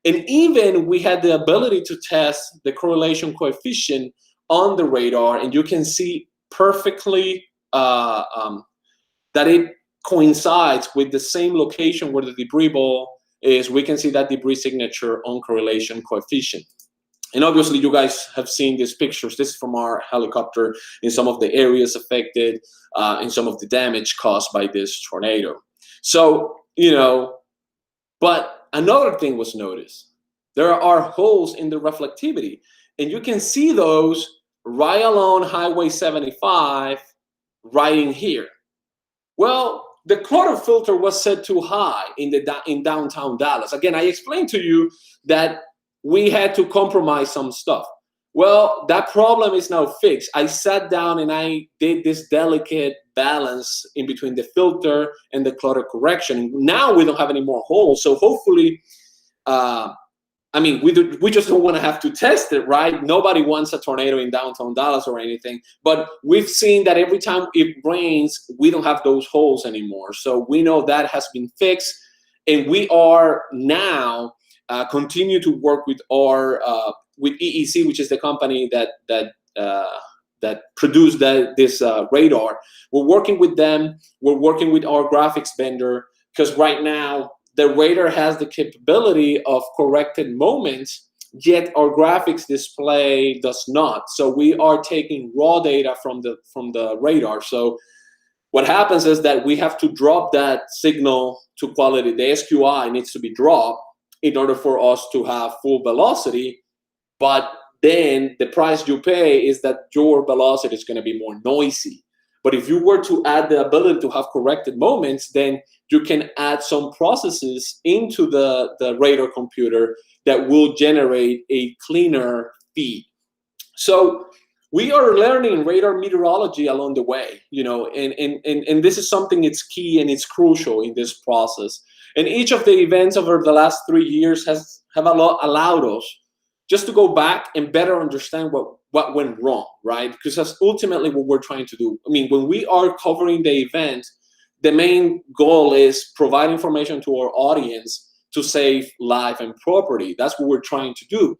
And even we had the ability to test the correlation coefficient on the radar, and you can see perfectly that it coincides with the same location where the debris ball is. We can see that debris signature on correlation coefficient. And obviously you guys have seen these pictures. This is from our helicopter in some of the areas affected, in some of the damage caused by this tornado. So, you know, but another thing was noticed. There are holes in the reflectivity, and you can see those right along Highway 75, right in here. Well, the clutter filter was set too high in downtown Dallas. Again, I explained to you that we had to compromise some stuff. Well, that problem is now fixed. I sat down and I did this delicate balance in between the filter and the clutter correction. Now we don't have any more holes. So hopefully, I mean, we just don't want to have to test it, right? Nobody wants a tornado in downtown Dallas or anything. But we've seen that every time it rains, we don't have those holes anymore. So we know that has been fixed. And we are now continue to work with our with EEC, which is the company that produced this radar. We're working with them. We're working with our graphics vendor, because right now the radar has the capability of corrected moments, yet our graphics display does not. So we are taking raw data from the radar. So what happens is that we have to drop that signal to quality. The SQI needs to be dropped in order for us to have full velocity. But then the price you pay is that your velocity is going to be more noisy. But if you were to add the ability to have corrected moments, then you can add some processes into the radar computer that will generate a cleaner feed. So we are learning radar meteorology along the way, and this is something it's key and it's crucial in this process. And each of the events over the last 3 years have allowed us just to go back and better understand what went wrong, right? Because that's ultimately what we're trying to do. I mean, when we are covering the event, the main goal is provide information to our audience to save life and property. That's what we're trying to do.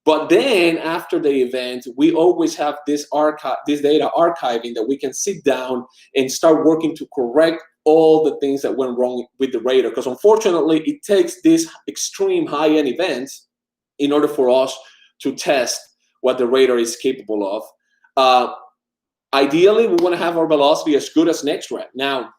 But then after the event, we always have this data archiving that we can sit down and start working to correct all the things that went wrong with the radar. Because unfortunately, it takes these extreme high-end events in order for us to test what the radar is capable of. Ideally, we want to have our velocity as good as NextRad. Now,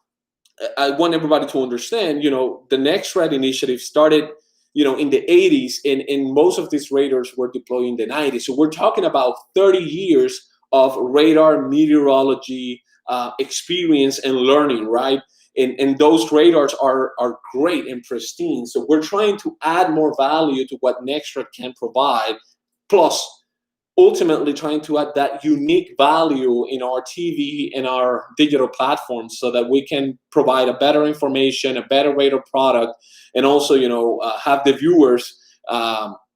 I want everybody to understand, the NextRad initiative started, in the 80s, and most of these radars were deployed in the 90s. So we're talking about 30 years of radar meteorology experience and learning, right? And those radars are great and pristine. So we're trying to add more value to what NextRad can provide, plus ultimately trying to add that unique value in our TV and our digital platforms so that we can provide a better information, a better radar product, and also, have the viewers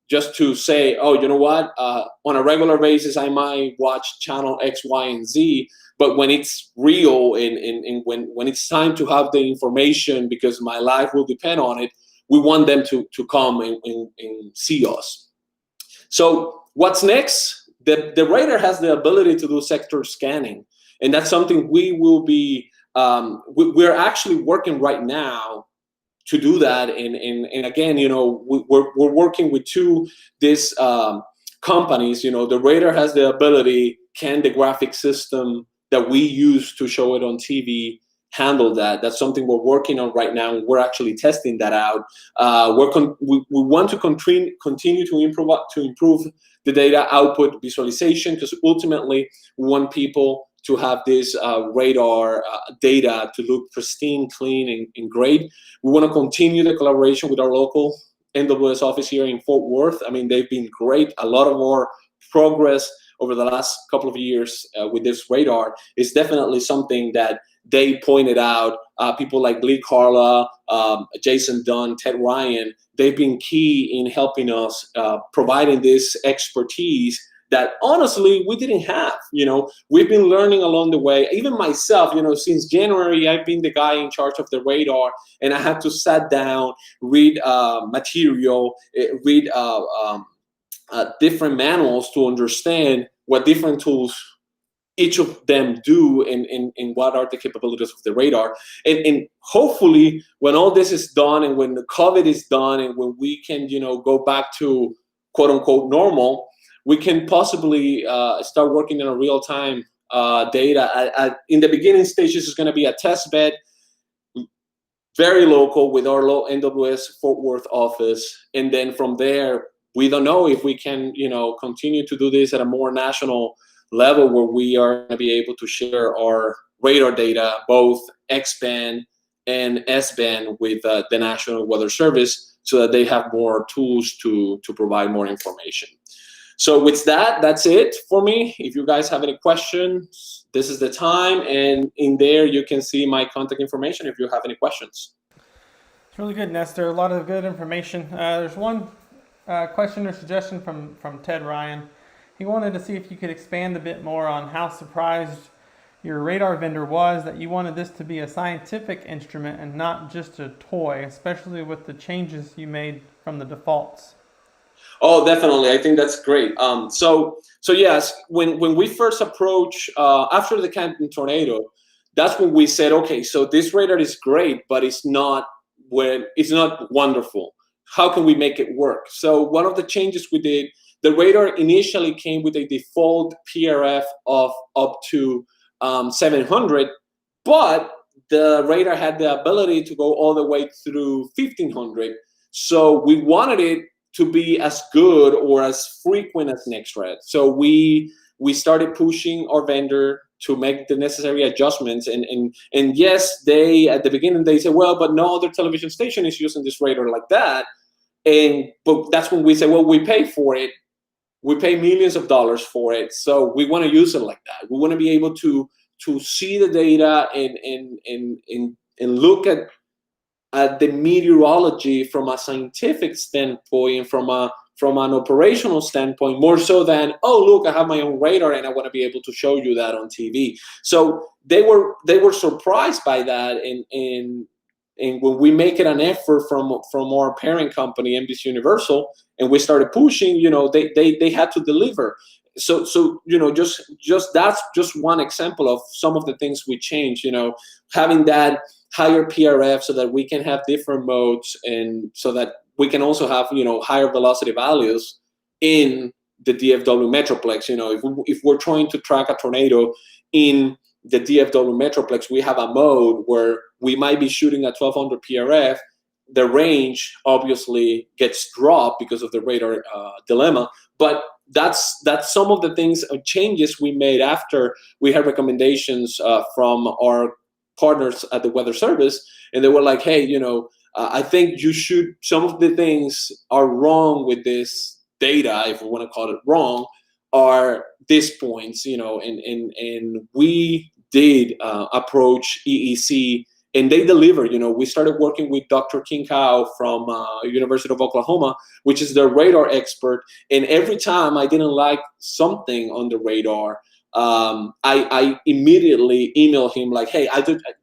just to say, oh, you know what, on a regular basis, I might watch channel X, Y, and Z, but when it's real and when it's time to have the information because my life will depend on it, we want them to come and see us. So what's next? The radar has the ability to do sector scanning, and that's something we will be, we're actually working right now to do that. And again, we're working with these companies. The radar has the ability, can the graphic system that we use to show it on TV handle that? That's something we're working on right now, and we're actually testing that out. We want to continue to improve the data output visualization, because ultimately we want people to have this radar data to look pristine, clean, and great. We want to continue the collaboration with our local NWS office here in Fort Worth. I mean, they've been great. A lot of our progress over the last couple of years with this radar is definitely something that they pointed out. People like Lee Carla, Jason Dunn, Ted Ryan, they've been key in helping us, providing this expertise that honestly we didn't have. We've been learning along the way. Even myself, since January, I've been the guy in charge of the radar, and I had to sit down, read material, read different manuals to understand what different tools each of them do and what are the capabilities of the radar. And hopefully when all this is done and when the COVID is done and when we can, go back to quote unquote normal, we can possibly start working in a real-time data. In the beginning stages, it's going to be a test bed, very local with our NWS Fort Worth office. And then from there, we don't know if we can, continue to do this at a more national level where we are going to be able to share our radar data, both X-band and S-band, with the National Weather Service, so that they have more tools to provide more information. So with that, that's it for me. If you guys have any questions, this is the time, and in there you can see my contact information if you have any questions. It's really good, Nestor. A lot of good information. There's one question or suggestion from Ted Ryan. He wanted to see if you could expand a bit more on how surprised your radar vendor was that you wanted this to be a scientific instrument and not just a toy, especially with the changes you made from the defaults. Oh, definitely. I think that's great. So yes, when we first approached after the Canton tornado, that's when we said, okay, so this radar is great, but it's not wonderful. How can we make it work? So one of the changes we did, the radar initially came with a default PRF of up to 700, but the radar had the ability to go all the way through 1500. So we wanted it to be as good or as frequent as NextRad. So we started pushing our vendor to make the necessary adjustments. And yes, they at the beginning they say, well, but no other television station is using this radar like that. But that's when we say, well, we pay for it. We pay millions of dollars for it, so we want to use it like that. We want to be able to see the data and look at the meteorology from a scientific standpoint, from an operational standpoint, more so than, oh, look, I have my own radar and I want to be able to show you that on TV. So they were surprised by that, and when we make it an effort from our parent company, NBC Universal, and we started pushing, they had to deliver. So just that's just one example of some of the things we changed. Having that higher PRF so that we can have different modes, and so that we can also have higher velocity values in the DFW Metroplex. If we're trying to track a tornado in the DFW Metroplex, we have a mode where we might be shooting at 1200 PRF. The range obviously gets dropped because of the radar dilemma, but that's some of the things, changes we made after we had recommendations from our partners at the Weather Service, and they were like, hey, I think you should, some of the things are wrong with this data, if we want to call it wrong, are these points, and we did approach EEC, and they delivered. We started working with Dr. King Kao from University of Oklahoma, which is the radar expert, and every time I didn't like something on the radar, I immediately emailed him like, hey,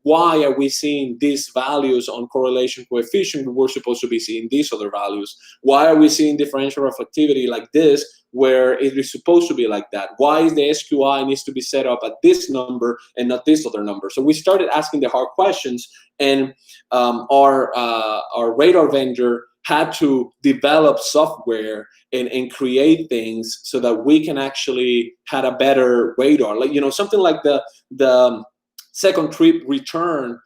why are we seeing these values on correlation coefficient? We're supposed to be seeing these other values. Why are we seeing differential reflectivity like this, where it is supposed to be like that? Why is the SQI needs to be set up at this number and not this other number? So we started asking the hard questions, and our radar vendor had to develop software and create things so that we can actually have a better radar. Like, something like the second trip return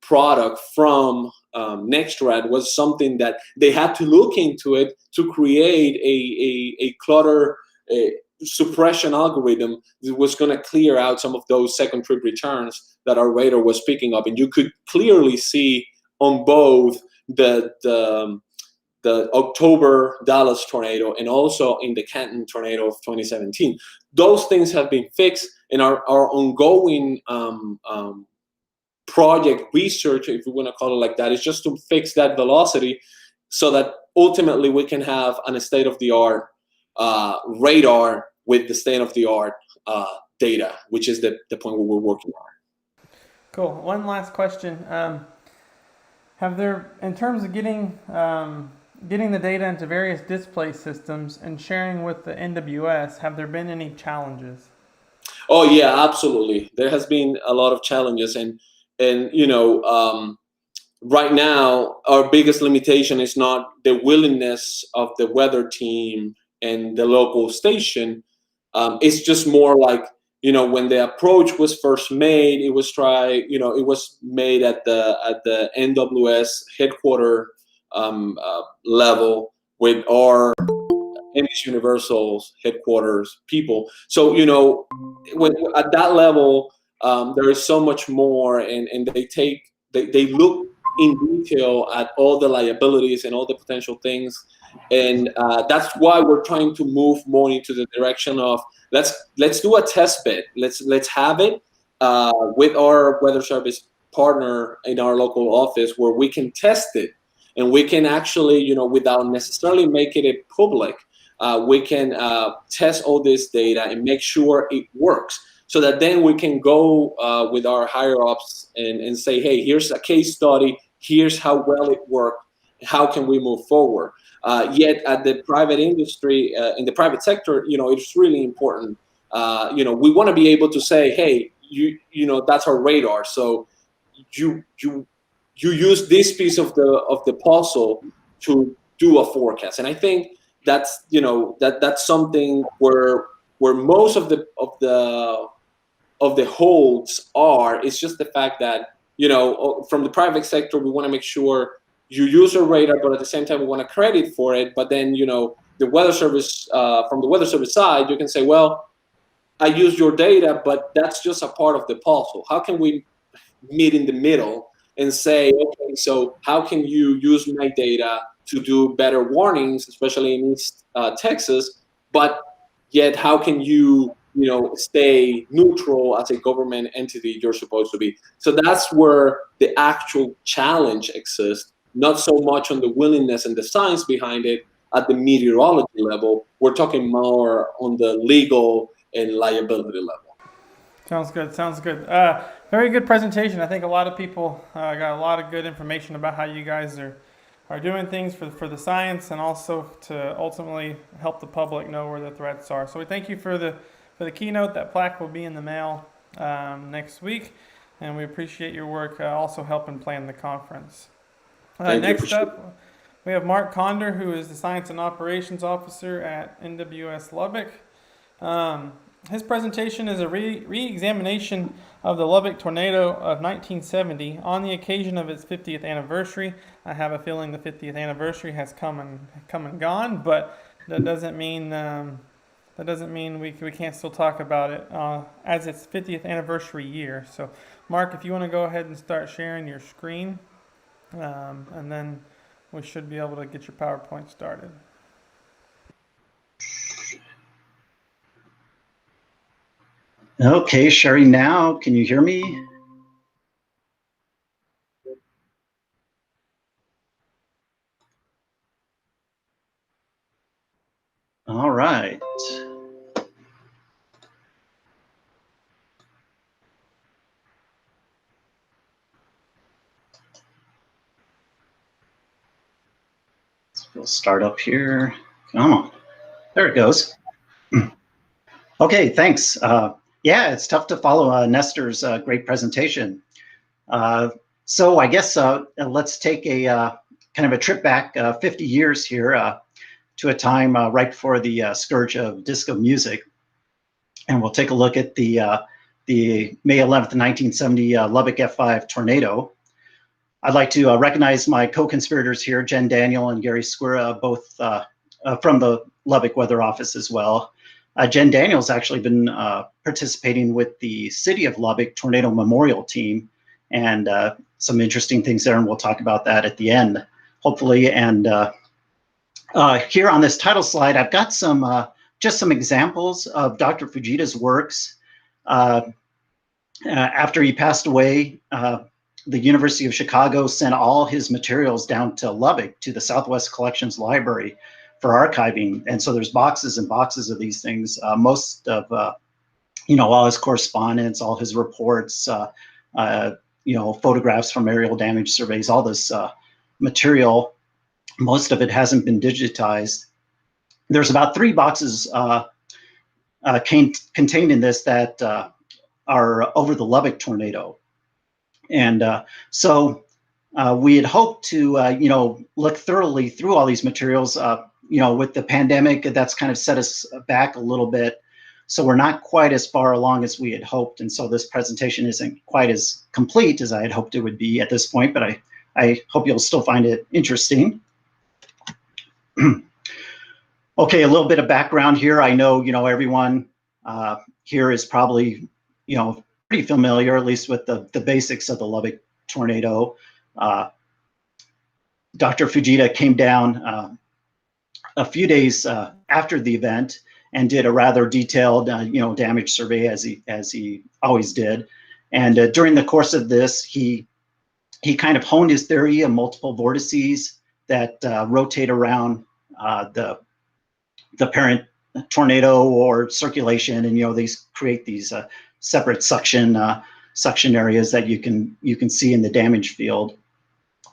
product from Nextrad was something that they had to look into it to create a clutter suppression algorithm that was going to clear out some of those second trip returns that our radar was picking up. And you could clearly see on both the October Dallas tornado and also in the Canton tornado of 2017. Those things have been fixed, and our ongoing project research, if we want to call it like that, is just to fix that velocity so that ultimately we can have a state-of-the-art radar with the state-of-the-art data, which is the point where we're working on. Cool. One last question. Have there, in terms of getting the data into various display systems and sharing with the NWS, have there been any challenges? Oh yeah, absolutely. There has been a lot of challenges, and right now our biggest limitation is not the willingness of the weather team and the local station. It's just more like, when the approach was first made, it was made at the NWS headquarter level with our NBC Universal's headquarters people. So, when at that level, there is so much more, and they look in detail at all the liabilities and all the potential things, and that's why we're trying to move more into the direction of let's do a test bed. Let's have it with our weather service partner in our local office, where we can test it, and we can actually, without necessarily making it public, we can test all this data and make sure it works, so that then we can go with our higher ups and say, hey, here's a case study, here's how well it worked, how can we move forward? Yet at the private industry, in the private sector, it's really important. We want to be able to say, hey, that's our radar. So you use this piece of the puzzle to do a forecast. And I think that's that's something where most of the holds are. It's just the fact that from the private sector, we want to make sure you use a radar, but at the same time we want to credit for it. But then the weather service, from the weather service side, you can say, well, I use your data, but that's just a part of the puzzle. How can we meet in the middle and say, okay, so how can you use my data to do better warnings, especially in East Texas, but yet how can you stay neutral as a government entity you're supposed to be? So that's where the actual challenge exists, not so much on the willingness and the science behind it at the meteorology level. We're talking more on the legal and liability level. Sounds good. Sounds good. Very good presentation. I think a lot of people got a lot of good information about how you guys are doing things for the science, and also to ultimately help the public know where the threats are. So we thank you for the keynote. That plaque will be in the mail next week, and we appreciate your work also helping plan the conference. Next up, we have Mark Conder, who is the Science and Operations Officer at NWS Lubbock. His presentation is a re-examination of the Lubbock tornado of 1970 on the occasion of its 50th anniversary. I have a feeling the 50th anniversary has come and gone, but that doesn't mean we can't still talk about it as its 50th anniversary year. So, Mark, if you want to go ahead and start sharing your screen, and then we should be able to get your PowerPoint started. Okay, sharing now. Can you hear me? All right. We'll start up here. Come on. There it goes. Okay, thanks. Yeah, it's tough to follow Nestor's great presentation. So I guess let's take a kind of a trip back 50 years here to a time right before the scourge of disco music. And we'll take a look at the May 11th, 1970 Lubbock F5 tornado. I'd like to recognize my co-conspirators here, Jen Daniel and Gary Squira, both from the Lubbock Weather Office as well. Jen Daniel's actually been participating with the City of Lubbock Tornado Memorial Team, and some interesting things there, and we'll talk about that at the end, hopefully. And here on this title slide, I've got some just some examples of Dr. Fujita's works. After he passed away, the University of Chicago sent all his materials down to Lubbock, to the Southwest Collections Library, for archiving. And so there's boxes and boxes of these things. Most of, all his correspondence, all his reports, photographs from aerial damage surveys, all this material, most of it hasn't been digitized. There's about 3 boxes contained in this that are over the Lubbock tornado. And so we had hoped to, look thoroughly through all these materials. With the pandemic, that's kind of set us back a little bit. So we're not quite as far along as we had hoped. And so this presentation isn't quite as complete as I had hoped it would be at this point, but I hope you'll still find it interesting. Okay, a little bit of background here. I know, everyone here is probably, pretty familiar, at least with the basics of the Lubbock tornado. Dr. Fujita came down a few days after the event and did a rather detailed, damage survey as he always did. And during the course of this, he kind of honed his theory of multiple vortices that rotate around the parent tornado or circulation, and these create these separate suction areas that you can see in the damage field.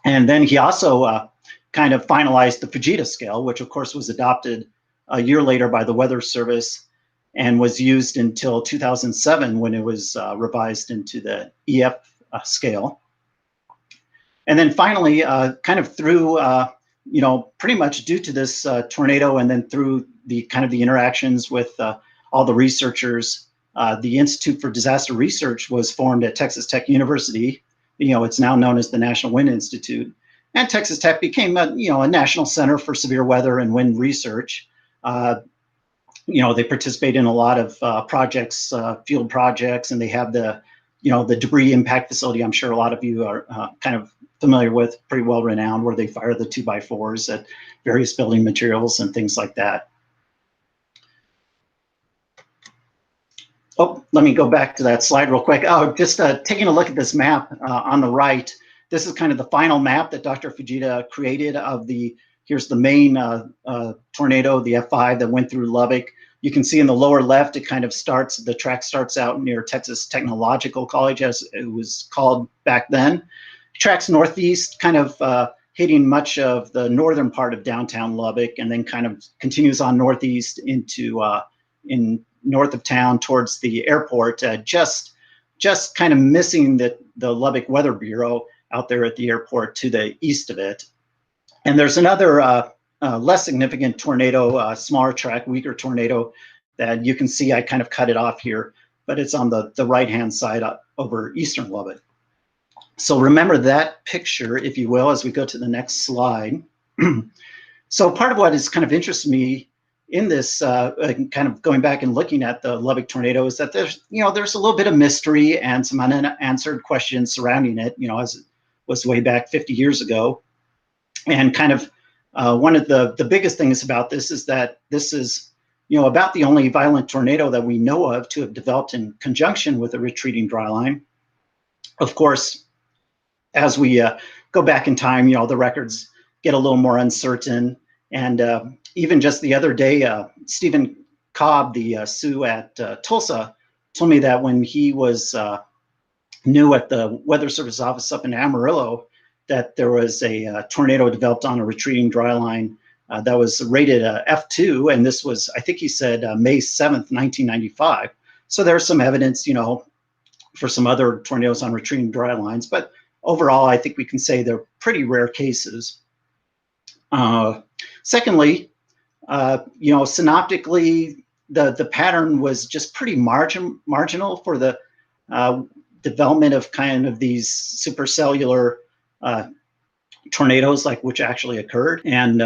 And then he also kind of finalized the Fujita scale, which of course was adopted a year later by the Weather Service and was used until 2007 when it was revised into the EF scale. And then finally, kind of through, pretty much due to this tornado, and then through the kind of the interactions with all the researchers, the Institute for Disaster Research was formed at Texas Tech University. It's now known as the National Wind Institute. And Texas Tech became a national center for severe weather and wind research. they participate in a lot of projects, field projects, and they have the debris impact facility. I'm sure a lot of you are kind of familiar with, pretty well renowned, where they fire the 2x4s at various building materials and things like that. Oh, let me go back to that slide real quick. Oh, just taking a look at this map on the right. This is kind of the final map that Dr. Fujita created of here's the main tornado, the F5 that went through Lubbock. You can see in the lower left, it kind of starts, the track starts out near Texas Technological College, as it was called back then. Tracks northeast, kind of hitting much of the northern part of downtown Lubbock, and then kind of continues on northeast into in north of town towards the airport, just kind of missing the Lubbock Weather Bureau out there at the airport to the east of it. And there's another less significant tornado, smaller track, weaker tornado that you can see. I kind of cut it off here, but it's on the right-hand side over eastern Lubbock. So remember that picture, if you will, as we go to the next slide. So part of what has kind of interested me in this, kind of going back and looking at the Lubbock tornado, is that there's a little bit of mystery and some unanswered questions surrounding it, as it was way back 50 years ago. And kind of one of the biggest things about this is that this is, about the only violent tornado that we know of to have developed in conjunction with a retreating dry line. Of course, as we go back in time, the records get a little more uncertain. And even just the other day, Stephen Cobb, the Sioux at Tulsa, told me that when he was new at the Weather Service office up in Amarillo, that there was a tornado developed on a retreating dry line that was rated F2, and this was, I think he said, May 7th, 1995. So there's some evidence, for some other tornadoes on retreating dry lines, but overall, I think we can say they're pretty rare cases. Secondly, synoptically, the pattern was just pretty marginal for the development of kind of these supercellular tornadoes, like which actually occurred. And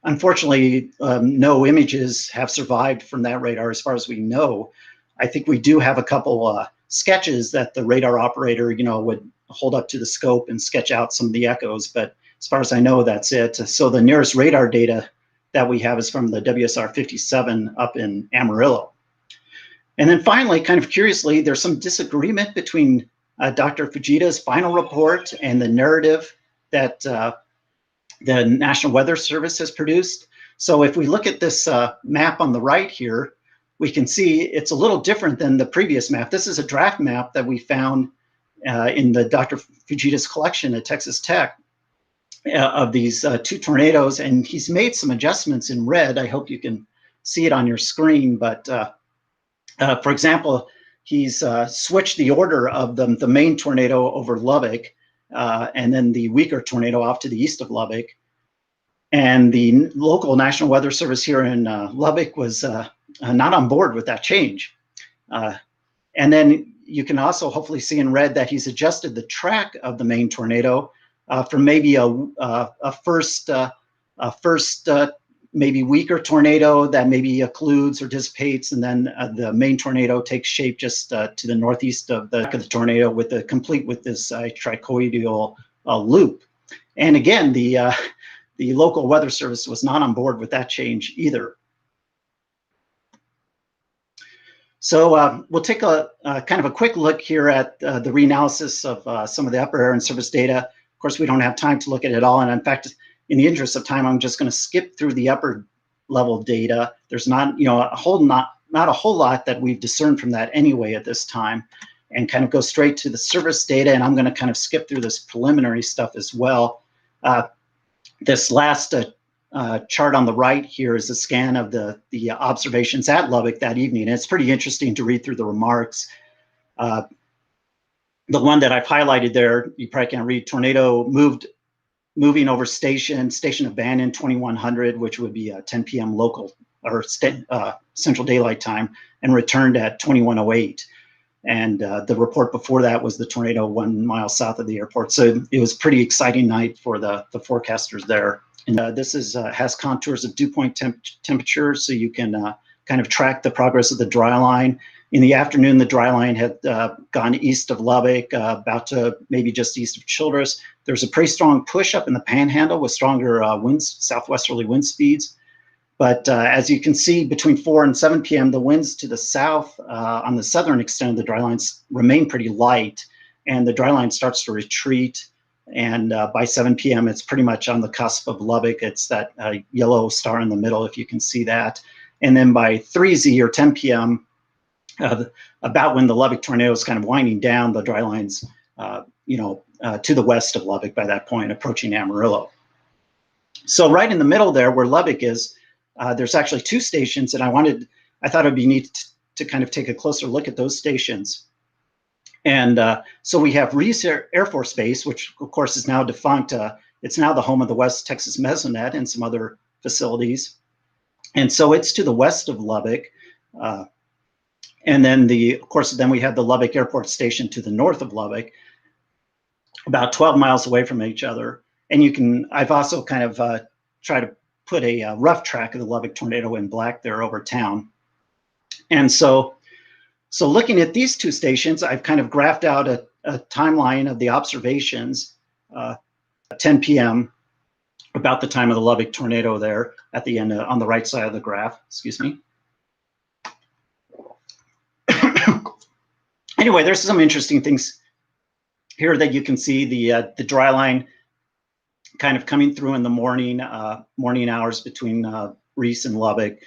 unfortunately, no images have survived from that radar as far as we know. I think we do have a couple sketches that the radar operator, would hold up to the scope and sketch out some of the echoes, but as far as I know, that's it. So the nearest radar data that we have is from the WSR 57 up in Amarillo. And then finally, kind of curiously, there's some disagreement between Dr. Fujita's final report and the narrative that the National Weather Service has produced. So if we look at this map on the right here, we can see it's a little different than the previous map. This is a draft map that we found in the Dr. Fujita's collection at Texas Tech of these two tornadoes, and he's made some adjustments in red. I hope you can see it on your screen, but for example, he's switched the order of the main tornado over Lubbock, and then the weaker tornado off to the east of Lubbock. And the local National Weather Service here in Lubbock was not on board with that change. And then you can also hopefully see in red that he's adjusted the track of the main tornado from maybe a first maybe weaker tornado that maybe occludes or dissipates, and then the main tornado takes shape just to the northeast of the tornado, complete with this tricoidal loop. And again, the local weather service was not on board with that change either. So we'll take a kind of a quick look here at the reanalysis of some of the upper air and surface data. Of course, we don't have time to look at it all, and in fact, in the interest of time, I'm just going to skip through the upper level data. There's not a whole lot that we've discerned from that anyway at this time, and kind of go straight to the surface data. And I'm going to kind of skip through this preliminary stuff as well. This last chart on the right here is a scan of the observations at Lubbock that evening. And it's pretty interesting to read through the remarks. The one that I've highlighted there, you probably can't read. Tornado moving over station abandoned 2100, which would be 10 p.m. local or Central Daylight Time, and returned at 2108. And the report before that was the tornado 1 mile south of the airport. So it was a pretty exciting night for the forecasters there. And this has contours of dew point temperature, so you can kind of tracked the progress of the dry line. In the afternoon, the dry line had gone east of Lubbock, about to maybe just east of Childress. There's a pretty strong push up in the Panhandle with stronger winds, southwesterly wind speeds. But as you can see, between 4 and 7 p.m., the winds to the south on the southern extent of the dry lines remain pretty light, and the dry line starts to retreat. And by 7 p.m., it's pretty much on the cusp of Lubbock. It's that yellow star in the middle, if you can see that. And then by 3Z or 10 p.m., about when the Lubbock tornado is kind of winding down, the dry lines, to the west of Lubbock by that point, approaching Amarillo. So right in the middle there, where Lubbock is, there's actually 2 stations, and I thought it'd be neat to kind of take a closer look at those stations. And so we have Reese Air Force Base, which of course is now defunct. It's now the home of the West Texas Mesonet and some other facilities. And so it's to the west of Lubbock. And then of course, then we have the Lubbock Airport Station to the north of Lubbock, about 12 miles away from each other. And I've also kind of tried to put a rough track of the Lubbock tornado in black there over town. And so looking at these 2 stations, I've kind of graphed out a timeline of the observations at 10 p.m. about the time of the Lubbock tornado there at the end on the right side of the graph, excuse me. Anyway, there's some interesting things here that you can see the dry line kind of coming through in the morning hours between Reese and Lubbock.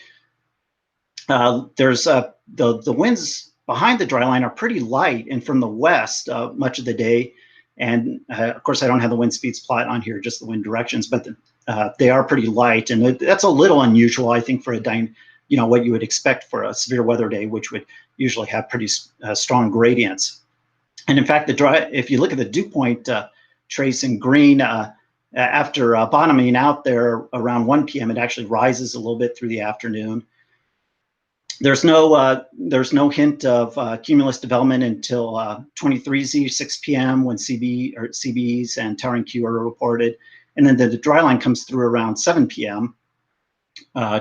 There's the winds behind the dry line are pretty light and from the west much of the day. And of course, I don't have the wind speeds plot on here, just the wind directions, but they are pretty light. And that's a little unusual, I think, for what you would expect for a severe weather day, which would usually have pretty strong gradients. And in fact, if you look at the dew point trace in green, after bottoming out there around 1 p.m., it actually rises a little bit through the afternoon. There's no hint of cumulus development until 23Z 6 p.m. when CBs and towering Q are reported, and then the dry line comes through around 7 p.m.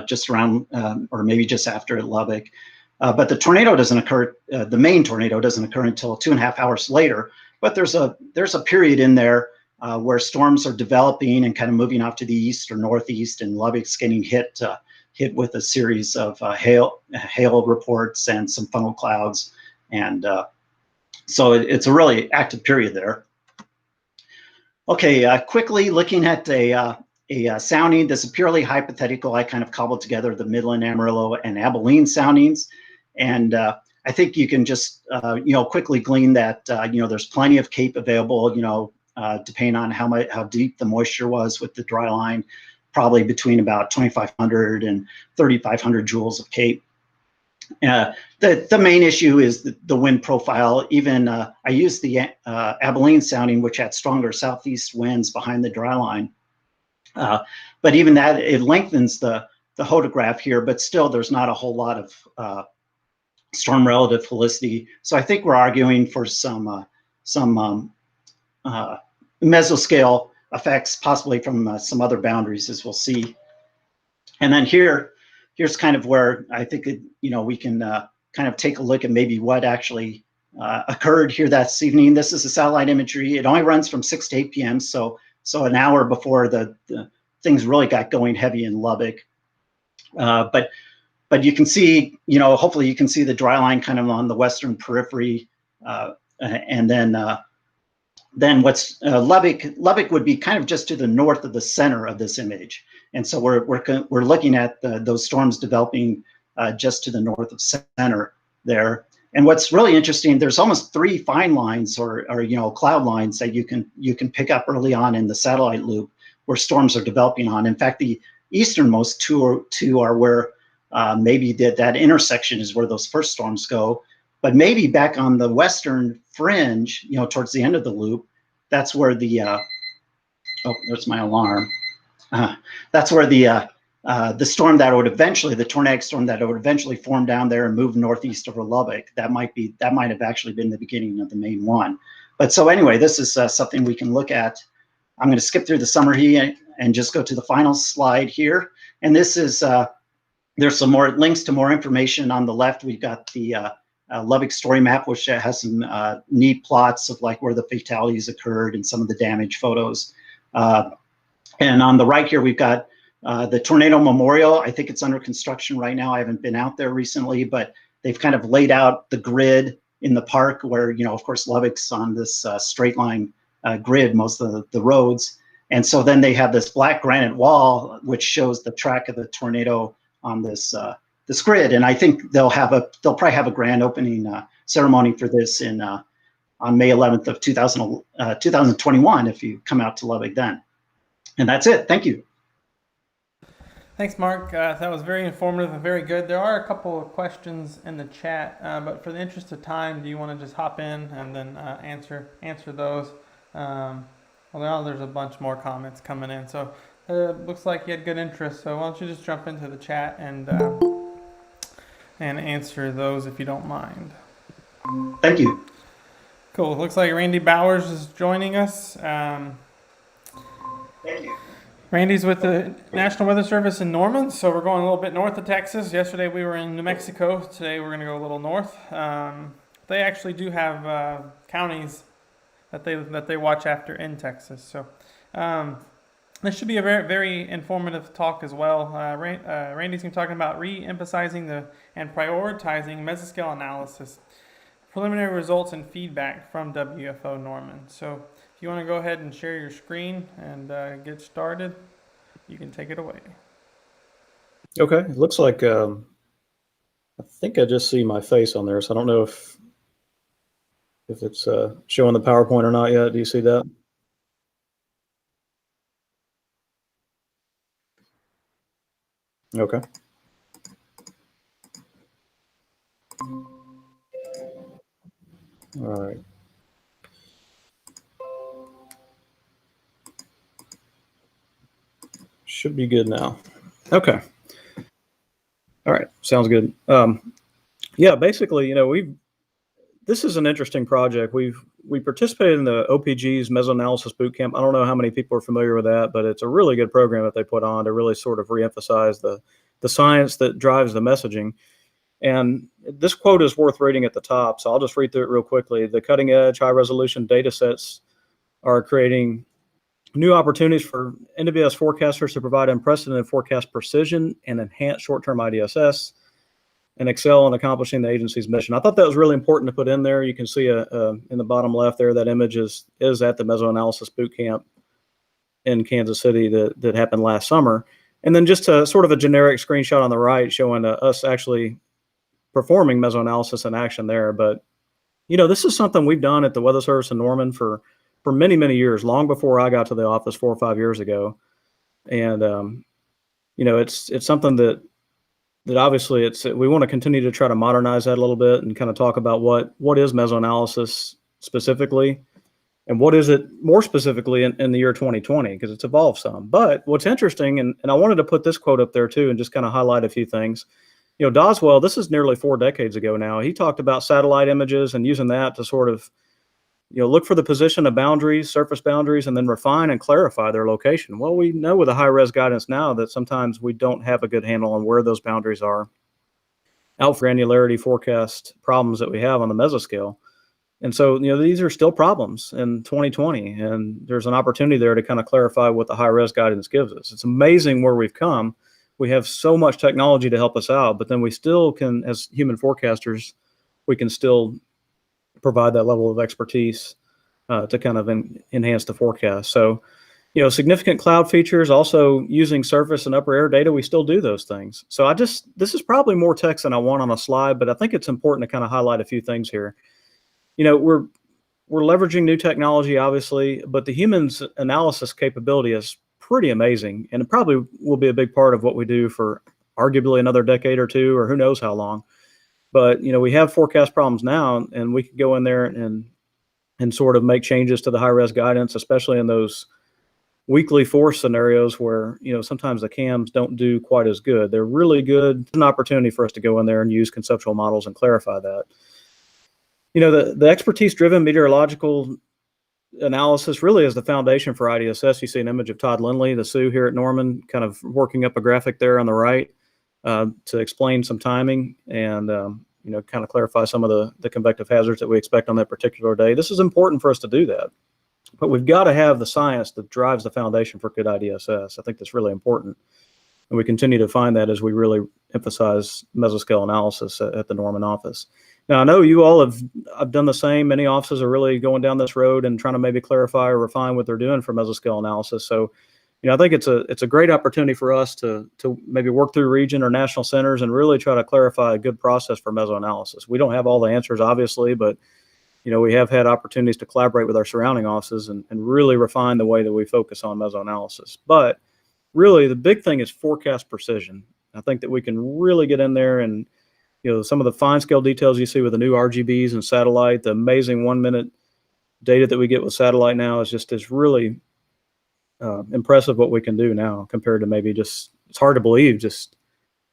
Just around or maybe just after at Lubbock. But the tornado doesn't occur. The main tornado doesn't occur until 2.5 hours later. But there's a period in there where storms are developing and kind of moving off to the east or northeast, and Lubbock's getting hit with a series of hail reports and some funnel clouds, and so it's a really active period there. Okay, quickly looking at a sounding. This is purely hypothetical. I kind of cobbled together the Midland, Amarillo, and Abilene soundings, and I think you can just quickly glean that there's plenty of CAPE available. Depending on how deep the moisture was with the dry line, probably between about 2,500 and 3,500 joules of CAPE. The main issue is the wind profile. Even I used the Abilene sounding, which had stronger southeast winds behind the dry line. But even that, it lengthens the hodograph here, but still there's not a whole lot of storm relative helicity. So I think we're arguing for some mesoscale effects, possibly from some other boundaries, as we'll see. And then here's kind of where I think we can kind of take a look at maybe what actually occurred here this evening. This is the satellite imagery. It only runs from 6 to 8 p.m. So an hour before the things really got going heavy in Lubbock. But you can see, hopefully you can see the dry line kind of on the western periphery, and then what's Lubbock would be kind of just to the north of the center of this image, and so we're looking at those storms developing just to the north of center there. And what's really interesting, there's almost 3 fine lines or cloud lines that you can pick up early on in the satellite loop where storms are developing on. In fact, the easternmost two are where maybe that intersection is where those first storms go. But maybe back on the western fringe, towards the end of the loop, that's where the oh, there's my alarm. That's where the storm that would eventually, the tornadic storm that would eventually form down there and move northeast over Lubbock, that might have actually been the beginning of the main one. But so anyway, this is something we can look at. I'm going to skip through the summary and just go to the final slide here. And this is there's some more links to more information on the left. We've got the Lubbock story map, which has some neat plots of like where the fatalities occurred and some of the damage photos. And on the right here, we've got the Tornado Memorial. I think it's under construction right now. I haven't been out there recently, but they've kind of laid out the grid in the park where, you know, of course, Lubbock's on this straight line grid, most of the roads. And so then they have this black granite wall, which shows the track of the tornado on this this grid. And I think they'll probably have a grand opening ceremony for this in on May 11th of 2021 if you come out to Lubbock then. And that's it. Thank you. Thanks, Mark. That was very informative and very good. There are a couple of questions in the chat, but for the interest of time, do you want to just hop in and then answer those? Well, now there's a bunch more comments coming in, so it looks like you had good interest. So why don't you just jump into the chat and answer those if you don't mind. Thank you. Cool. Looks like Randy Bowers is joining us. Thank you. Randy's with the National Weather Service in Norman, so we're going a little bit north of Texas. Yesterday we were in New Mexico. Today we're going to go a little north. They actually do have counties that they watch after in Texas. So this should be a very, very informative talk as well. Randy's going to be talking about re-emphasizing and prioritizing mesoscale analysis, preliminary results and feedback from WFO Norman. So if you want to go ahead and share your screen and get started, you can take it away. Okay, it looks like I think I just see my face on there, so I don't know if it's showing the PowerPoint or not yet. Do you see that? Okay. All right. Should be good now. Okay. All right. Sounds good. Yeah, basically, you know, this is an interesting project. We participated in the OPG's Mesoanalysis Bootcamp. I don't know how many people are familiar with that, but it's a really good program that they put on to really sort of reemphasize the science that drives the messaging. And this quote is worth reading at the top, so I'll just read through it real quickly. The cutting edge, high resolution data sets are creating new opportunities for NWS forecasters to provide unprecedented forecast precision and enhance short-term IDSS and excel in accomplishing the agency's mission. I thought that was really important to put in there. You can see in the bottom left there, that image is at the Mesoanalysis Bootcamp in Kansas City that happened last summer. And then just a sort of a generic screenshot on the right showing us actually performing mesoanalysis in action there. But, you know, this is something we've done at the Weather Service in Norman for many, many years, long before I got to the office 4 or 5 years ago. And, you know, it's something that obviously we want to continue to try to modernize that a little bit and kind of talk about what is mesoanalysis specifically and what is it more specifically in the year 2020, because it's evolved some. But what's interesting, and I wanted to put this quote up there too and just kind of highlight a few things. You know, Doswell, this is nearly 4 decades ago now. He talked about satellite images and using that to sort of, you know, look for the position of boundaries, surface boundaries, and then refine and clarify their location. Well, we know with the high-res guidance now that sometimes we don't have a good handle on where those boundaries are. Out granularity forecast problems that we have on the mesoscale. And so, you know, these are still problems in 2020, and there's an opportunity there to kind of clarify what the high-res guidance gives us. It's amazing where we've come. We have so much technology to help us out, but then we still can, as human forecasters, we can still provide that level of expertise to kind of enhance the forecast. So, you know, significant cloud features, also using surface and upper air data, we still do those things. So this is probably more text than I want on a slide, but I think it's important to kind of highlight a few things here. You know, we're leveraging new technology, obviously, but the human's analysis capability is pretty amazing, and it probably will be a big part of what we do for arguably another decade or two, or who knows how long. But, you know, we have forecast problems now, and we can go in there and sort of make changes to the high-res guidance, especially in those weakly force scenarios where, you know, sometimes the cams don't do quite as good. They're really good. It's an opportunity for us to go in there and use conceptual models and clarify that. You know, the expertise-driven meteorological analysis really is the foundation for IDSS. You see an image of Todd Lindley, the SU here at Norman, kind of working up a graphic there on the right. to explain some timing and kind of clarify some of the convective hazards that we expect on that particular day. This is important for us to do that, but we've got to have the science that drives the foundation for good IDSS. I think that's really important, and we continue to find that as we really emphasize mesoscale analysis at the Norman office. Now, I know you all have done the same. Many offices are really going down this road and trying to maybe clarify or refine what they're doing for mesoscale analysis. So, I think it's a great opportunity for us to maybe work through region or national centers and really try to clarify a good process for mesoanalysis. We don't have all the answers, obviously, but we have had opportunities to collaborate with our surrounding offices and really refine the way that we focus on mesoanalysis. But really, the big thing is forecast precision. I think that we can really get in there and some of the fine scale details you see with the new RGBs and satellite, the amazing 1 minute data that we get with satellite now is really impressive what we can do now compared to maybe it's hard to believe 3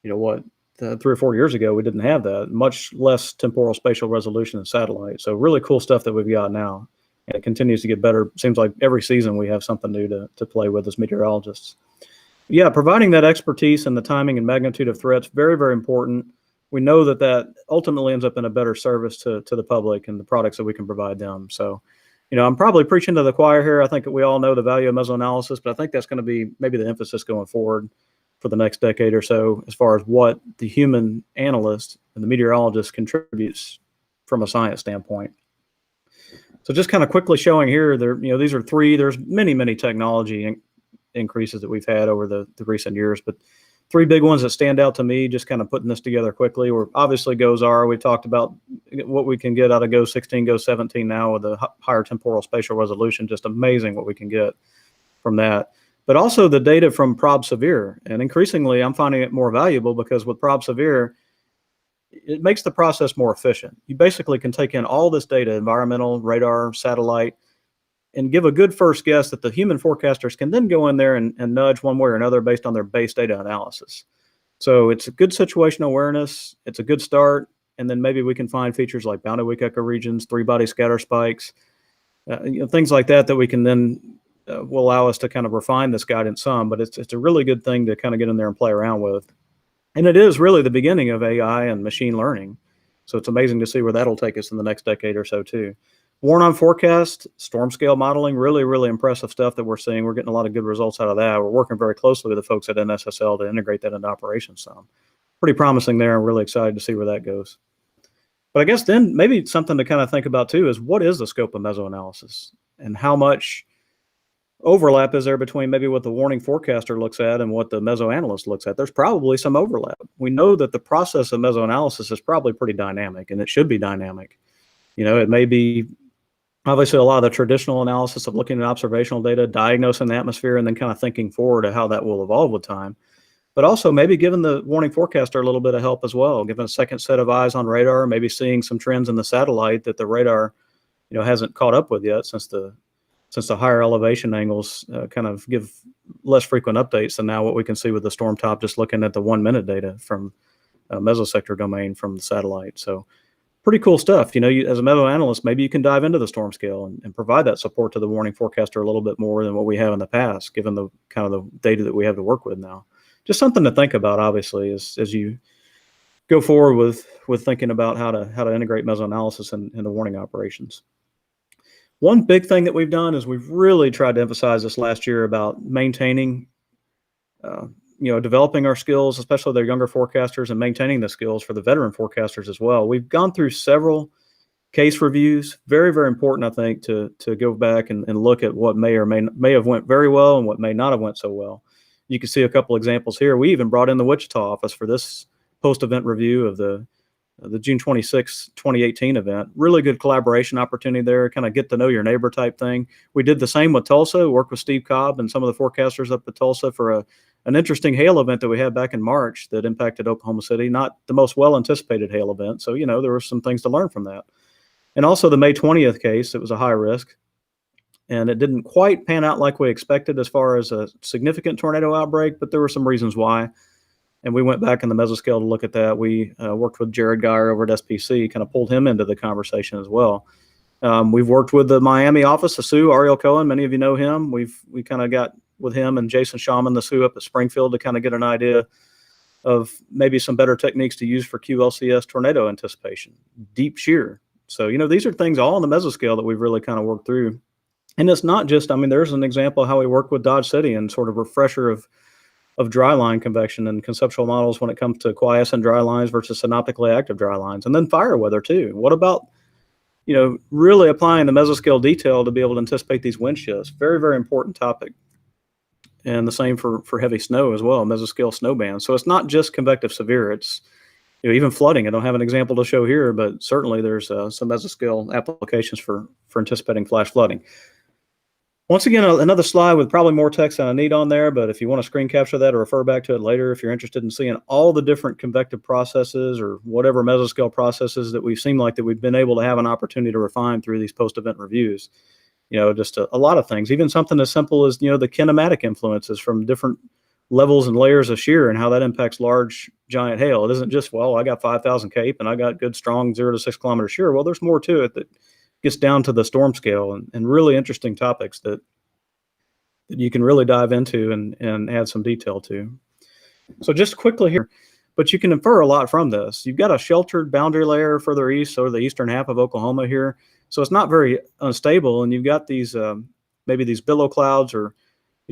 or 4 years ago, we didn't have that, much less temporal spatial resolution in satellite. So really cool stuff that we've got now, and it continues to get better. Seems like every season we have something new to play with as meteorologists. Yeah, providing that expertise and the timing and magnitude of threats, very, very important. We know that ultimately ends up in a better service to the public and the products that we can provide them. So, I'm probably preaching to the choir here. I think that we all know the value of mesoanalysis, but I think that's going to be maybe the emphasis going forward for the next decade or so, as far as what the human analyst and the meteorologist contributes from a science standpoint. So just kind of quickly showing here, these are three. There's many technology increases that we've had over the recent years, but three big ones that stand out to me, just kind of putting this together quickly, were obviously GOES-R. We talked about what we can get out of GOES 16, GOES 17 now with a higher temporal spatial resolution. Just amazing what we can get from that. But also the data from ProbSevere. And increasingly, I'm finding it more valuable because with ProbSevere, it makes the process more efficient. You basically can take in all this data, environmental, radar, satellite, and give a good first guess that the human forecasters can then go in there and nudge one way or another based on their base data analysis. So it's a good situational awareness. It's a good start. And then maybe we can find features like bounded weak ecoregions, three-body scatter spikes, things like that we can then will allow us to kind of refine this guidance some. But it's a really good thing to kind of get in there and play around with. And it is really the beginning of AI and machine learning. So it's amazing to see where that'll take us in the next decade or so too. Warn on forecast, storm scale modeling, really, really impressive stuff that we're seeing. We're getting a lot of good results out of that. We're working very closely with the folks at NSSL to integrate that into operations some. Pretty promising there. I'm really excited to see where that goes. But I guess then maybe something to kind of think about too is what is the scope of mesoanalysis and how much overlap is there between maybe what the warning forecaster looks at and what the mesoanalyst looks at? There's probably some overlap. We know that the process of mesoanalysis is probably pretty dynamic, and it should be dynamic. It may be obviously a lot of the traditional analysis of looking at observational data, diagnosing the atmosphere, and then kind of thinking forward to how that will evolve with time. But also maybe giving the warning forecaster a little bit of help as well, giving a second set of eyes on radar, maybe seeing some trends in the satellite that the radar, hasn't caught up with yet since the higher elevation angles kind of give less frequent updates than now what we can see with the storm top, just looking at the 1 minute data from mesosector domain from the satellite. So pretty cool stuff. As a mesoanalyst, maybe you can dive into the storm scale and provide that support to the warning forecaster a little bit more than what we have in the past, given the kind of the data that we have to work with now. Just something to think about, obviously, as you go forward with thinking about how to integrate mesoanalysis in the warning operations. One big thing that we've done is we've really tried to emphasize this last year about maintaining, developing our skills, especially their younger forecasters, and maintaining the skills for the veteran forecasters as well. We've gone through several case reviews. Very, very important, I think, to go back and look at what may or may have went very well and what may not have went so well. You can see a couple examples here. We even brought in the Wichita office for this post-event review of the June 26, 2018 event. Really good collaboration opportunity there, kind of get to know your neighbor type thing. We did the same with Tulsa, worked with Steve Cobb and some of the forecasters up at Tulsa for an interesting hail event that we had back in March that impacted Oklahoma City. Not the most well-anticipated hail event, so there were some things to learn from that. And also the May 20th case, it was a high risk, and it didn't quite pan out like we expected as far as a significant tornado outbreak, but there were some reasons why. And we went back in the mesoscale to look at that. We worked with Jared Geyer over at SPC, kind of pulled him into the conversation as well. We've worked with the Miami office, the SU, Ariel Cohen. Many of you know him. We kind of got with him and Jason Shaman, the SU up at Springfield, to kind of get an idea of maybe some better techniques to use for QLCS tornado anticipation, deep shear. So, these are things all on the mesoscale that we've really kind of worked through. And it's not just, there's an example of how we work with Dodge City and sort of refresher of dry line convection and conceptual models when it comes to quiescent dry lines versus synoptically active dry lines, and then fire weather too. What about, really applying the mesoscale detail to be able to anticipate these wind shifts? Very, very important topic. And the same for heavy snow as well, mesoscale snow bands. So it's not just convective severe, it's even flooding. I don't have an example to show here, but certainly there's some mesoscale applications for anticipating flash flooding. Once again, another slide with probably more text than I need on there, but if you want to screen capture that or refer back to it later, if you're interested in seeing all the different convective processes or whatever mesoscale processes that we've been able to have an opportunity to refine through these post-event reviews. Just a lot of things, even something as simple as, the kinematic influences from different levels and layers of shear and how that impacts large giant hail. It isn't just, well, I got 5,000 CAPE and I got good, strong 0 to 6 kilometer shear. Well, there's more to it that gets down to the storm scale and really interesting topics that you can really dive into and add some detail to. So just quickly here, but you can infer a lot from this. You've got a sheltered boundary layer further east, or the eastern half of Oklahoma here. So it's not very unstable, and you've got these maybe these billow clouds, or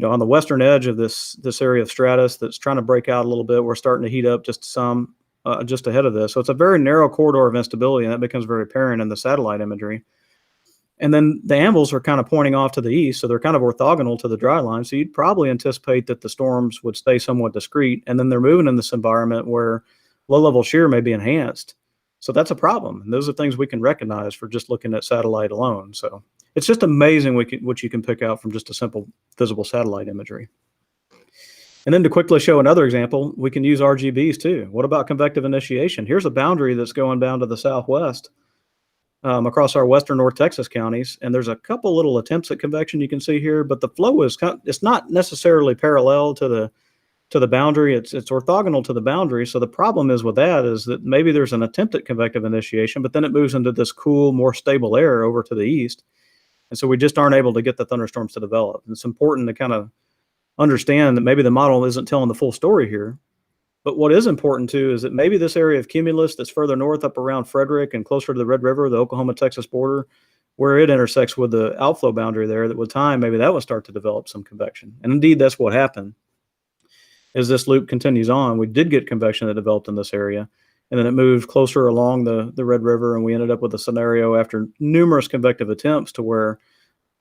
on the western edge of this area of stratus that's trying to break out a little bit. We're starting to heat up just some just ahead of this. So it's a very narrow corridor of instability, and that becomes very apparent in the satellite imagery. And then the anvils are kind of pointing off to the east, so they're kind of orthogonal to the dry line. So you'd probably anticipate that the storms would stay somewhat discrete, and then they're moving in this environment where low-level shear may be enhanced. So that's a problem. And those are things we can recognize for just looking at satellite alone. So it's just amazing what you can pick out from just a simple visible satellite imagery. And then to quickly show another example, we can use RGBs too. What about convective initiation? Here's a boundary that's going down to the southwest across our western North Texas counties. And there's a couple little attempts at convection you can see here, but the flow it's not necessarily parallel to the boundary. It's orthogonal to the boundary. So the problem is with that is that maybe there's an attempt at convective initiation, but then it moves into this cool, more stable air over to the east. And so we just aren't able to get the thunderstorms to develop. And it's important to kind of understand that maybe the model isn't telling the full story here. But what is important too is that maybe this area of cumulus that's further north up around Frederick and closer to the Red River, the Oklahoma-Texas border, where it intersects with the outflow boundary there, that with time, maybe that will start to develop some convection. And indeed, that's what happened. As this loop continues on, we did get convection that developed in this area, and then it moved closer along the Red River, and we ended up with a scenario after numerous convective attempts to where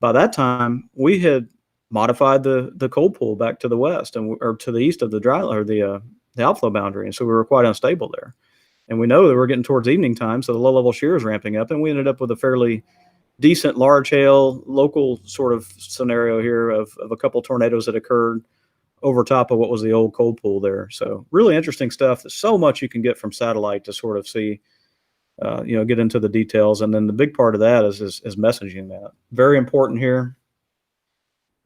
by that time we had modified the cold pool back to the west or to the east of the dry or the outflow boundary, and so we were quite unstable there. And we know that we're getting towards evening time, so the low level shear is ramping up, and we ended up with a fairly decent large hail local sort of scenario here of a couple tornadoes that occurred over top of what was the old cold pool there. So really interesting stuff. There's so much you can get from satellite to sort of see, get into the details. And then the big part of that is messaging that. Very important here.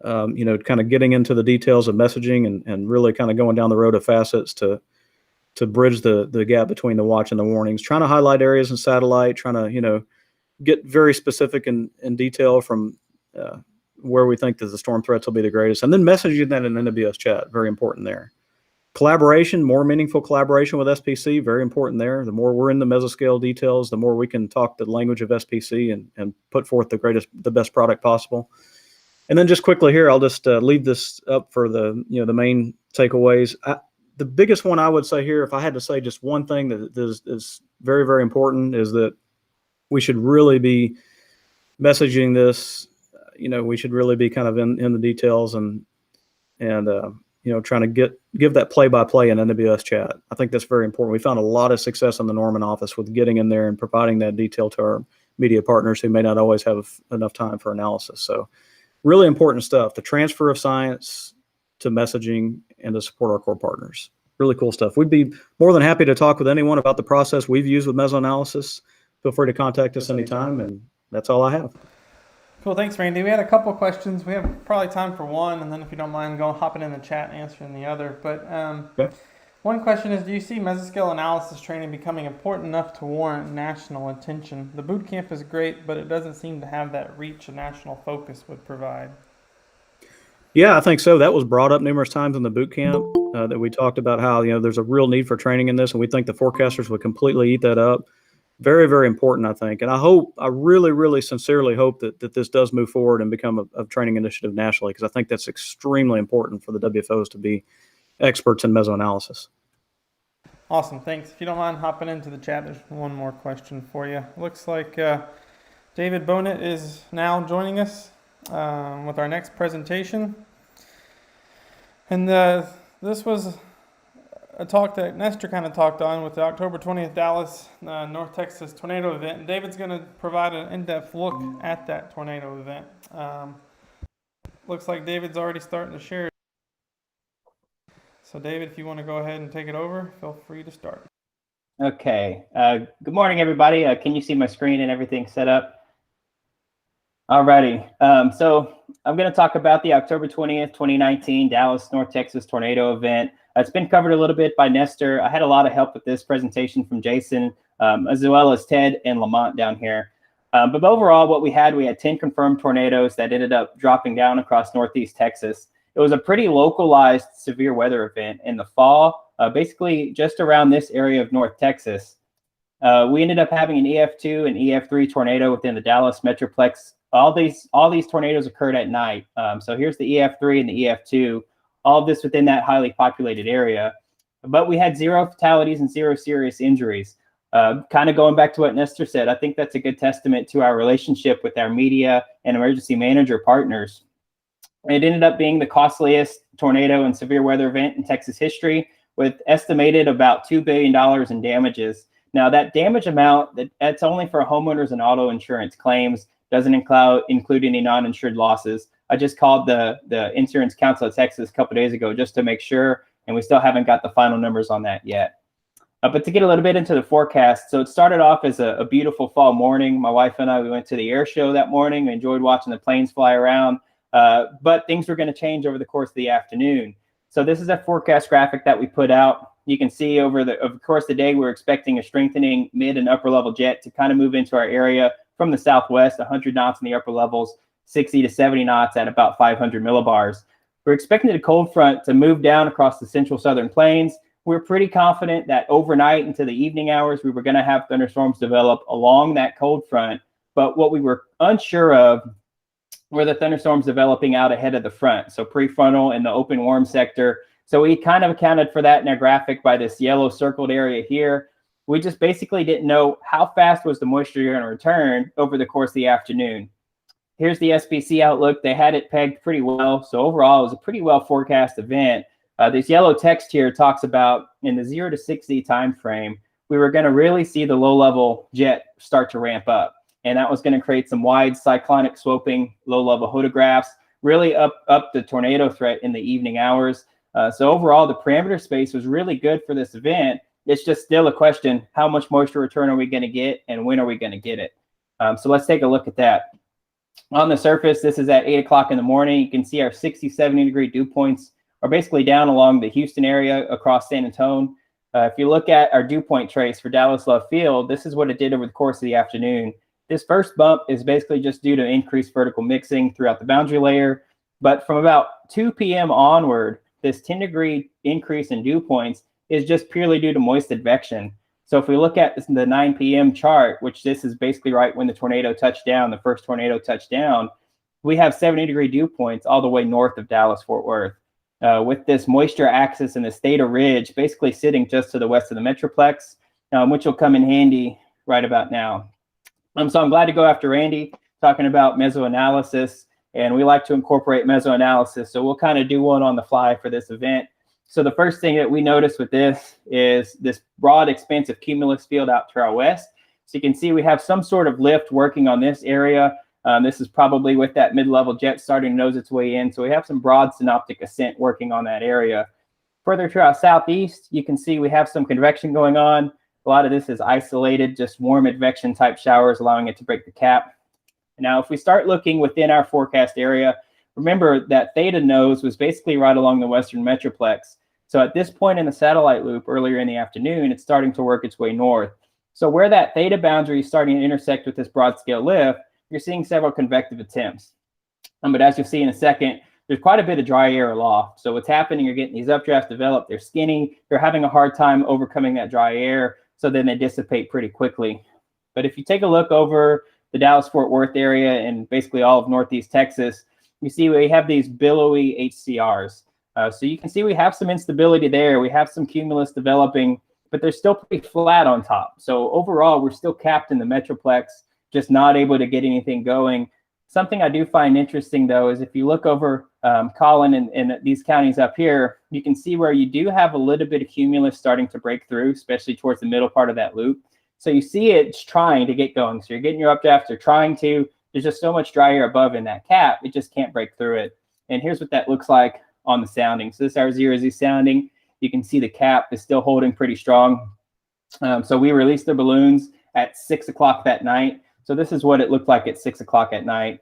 Kind of getting into the details of messaging and really kind of going down the road of facets to bridge the gap between the watch and the warnings, trying to highlight areas in satellite, trying to, get very specific in detail from where we think that the storm threats will be the greatest, and then messaging that in NWS chat, very important there. Collaboration, more meaningful collaboration with SPC, very important there. The more we're in the mesoscale details, the more we can talk the language of SPC and put forth the best product possible. And then just quickly here, I'll just leave this up for the main takeaways. The biggest one I would say here, if I had to say just one thing that is very, very important, is that we should really be messaging this. We should really be kind of in the details and trying to give that play-by-play in NWS chat. I think that's very important. We found a lot of success in the Norman office with getting in there and providing that detail to our media partners who may not always have enough time for analysis. So really important stuff, the transfer of science to messaging and to support our core partners. Really cool stuff. We'd be more than happy to talk with anyone about the process we've used with mesoanalysis. Feel free to contact us anytime, and that's all I have. Cool, thanks, Randy. We had a couple questions. We have probably time for one, and then if you don't mind, hopping in the chat and answering the other. But okay. One question is, do you see mesoscale analysis training becoming important enough to warrant national attention? The boot camp is great, but it doesn't seem to have that reach a national focus would provide. Yeah, I think so. That was brought up numerous times in the boot camp. that we talked about how, there's a real need for training in this, and we think the forecasters would completely eat that up. Very, very important, I think. And I really, really sincerely hope that this does move forward and become a training initiative nationally, because I think that's extremely important for the WFOs to be experts in mesoanalysis. Awesome, thanks. If you don't mind hopping into the chat, there's one more question for you. Looks like David Bonnet is now joining us with our next presentation. And this was a talk that Nestor kind of talked on with the October 20th Dallas North Texas tornado event. And David's going to provide an in-depth look at that tornado event. Looks like David's already starting to share. So David, if you want to go ahead and take it over, feel free to start. Okay. Good morning, everybody. Can you see my screen and everything set up? Alrighty. So I'm going to talk about the October 20th, 2019 Dallas North Texas tornado event. It's been covered a little bit by Nestor. I had a lot of help with this presentation from Jason, as well as Ted and Lamont down here. But overall, what we had 10 confirmed tornadoes that ended up dropping down across Northeast Texas. It was a pretty localized severe weather event in the fall, basically just around this area of North Texas. We ended up having an EF2 and EF3 tornado within the Dallas Metroplex. All these tornadoes occurred at night. So here's the EF3 and the EF2, all of this within that highly populated area. But we had 0 fatalities and 0 serious injuries. Kind of going back to what Nestor said, I think that's a good testament to our relationship with our media and emergency manager partners. It ended up being the costliest tornado and severe weather event in Texas history, with estimated about $2 billion in damages. Now, that damage amount, that's only for homeowners and auto insurance claims, doesn't include any non-insured losses. I just called the Insurance Council of Texas a couple days ago just to make sure, and we still haven't got the final numbers on that yet. But to get a little bit into the forecast, so it started off as a beautiful fall morning. My wife and I, we went to the air show that morning. We enjoyed watching the planes fly around, but things were going to change over the course of the afternoon. So this is a forecast graphic that we put out. You can see over the course of the day, we're expecting a strengthening mid and upper level jet to kind of move into our area from the southwest, 100 knots in the upper levels, 60 to 70 knots at about 500 millibars. We're expecting the cold front to move down across the central southern plains. We're pretty confident that overnight into the evening hours, we were going to have thunderstorms develop along that cold front. But what we were unsure of were the thunderstorms developing out ahead of the front, so prefrontal and the open warm sector. So we kind of accounted for that in our graphic by this yellow circled area here. We just basically didn't know how fast was the moisture going to return over the course of the afternoon. Here's the SPC outlook. They had it pegged pretty well. So overall, it was a pretty well forecast event. This yellow text here talks about in the 0 to 60 time frame, we were going to really see the low-level jet start to ramp up. And that was going to create some wide cyclonic sloping low-level hodographs, really up the tornado threat in the evening hours. So overall, the parameter space was really good for this event. It's just still a question, how much moisture return are we going to get and when are we going to get it? So let's take a look at that. On the surface, this is at 8 o'clock in the morning. You can see our 60, 70 degree dew points are basically down along the Houston area across San Antonio. If you look at our dew point trace for Dallas Love Field, this is what it did over the course of the afternoon. This first bump is basically just due to increased vertical mixing throughout the boundary layer. But from about 2 p.m. onward, this 10 degree increase in dew points is just purely due to moist advection. So if we look at the 9 p.m. chart, which this is basically right when the tornado touched down, the first tornado touched down, we have 70 degree dew points all the way north of Dallas-Fort Worth. With this moisture axis and the Theta Ridge basically sitting just to the west of the Metroplex, which will come in handy right about now. So I'm glad to go after Randy talking about mesoanalysis, and we like to incorporate mesoanalysis. So we'll kind of do one on the fly for this event. So the first thing that we notice with this is this broad, expansive cumulus field out to our west. So you can see we have some sort of lift working on this area. This is probably with that mid-level jet starting to nose its way in. So we have some broad synoptic ascent working on that area. Further to our southeast, you can see we have some convection going on. A lot of this is isolated, just warm advection type showers, allowing it to break the cap. Now, if we start looking within our forecast area, remember that theta nose was basically right along the western Metroplex. So at this point in the satellite loop earlier in the afternoon, it's starting to work its way north. So where that theta boundary is starting to intersect with this broad scale lift, you're seeing several convective attempts. But as you'll see in a second, there's quite a bit of dry air aloft. So what's happening, you're getting these updrafts developed, they're skinny, they're having a hard time overcoming that dry air, so then they dissipate pretty quickly. But if you take a look over the Dallas-Fort Worth area and basically all of Northeast Texas, you see we have these billowy HCRs. So you can see we have some instability there. We have some cumulus developing, but they're still pretty flat on top. So overall, we're still capped in the Metroplex, just not able to get anything going. Something I do find interesting, though, is if you look over Collin and these counties up here, you can see where you do have a little bit of cumulus starting to break through, especially towards the middle part of that loop. So you see it's trying to get going. So you're getting your updrafts, they're trying to. There's just so much dry air above in that cap, it just can't break through it. And here's what that looks like on the sounding. So this R0Z sounding, you can see the cap is still holding pretty strong. So we released the balloons at 6 o'clock that night. So this is what it looked like at 6 o'clock at night.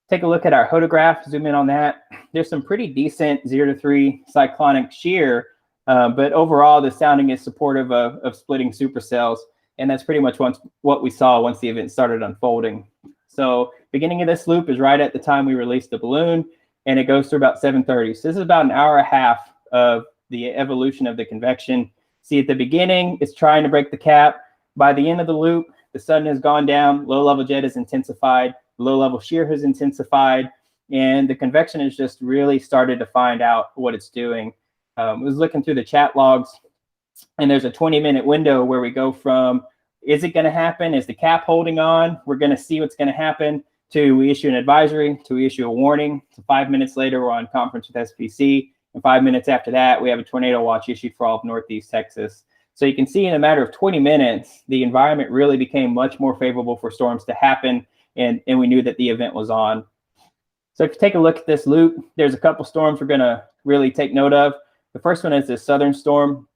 Take a look at our hodograph, zoom in on that. There's some pretty decent 0 to 3 cyclonic shear, but overall the sounding is supportive of splitting supercells. And that's pretty much what we saw once the event started unfolding. So beginning of this loop is right at the time we released the balloon, and it goes through about 7:30. So this is about an hour and a half of the evolution of the convection. See, at the beginning, it's trying to break the cap. By the end of the loop, the sun has gone down, low-level jet has intensified, low-level shear has intensified, and the convection has just really started to find out what it's doing. I was looking through the chat logs, and there's a 20-minute window where we go from, is it going to happen? Is the cap holding on? We're going to see what's going to happen, to we issue an advisory, to we issue a warning. So 5 minutes later, we're on conference with SPC. And 5 minutes after that, we have a tornado watch issued for all of Northeast Texas. So you can see in a matter of 20 minutes, the environment really became much more favorable for storms to happen. And we knew that the event was on. So if you take a look at this loop, there's a couple storms we're going to really take note of. The first one is this southern storm.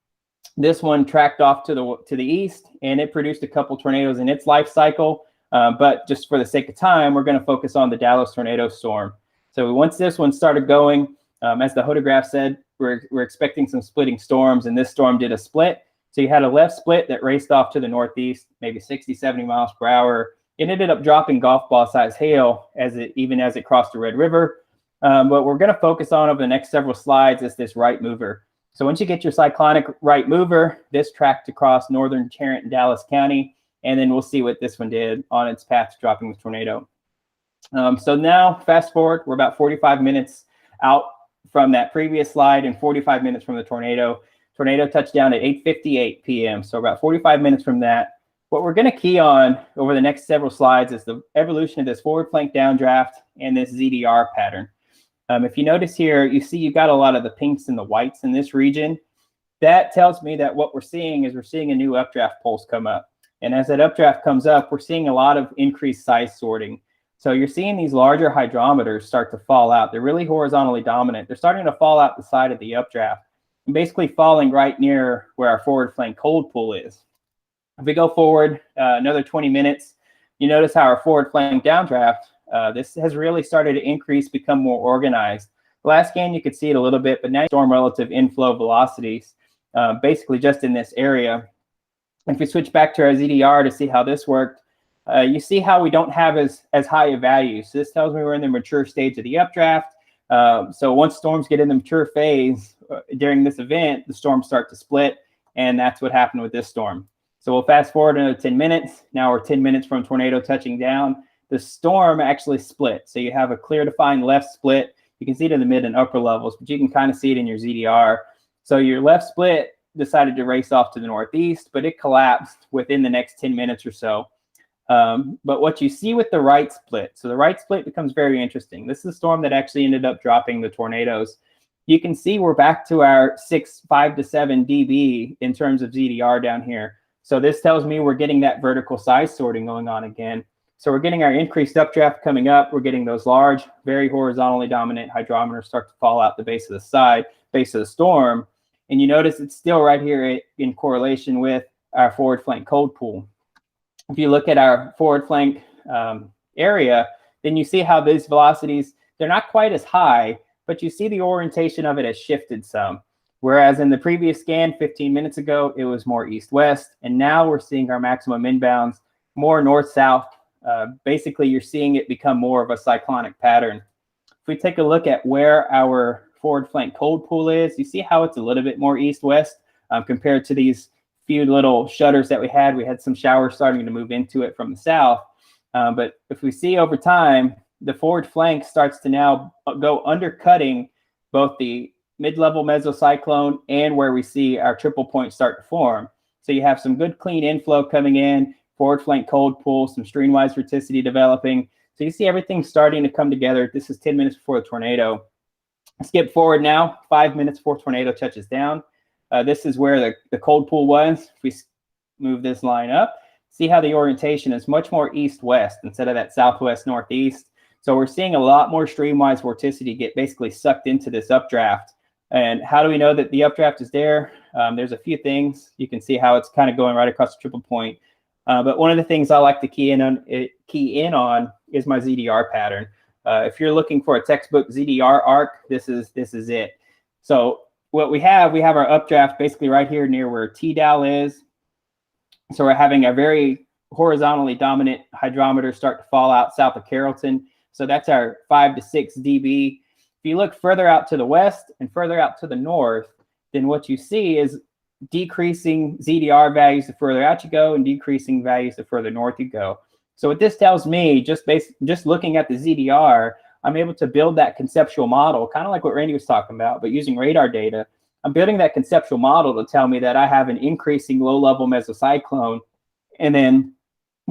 This one tracked off to the east, and it produced a couple tornadoes in its life cycle. But just for the sake of time, we're going to focus on the Dallas tornado storm. So once this one started going, as the hodograph said, we're expecting some splitting storms, and this storm did a split. So you had a left split that raced off to the northeast, maybe 60, 70 miles per hour. It ended up dropping golf ball size hail even as it crossed the Red River. What we're going to focus on over the next several slides is this right mover. So once you get your cyclonic right mover, this tracked across northern Tarrant and Dallas County, and then we'll see what this one did on its path to dropping the tornado. So now, fast forward, we're about 45 minutes out from that previous slide and 45 minutes from the tornado. Tornado touched down at 8:58 p.m., so about 45 minutes from that. What we're going to key on over the next several slides is the evolution of this forward flank downdraft and this ZDR pattern. If you notice here, you see you've got a lot of the pinks and the whites in this region. That tells me that what we're seeing is we're seeing a new updraft pulse come up. And as that updraft comes up, we're seeing a lot of increased size sorting. So you're seeing these larger hydrometers start to fall out. They're really horizontally dominant. They're starting to fall out the side of the updraft and basically falling right near where our forward flank cold pool is. If we go forward another 20 minutes, you notice how our forward flank downdraft, this has really started to increase, become more organized. The last scan, you could see it a little bit, but now storm relative inflow velocities, basically just in this area. If we switch back to our ZDR to see how this worked, you see how we don't have as high a value. So this tells me we're in the mature stage of the updraft. So once storms get in the mature phase during this event, the storms start to split, and that's what happened with this storm. So we'll fast forward another 10 minutes. Now we're 10 minutes from tornado touching down. The storm actually split. So you have a clear defined left split. You can see it in the mid and upper levels, but you can kind of see it in your ZDR. So your left split decided to race off to the northeast, but it collapsed within the next 10 minutes or so. But what you see with the right split, so the right split becomes very interesting. This is a storm that actually ended up dropping the tornadoes. You can see we're back to our 5 to 7 dB in terms of ZDR down here. So this tells me we're getting that vertical size sorting going on again. So we're getting our increased updraft coming up. We're getting those large, very horizontally dominant hydrometers start to fall out the base of the storm. And you notice it's still right here in correlation with our forward flank cold pool. If you look at our forward flank area, then you see how these velocities, they're not quite as high, but you see the orientation of it has shifted some. Whereas in the previous scan 15 minutes ago, it was more east-west, and now we're seeing our maximum inbounds more north-south. Basically, you're seeing it become more of a cyclonic pattern. If we take a look at where our forward flank cold pool is, you see how it's a little bit more east-west compared to these few little shutters that we had some showers starting to move into it from the south. But if we see over time, the forward flank starts to now go undercutting both the mid-level mesocyclone and where we see our triple point start to form. So you have some good clean inflow coming in, forward flank cold pool, some streamwise vorticity developing. So you see everything starting to come together. This is 10 minutes before the tornado. Skip forward now, 5 minutes before tornado touches down. This is where the cold pool was. If we move this line up, see how the orientation is much more east-west instead of that southwest-northeast. So we're seeing a lot more streamwise vorticity get basically sucked into this updraft. And how do we know that the updraft is there? There's a few things. You can see how it's kind of going right across the triple point. But one of the things I like to key in on is my ZDR pattern. If you're looking for a textbook ZDR arc, this is it. So what we have our updraft basically right here near where TDAL is. So we're having a very horizontally dominant hydrometer start to fall out south of Carrollton. So that's our 5 to 6 dB. If you look further out to the west and further out to the north, then what you see is decreasing ZDR values the further out you go and decreasing values the further north you go. So what this tells me, just looking at the ZDR, I'm able to build that conceptual model, kind of like what Randy was talking about, but using radar data. I'm building that conceptual model to tell me that I have an increasing low-level mesocyclone, and then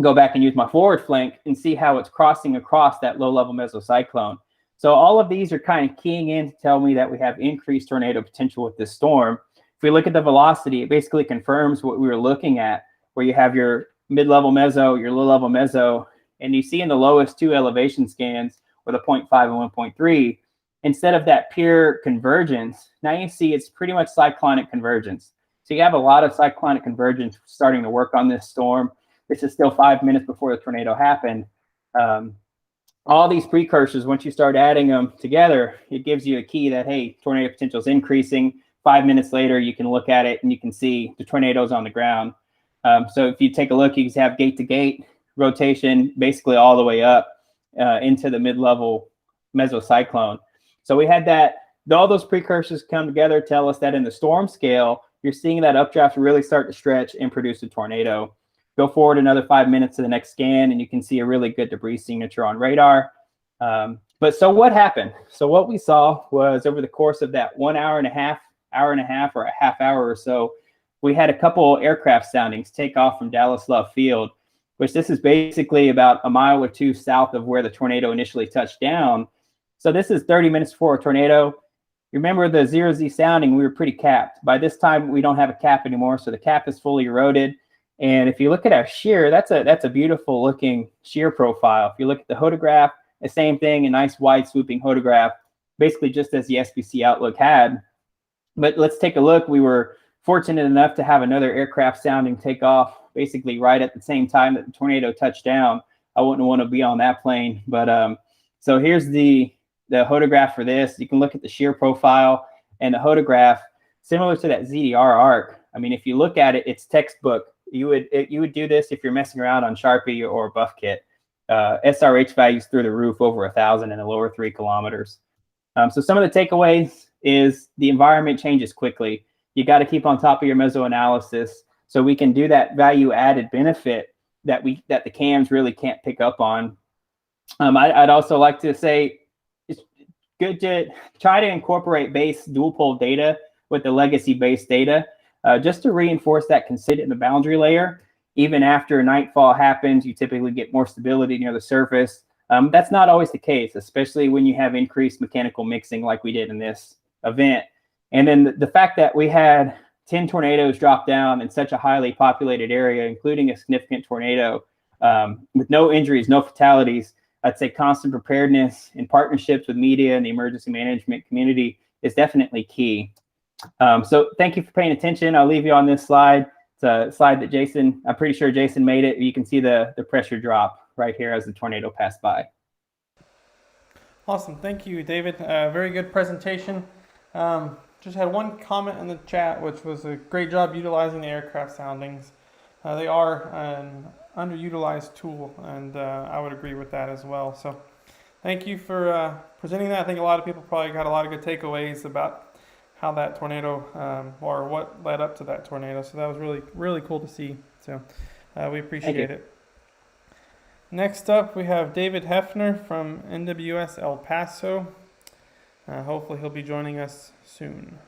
go back and use my forward flank and see how it's crossing across that low-level mesocyclone. So all of these are kind of keying in to tell me that we have increased tornado potential with this storm. If we look at the velocity, it basically confirms what we were looking at, where you have your mid-level meso, your low-level meso, and you see in the lowest two elevation scans, or the 0.5 and 1.3, instead of that pure convergence, now you see it's pretty much cyclonic convergence. So you have a lot of cyclonic convergence starting to work on this storm. This is still 5 minutes before the tornado happened. All these precursors, once you start adding them together, it gives you a key that, hey, tornado potential is increasing. 5 minutes later, you can look at it and you can see the tornadoes on the ground. So if you take a look, you can have gate-to-gate rotation basically all the way up into the mid-level mesocyclone. So we had that, all those precursors come together, tell us that in the storm scale, you're seeing that updraft really start to stretch and produce a tornado. Go forward another 5 minutes to the next scan, and you can see a really good debris signature on radar. But so what happened? So what we saw was over the course of that 1 hour and a half, or a half hour or so, we had a couple aircraft soundings take off from Dallas Love Field, which this is basically about a mile or two south of where the tornado initially touched down. So this is 30 minutes before a tornado. You remember the 0Z sounding, we were pretty capped. By this time, we don't have a cap anymore, so the cap is fully eroded. And if you look at our shear, that's a beautiful looking shear profile. If you look at the hodograph, the same thing, a nice wide swooping hodograph, basically just as the SPC Outlook had. But let's take a look. We were fortunate enough to have another aircraft sounding take off basically right at the same time that the tornado touched down. I wouldn't want to be on that plane. But so here's the hodograph for this. You can look at the shear profile and the hodograph, similar to that ZDR arc. I mean, if you look at it, it's textbook. You would do this if you're messing around on Sharpie or BuffKit. SRH values through the roof, over 1,000 in the lower 3 kilometers. So some of the takeaways is the environment changes quickly. You got to keep on top of your meso analysis so we can do that value added benefit that the cams really can't pick up on. I'd also like to say it's good to try to incorporate base dual pole data with the legacy base data. Just to reinforce that can sit in the boundary layer. Even after nightfall happens, you typically get more stability near the surface. That's not always the case, especially when you have increased mechanical mixing like we did in this event. And then the fact that we had 10 tornadoes drop down in such a highly populated area, including a significant tornado, with no injuries, no fatalities, I'd say constant preparedness in partnerships with media and the emergency management community is definitely key. So thank you for paying attention. I'll leave you on this slide. It's a slide that Jason, I'm pretty sure Jason made it. You can see the pressure drop right here as the tornado passed by. Awesome. Thank you, David. Very good presentation. Just had one comment in the chat, which was a great job utilizing the aircraft soundings. They are an underutilized tool, and I would agree with that as well. So thank you for presenting that. I think a lot of people probably got a lot of good takeaways about how that tornado or what led up to that tornado. So that was really, really cool to see. So we appreciate it. Next up, we have David Hefner from NWS El Paso. Hopefully he'll be joining us soon.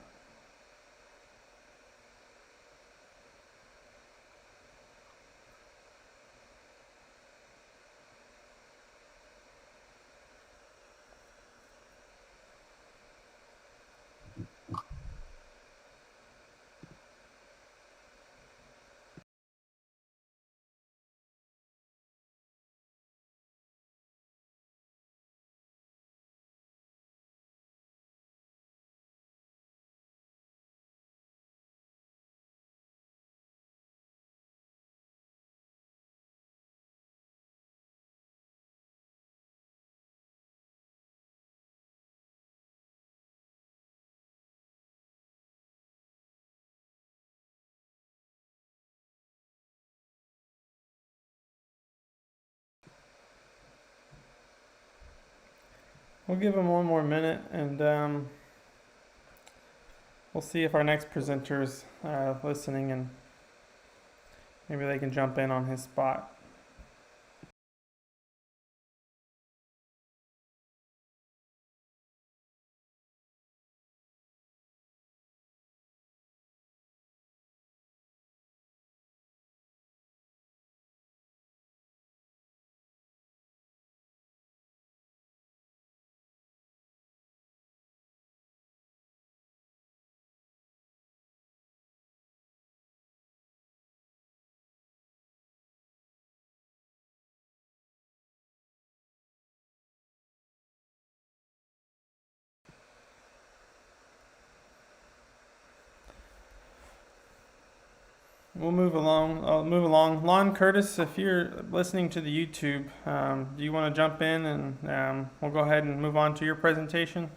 We'll give him one more minute, and we'll see if our next presenter's listening, and maybe they can jump in on his spot. We'll move along. I'll move along. Lon Curtis, if you're listening to the YouTube, do you want to jump in and we'll go ahead and move on to your presentation?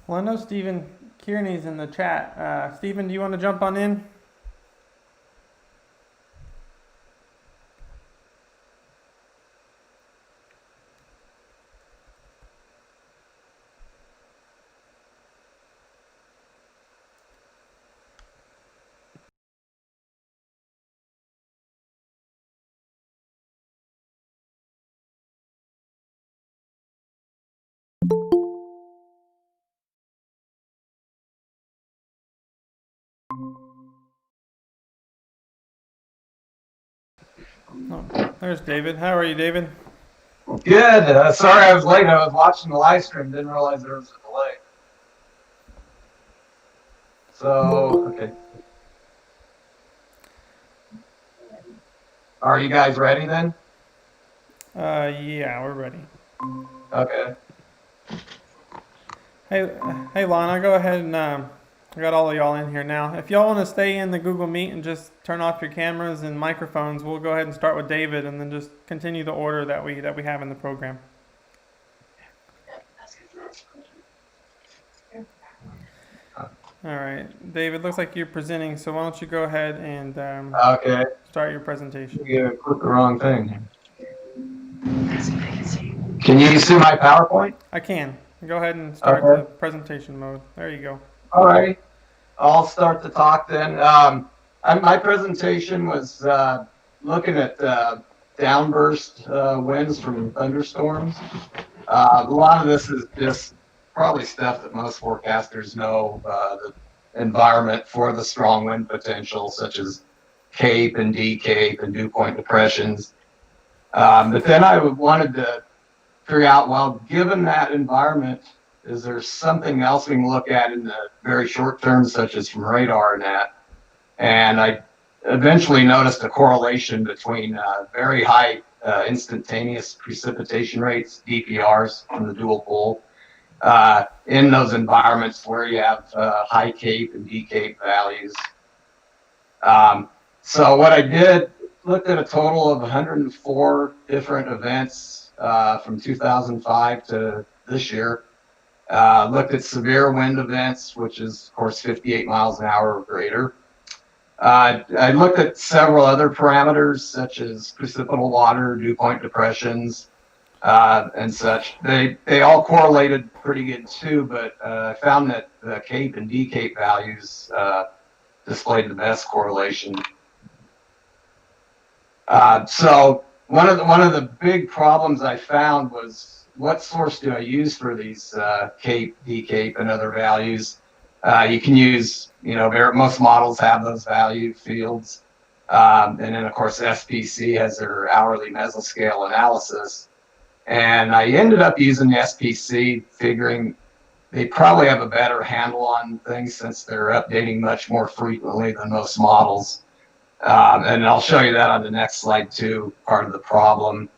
Well, I know Stephen Kearney's in the chat. Stephen, do you want to jump on in? Oh, there's David. How are you, David? Good. Sorry I was late. I was watching the live stream. Didn't realize there was a delay. So, okay. Are you guys ready then? Yeah, we're ready. Okay. Hey, Lana, go ahead and I got all of y'all in here now. If y'all want to stay in the Google Meet and just turn off your cameras and microphones, we'll go ahead and start with David, and then just continue the order that we have in the program. All right, David, looks like you're presenting, so why don't you go ahead and Okay. start your presentation. You clicked the wrong thing. Can you see my PowerPoint? I can. Go ahead and start Okay. the presentation mode. There you go. All right. I'll start the talk then. My presentation was looking at downburst winds from thunderstorms. A lot of this is just probably stuff that most forecasters know. environment for the strong wind potential, such as Cape and D Cape and dew point depressions. But then I wanted to figure out, well, given that environment, is there something else we can look at in the very short term, such as from radar and that? And I eventually noticed a correlation between very high instantaneous precipitation rates, DPRs, from the dual pole, in those environments where you have high Cape and D Cape values. So what I did, looked at a total of 104 different events from 2005 to this year. Looked at severe wind events, which is, of course, 58 miles an hour or greater. I looked at several other parameters, such as precipitable water, dew point depressions, and such. They all correlated pretty good too, but I found that the Cape and D Cape values displayed the best correlation. So one of the big problems I found was, what source do I use for these Cape, D Cape, and other values? You can use, most models have those value fields. And then, of course, SPC has their hourly mesoscale analysis. And I ended up using the SPC, figuring they probably have a better handle on things since they're updating much more frequently than most models. And I'll show you that on the next slide too, part of the problem.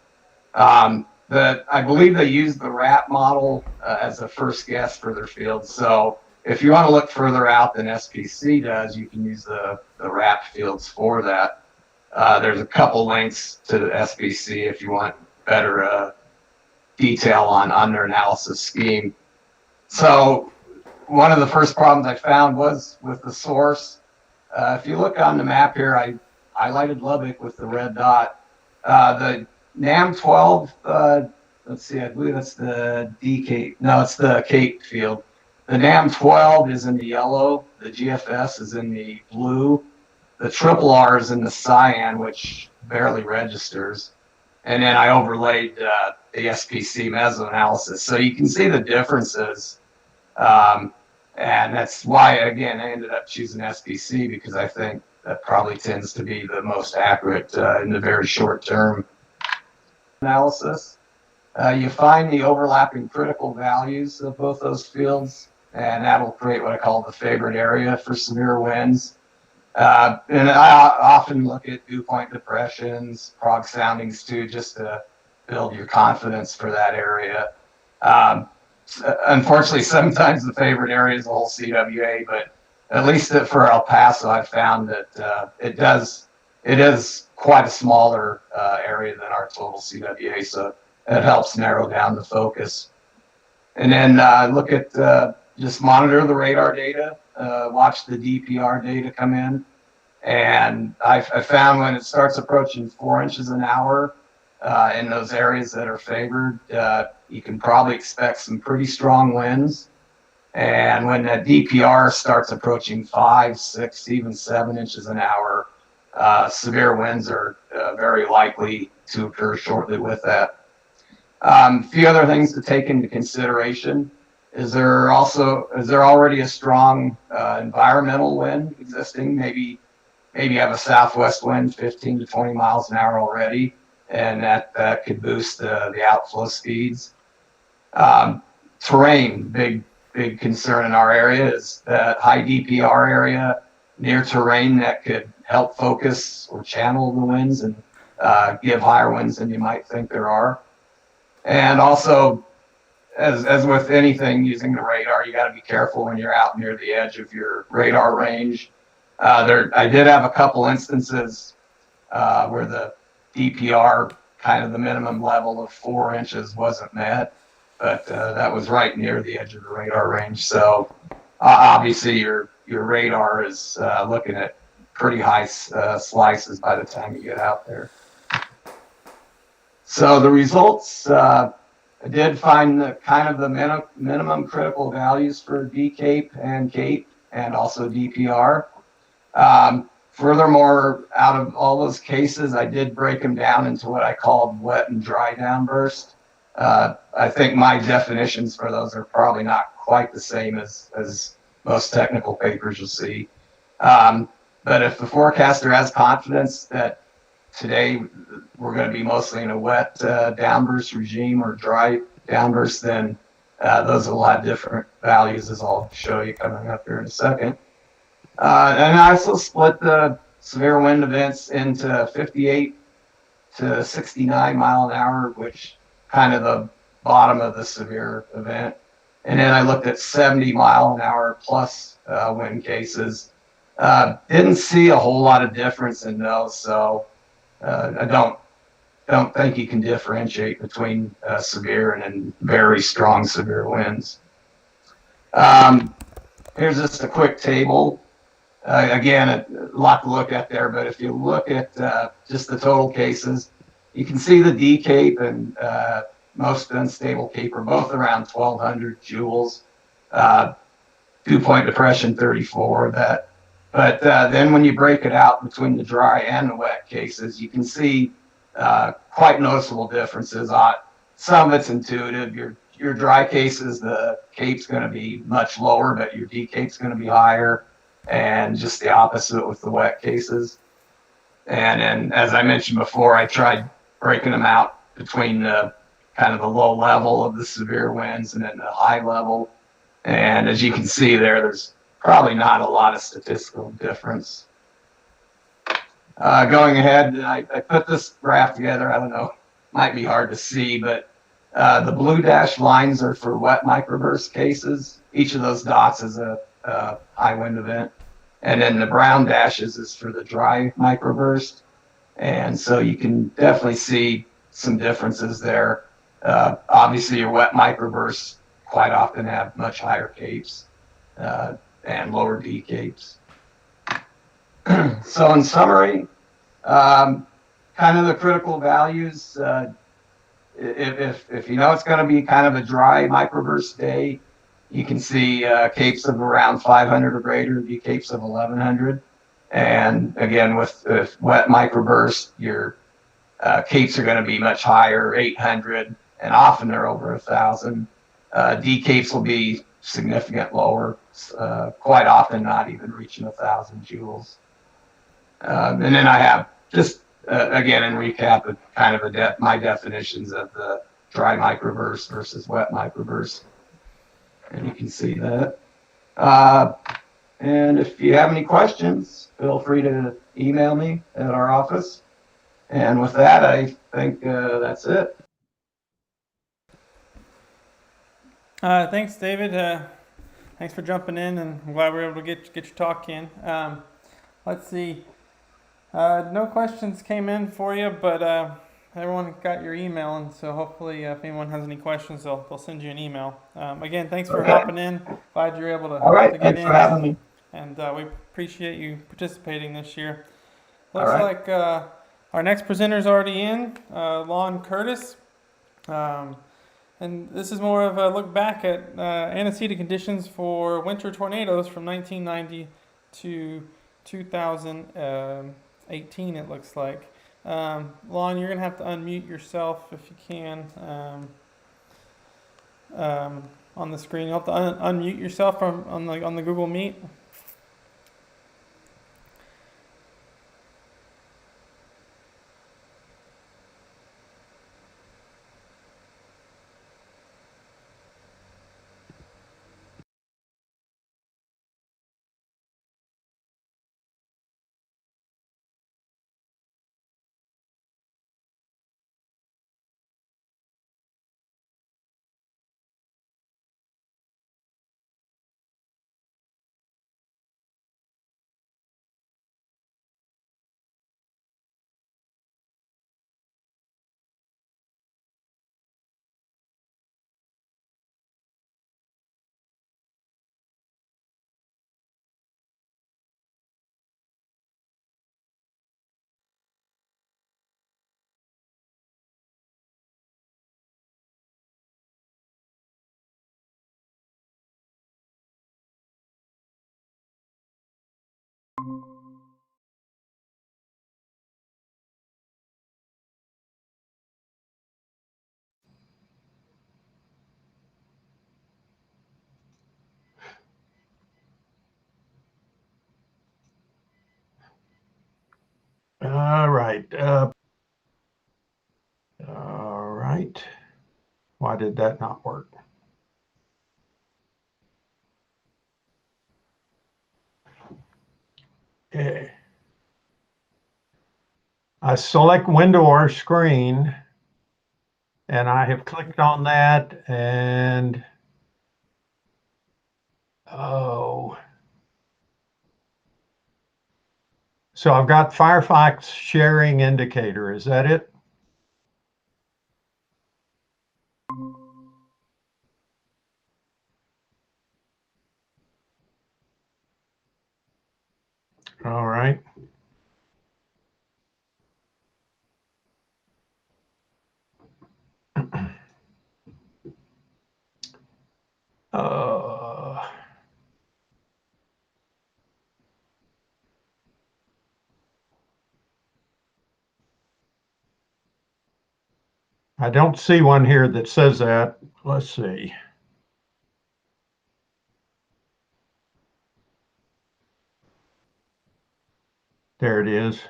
But I believe they use the RAP model as a first guess for their fields. So if you want to look further out than SPC does, you can use the RAP fields for that. There's a couple links to the SPC if you want better detail on their analysis scheme. So one of the first problems I found was with the source. If you look on the map here, I highlighted Lubbock with the red dot. The NAM12, let's see, I believe that's the D Cape. No, it's the Cape field. The NAM12 is in the yellow. The GFS is in the blue. The triple R is in the cyan, which barely registers. And then I overlaid the SPC meso analysis. So you can see the differences. And that's why, again, I ended up choosing SPC, because I think that probably tends to be the most accurate in the very short term analysis. You find the overlapping critical values of both those fields, and that'll create what I call the favorite area for severe winds. And I often look at dew point depressions, prog soundings too, just to build your confidence for that area. Unfortunately, sometimes the favorite area is the whole CWA, but at least for El Paso, I've found that it is quite a smaller area than our total CWA, so it helps narrow down the focus. And then look at, just monitor the radar data, watch the DPR data come in. And I found when it starts approaching 4 inches an hour in those areas that are favored, you can probably expect some pretty strong winds. And when that DPR starts approaching 5, 6, even 7 inches an hour, severe winds are very likely to occur shortly with that. A few other things to take into consideration. Is there already a strong environmental wind existing? Maybe you have a southwest wind 15 to 20 miles an hour already, and that could boost the outflow speeds. Terrain, big concern in our area is that high DPR area near terrain that could help focus or channel the winds and give higher winds than you might think there are. And also, as with anything using the radar, you got to be careful when you're out near the edge of your radar range. I did have a couple instances where the DPR, kind of the minimum level of 4 inches, wasn't met, but that was right near the edge of the radar range. So obviously your radar is looking at pretty high slices by the time you get out there. So the results, I did find the minimum critical values for D Cape and Cape, and also DPR. Furthermore, out of all those cases, I did break them down into what I called wet and dry downburst. I think my definitions for those are probably not quite the same as most technical papers you'll see. But if the forecaster has confidence that today we're going to be mostly in a wet downburst regime or dry downburst, then those will have different values, as I'll show you coming up here in a second. And I also split the severe wind events into 58 to 69 mile an hour, which kind of the bottom of the severe event. And then I looked at 70 mile an hour plus wind cases. Didn't see a whole lot of difference in those, so I don't think you can differentiate between severe and very strong severe winds. Here's just a quick table. Again, a lot to look at there, but if you look at just the total cases, you can see the D Cape and most unstable Cape are both around 1,200 joules. Dew point depression 34 of that. But then when you break it out between the dry and the wet cases, you can see quite noticeable differences. Some of it's intuitive. Your dry cases, the Cape's going to be much lower, but your D Cape's going to be higher, and just the opposite with the wet cases. And then, as I mentioned before, I tried breaking them out between the kind of the low level of the severe winds and then the high level. And as you can see there, there's probably not a lot of statistical difference. Going ahead, I put this graph together. I don't know, might be hard to see, but the blue dashed lines are for wet microburst cases. Each of those dots is a high wind event. And then the brown dashes is for the dry microburst. And so you can definitely see some differences there. Obviously, your wet microbursts quite often have much higher capes and lower D capes. So in summary, kind of the critical values, if you know it's going to be kind of a dry microburst day, you can see capes of around 500 or greater, D capes of 1,100. And again, with wet microburst, your capes are going to be much higher, 800, and often they're over 1,000. D capes will be significant lower, quite often not even reaching 1,000 joules. And then I have just, again, in recap, kind of my definitions of the dry microburst versus wet microburst. And you can see that. And if you have any questions, feel free to email me at our office. And with that, I think that's it. Thanks, David. Thanks for jumping in, and I'm glad we were able to get your talk in. Let's see. No questions came in for you, but everyone got your email, and so hopefully if anyone has any questions, they'll send you an email. Again, thanks for hopping in. Glad you're able to, All right, to get thanks in. for having me. And we appreciate you participating this year. All Looks right. like our next presenter's already in, Lon Curtis. And this is more of a look back at antecedent conditions for winter tornadoes from 1990 to 2018, it looks like. Lon, you're going to have to unmute yourself if you can on the screen. You'll have to unmute yourself on the Google Meet. All right. All right. Why did that not work? Okay. I select window or screen, and I have clicked on that, and oh. So I've got Firefox sharing indicator. Is that it? All right. I don't see one here that says that. Let's see. There it is.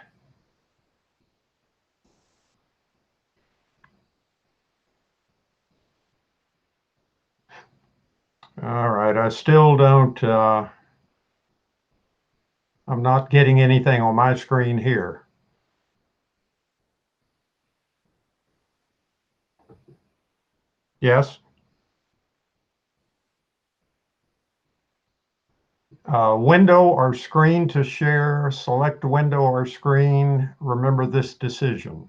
All right, I still don't, I'm not getting anything on my screen here. Yes? Window or screen to share, select window or screen. Remember this decision.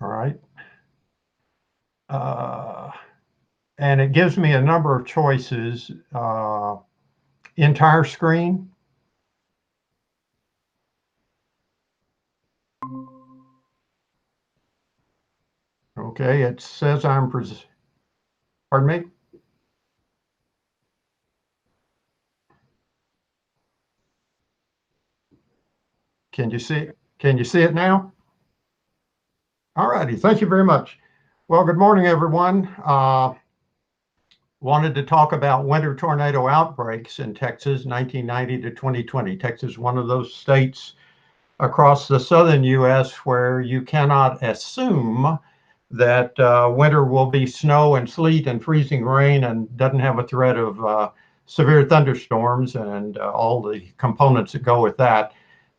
All right. And it gives me a number of choices. Entire screen. Okay, it says pardon me? Can you see it? Can you see it now? All righty, thank you very much. Well, good morning, everyone. Wanted to talk about winter tornado outbreaks in Texas, 1990 to 2020. Texas is one of those states across the southern U.S. where you cannot assume that winter will be snow and sleet and freezing rain and doesn't have a threat of severe thunderstorms and all the components that go with that.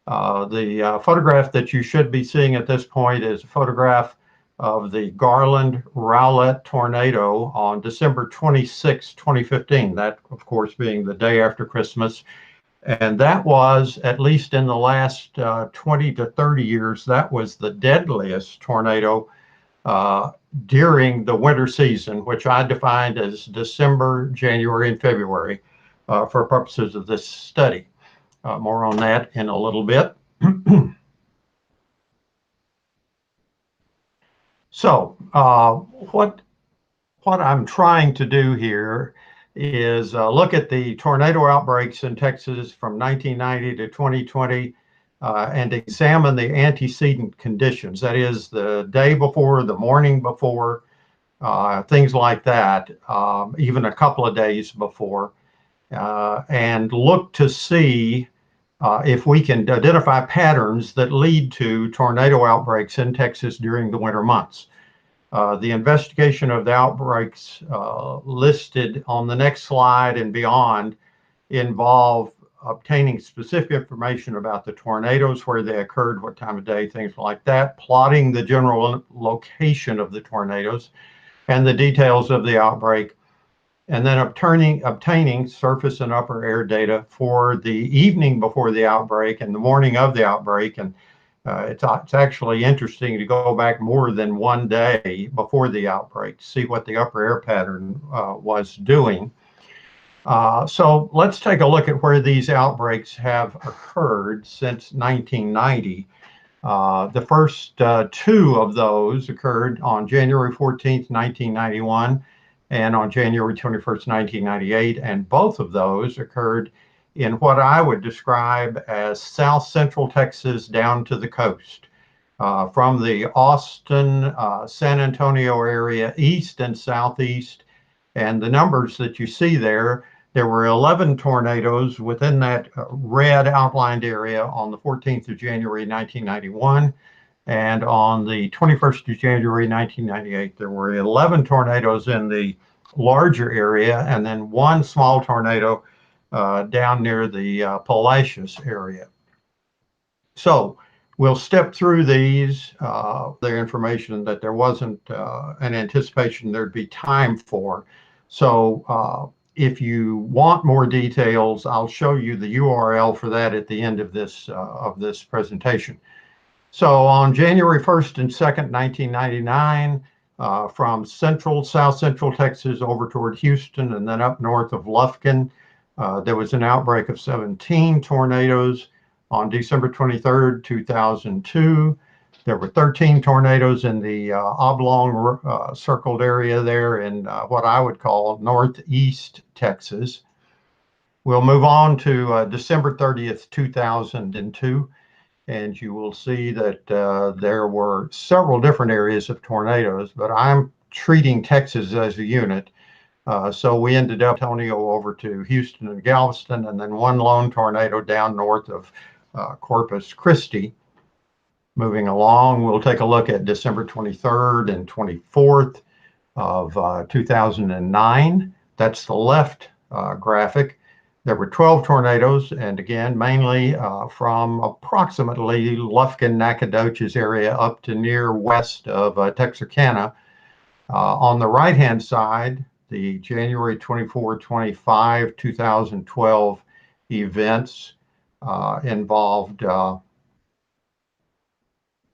The photograph that you should be seeing at this point is a photograph of the Garland Rowlett tornado on December 26, 2015. That, of course, being the day after Christmas. And that was, at least in the last 20 to 30 years, that was the deadliest tornado during the winter season, which I defined as December, January, and February for purposes of this study. More on that in a little bit. So what I'm trying to do here is look at the tornado outbreaks in Texas from 1990 to 2020 and examine the antecedent conditions. That is the day before, the morning before, things like that, even a couple of days before, and look to see if we can identify patterns that lead to tornado outbreaks in Texas during the winter months. The investigation of the outbreaks listed on the next slide and beyond involve obtaining specific information about the tornadoes, where they occurred, what time of day, things like that, plotting the general location of the tornadoes and the details of the outbreak, and then obtaining surface and upper air data for the evening before the outbreak and the morning of the outbreak. And it's actually interesting to go back more than one day before the outbreak to see what the upper air pattern was doing. So let's take a look at where these outbreaks have occurred since 1990. The first two of those occurred on January 14th, 1991, and on January 21st, 1998, and both of those occurred in what I would describe as South Central Texas down to the coast, from the Austin, San Antonio area, east and southeast. And the numbers that you see there There were 11 tornadoes within that red outlined area on the 14th of January, 1991. And on the 21st of January, 1998, there were 11 tornadoes in the larger area, and then one small tornado down near the Palacios area. So we'll step through these, the information that there wasn't an anticipation there'd be time for. So if you want more details, I'll show you the URL for that at the end of this presentation. So on January 1st and 2nd, 1999, from south central Texas over toward Houston and then up north of Lufkin, there was an outbreak of 17 tornadoes. On December 23rd, 2002, there were 13 tornadoes in the oblong circled area there in what I would call northeast Texas. We'll move on to December 30th, 2002, and you will see that there were several different areas of tornadoes, but I'm treating Texas as a unit. So we ended up Antonio over to Houston and Galveston, and then one lone tornado down north of Corpus Christi. Moving along, we'll take a look at December 23rd and 24th of 2009. That's the left graphic. There were 12 tornadoes, and again, mainly from approximately Lufkin, Nacogdoches area up to near west of Texarkana. On the right-hand side, the January 24, 25, 2012 events involved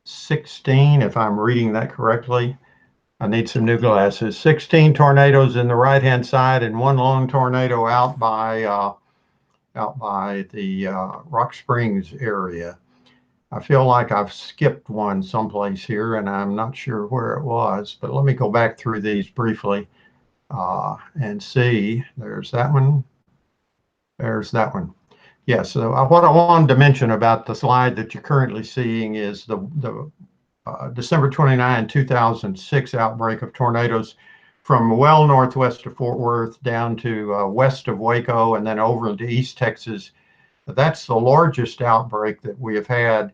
16, if I'm reading that correctly. I need some new glasses. 16 tornadoes in the right-hand side and one lone tornado out by the Rock Springs area. I feel like I've skipped one someplace here, and I'm not sure where it was, but let me go back through these briefly and see. There's that one. There's that one. Yeah, so what I wanted to mention about the slide that you're currently seeing is the December 29, 2006 outbreak of tornadoes from well northwest of Fort Worth down to west of Waco and then over into East Texas. That's the largest outbreak that we have had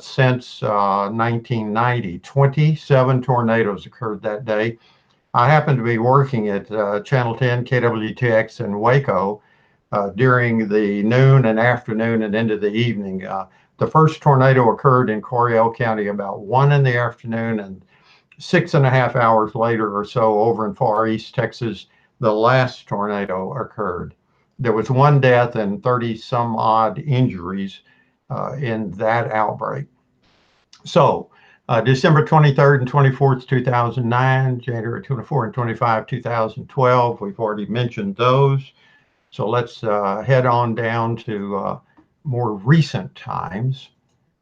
since 1990. 27 tornadoes occurred that day. I happened to be working at Channel 10 KWTX in Waco during the noon and afternoon and into the evening. The first tornado occurred in Coryell County about 1 in the afternoon, and 6.5 hours later or so over in Far East Texas, the last tornado occurred. There was one death and 30 some odd injuries in that outbreak. So December 23rd and 24th, 2009, January 24 and 25, 2012, we've already mentioned those. So let's head on down to more recent times,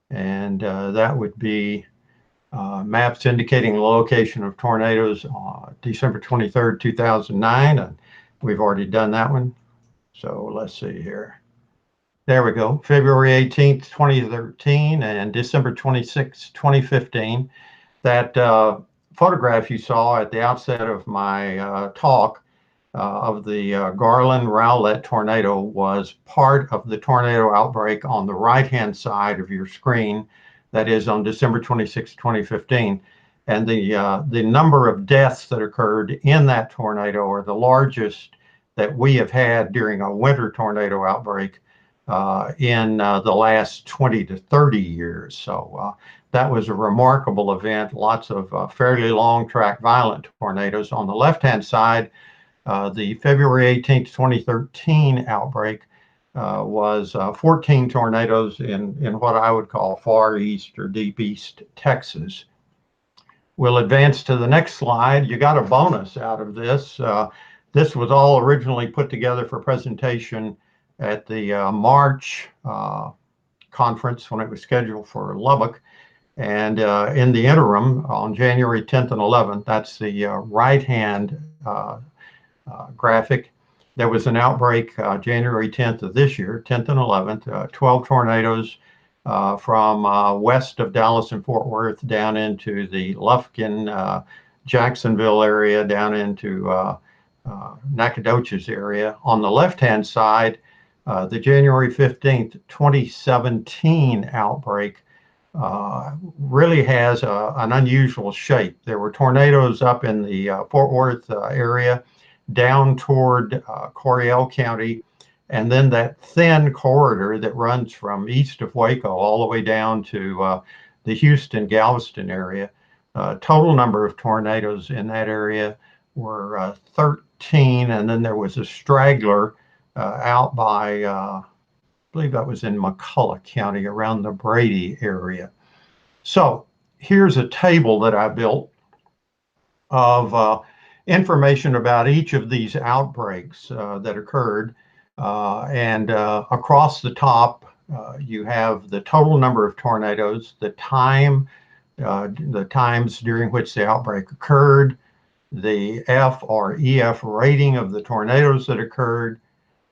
and that would be maps indicating the location of tornadoes on December 23rd, 2009, and we've already done that one. So let's see here. There we go. February 18th, 2013, and December 26th, 2015. That photograph you saw at the outset of my talk of the Garland Rowlett tornado was part of the tornado outbreak on the right-hand side of your screen. That is on December 26, 2015. And the number of deaths that occurred in that tornado are the largest that we have had during a winter tornado outbreak in the last 20 to 30 years. So that was a remarkable event. Lots of fairly long track violent tornadoes. On the left-hand side, the February 18th, 2013 outbreak was 14 tornadoes in what I would call far east or deep east Texas. We'll advance to the next slide. You got a bonus out of this. This was all originally put together for presentation at the March conference when it was scheduled for Lubbock. And in the interim, on January 10th and 11th, that's the right-hand graphic, there was an outbreak January 10th of this year, 10th and 11th, 12 tornadoes from west of Dallas and Fort Worth down into the Lufkin, Jacksonville area, down into Nacogdoches area. On the left-hand side, the January 15th, 2017 outbreak really has an unusual shape. There were tornadoes up in the Fort Worth area, down toward Coryell County, and then that thin corridor that runs from east of Waco all the way down to the Houston, Galveston area. Total number of tornadoes in that area were 13, and then there was a straggler out by, I believe that was in McCulloch County, around the Brady area. So here's a table that I built of information about each of these outbreaks that occurred. And across the top, you have the total number of tornadoes, the times during which the outbreak occurred, the F or EF rating of the tornadoes that occurred,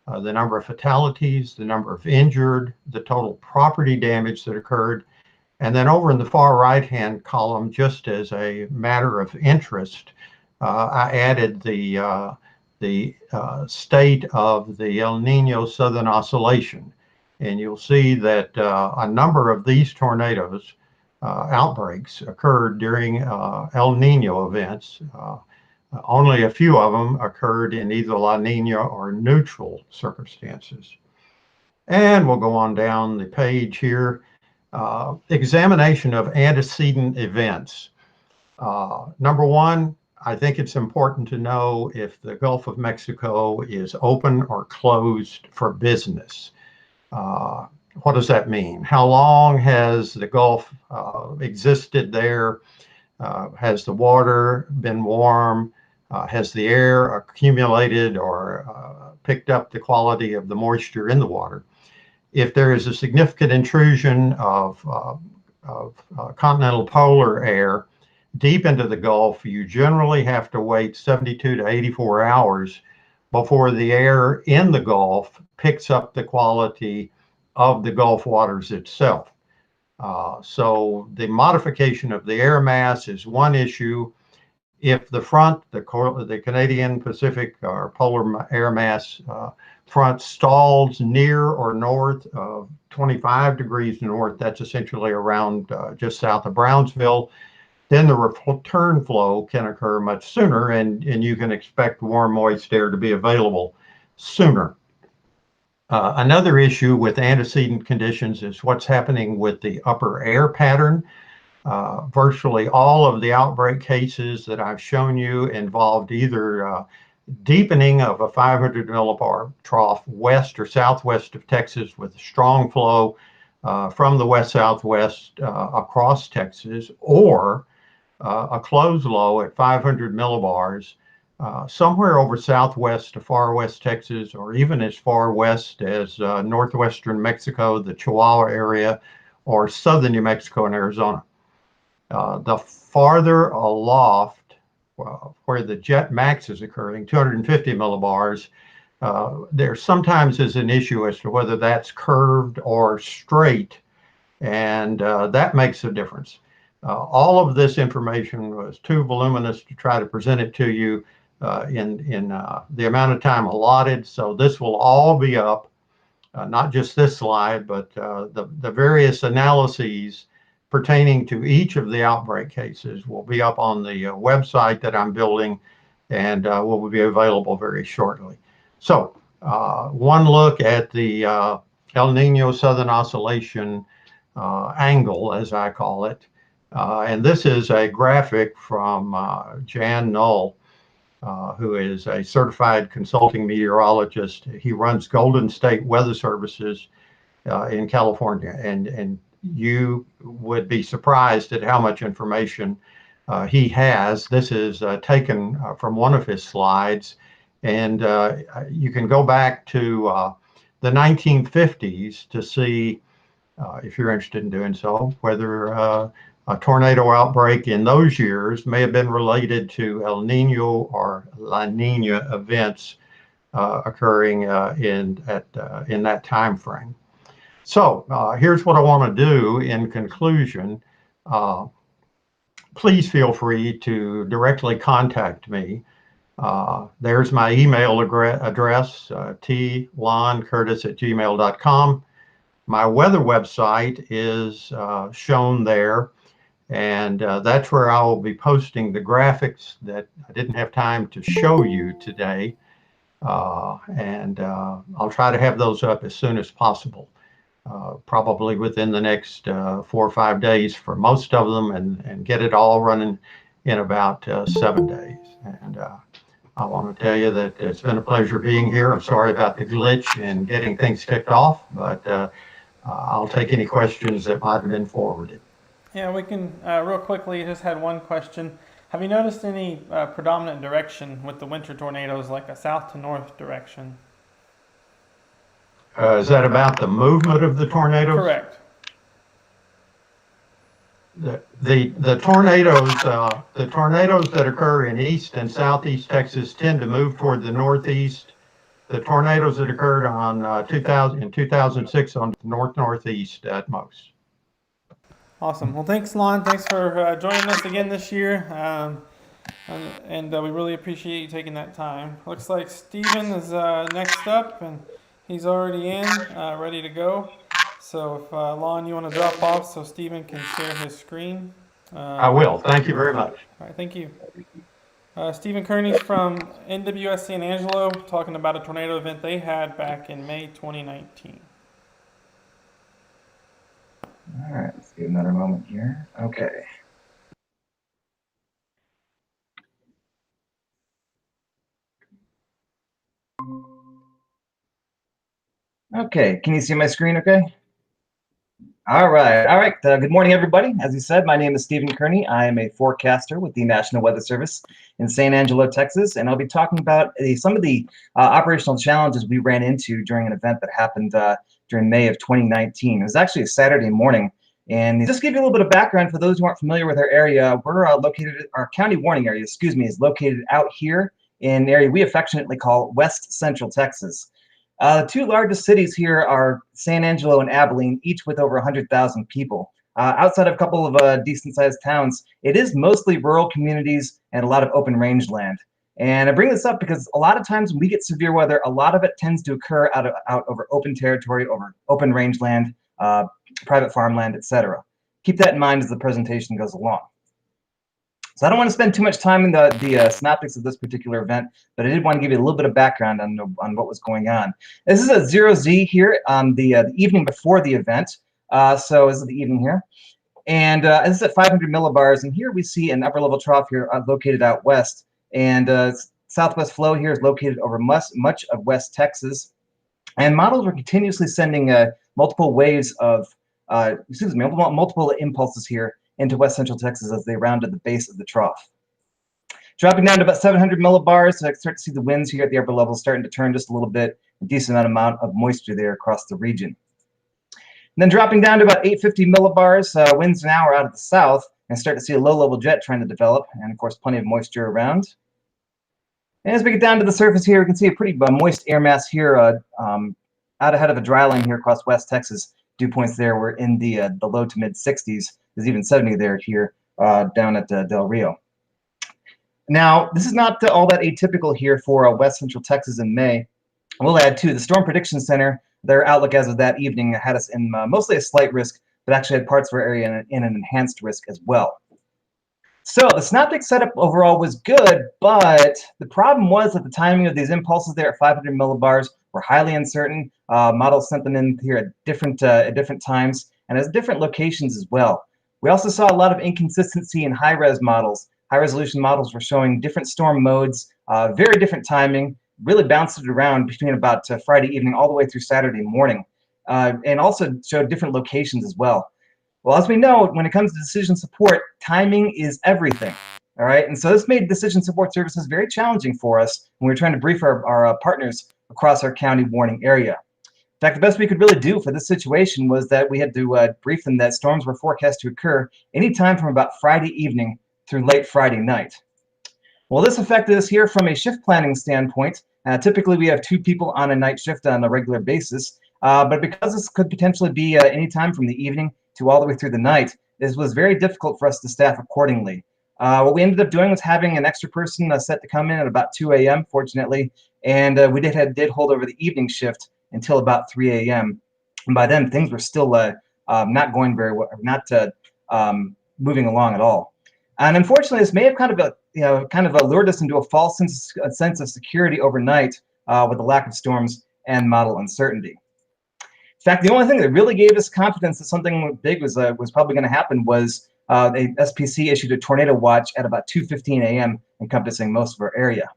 the number of fatalities, the number of injured, the total property damage that occurred. And then over in the far right-hand column, just as a matter of interest, I added the state of the El Nino Southern Oscillation. And you'll see that a number of these tornadoes outbreaks occurred during El Nino events. Only a few of them occurred in either La Nina or neutral circumstances. And we'll go on down the page here. Examination of antecedent events. Number one, I think it's important to know if the Gulf of Mexico is open or closed for business. What does that mean? How long has the Gulf existed there? Has the water been warm? Has the air accumulated or picked up the quality of the moisture in the water? If there is a significant intrusion of continental polar air deep into the Gulf, you generally have to wait 72 to 84 hours before the air in the Gulf picks up the quality of the Gulf waters itself. So the modification of the air mass is one issue. If the front, the Canadian Pacific or polar air mass front stalls near or north of 25 degrees north, that's essentially around just south of Brownsville, then the return flow can occur much sooner, and you can expect warm, moist air to be available sooner. Another issue with antecedent conditions is what's happening with the upper air pattern. Virtually all of the outbreak cases that I've shown you involved either deepening of a 500 millibar trough west or southwest of Texas with strong flow from the west-southwest across Texas, or a closed low at 500 millibars somewhere over southwest to far west Texas, or even as far west as northwestern Mexico, the Chihuahua area, or southern New Mexico and Arizona. The farther aloft, where the jet max is occurring, 250 millibars, there sometimes is an issue as to whether that's curved or straight, and that makes a difference. All of this information was too voluminous to try to present it to you in the amount of time allotted, so this will all be up, not just this slide, but the various analyses pertaining to each of the outbreak cases will be up on the website that I'm building, and will be available very shortly. So one look at the El Nino Southern Oscillation angle, as I call it. And this is a graphic from Jan Null, who is a certified consulting meteorologist. He runs Golden State Weather Services in California, and you would be surprised at how much information he has. This is taken from one of his slides, and you can go back to the 1950s to see, if you're interested in doing so, whether a tornado outbreak in those years may have been related to El Nino or La Nina events occurring in that time frame. So here's what I want to do in conclusion. Please feel free to directly contact me There's my email address, tlongcurtis@gmail.com. My weather website is shown there, and that's where I will be posting the graphics that I didn't have time to show you today. And I'll try to have those up as soon as possible, probably within the next 4 or 5 days for most of them, and get it all running in about 7 days. And I want to tell you that it's been a pleasure being here. I'm sorry about the glitch and getting things kicked off, but I'll take any questions that might have been forwarded. Yeah, we can real quickly. Just had one question. Have you noticed any predominant direction with the winter tornadoes, like a south to north direction? Is that about the movement of the tornadoes? Correct. The tornadoes that occur in east and southeast Texas tend to move toward the northeast. The tornadoes that occurred in 2006 on the northeast at most. Awesome. Well, thanks, Lon. Thanks for joining us again this year. And we really appreciate you taking that time. Looks like Stephen is next up, and he's already in, ready to go. So if Lon, you want to drop off so Stephen can share his screen. I will. Thank you very much. All right, thank you. Stephen Kearney's from NWS San Angelo, talking about a tornado event they had back in May 2019. All right, let's give another moment here. Okay. Okay, can you see my screen okay? All right. Good morning, everybody. As you said, my name is Stephen Kearney. I am a forecaster with the National Weather Service in San Angelo, Texas, and I'll be talking about some of the operational challenges we ran into during an event that happened during May of 2019. It was actually a Saturday morning, and just to give you a little bit of background for those who aren't familiar with our area, we're located, our county warning area, is located out here in an area we affectionately call West Central Texas. The two largest cities here are San Angelo and Abilene, each with over 100,000 people. Outside of a couple of decent-sized towns, it is mostly rural communities and a lot of open range land. And I bring this up because a lot of times when we get severe weather, a lot of it tends to occur out over open territory, over open range land, private farmland, etc. Keep that in mind as the presentation goes along. So I don't want to spend too much time in the synoptics of this particular event, but I did want to give you a little bit of background on what was going on. This is a 0Z here on the evening before the event. So this is the evening here. And this is at 500 millibars. And here we see an upper level trough here located out west. And southwest flow here is located over much of West Texas. And models were continuously sending multiple waves of, multiple impulses here into West Central Texas as they rounded the base of the trough. Dropping down to about 700 millibars, so I start to see the winds here at the upper level starting to turn just a little bit, a decent amount of moisture there across the region. And then dropping down to about 850 millibars, winds now are out of the south, and start to see a low-level jet trying to develop, and of course plenty of moisture around. And as we get down to the surface here, we can see a pretty moist air mass here out ahead of a dry line here across West Texas. Dew points there were in the low to mid 60s. There's even 70 there here down at Del Rio. Now, this is not all that atypical here for West Central Texas in May. We'll add too, the Storm Prediction Center, their outlook as of that evening had us in mostly a slight risk, but actually had parts of our area in an enhanced risk as well. So the synoptic setup overall was good, but the problem was that the timing of these impulses there at 500 millibars were highly uncertain. Models sent them in here at different times and at different locations as well. We also saw a lot of inconsistency in high-res models. High-resolution models were showing different storm modes, very different timing, really bounced it around between about Friday evening all the way through Saturday morning, and also showed different locations as well. Well, as we know, when it comes to decision support, timing is everything, all right? And so this made decision support services very challenging for us when we were trying to brief our partners across our county warning area. In fact, the best we could really do for this situation was that we had to brief them that storms were forecast to occur anytime from about Friday evening through late Friday night. Well, this affected us here from a shift planning standpoint. Typically, we have 2 people on a night shift on a regular basis, but because this could potentially be any time from the evening to all the way through the night, this was very difficult for us to staff accordingly. What we ended up doing was having an extra person set to come in at about 2 a.m., fortunately, and we did hold over the evening shift until about 3 a.m. And by then, things were still not going very well, not moving along at all. And unfortunately, this may have kind of lured us into a false sense of security overnight with the lack of storms and model uncertainty. In fact, the only thing that really gave us confidence that something big was probably going to happen was a SPC issued a tornado watch at about 2:15 a.m., encompassing most of our area.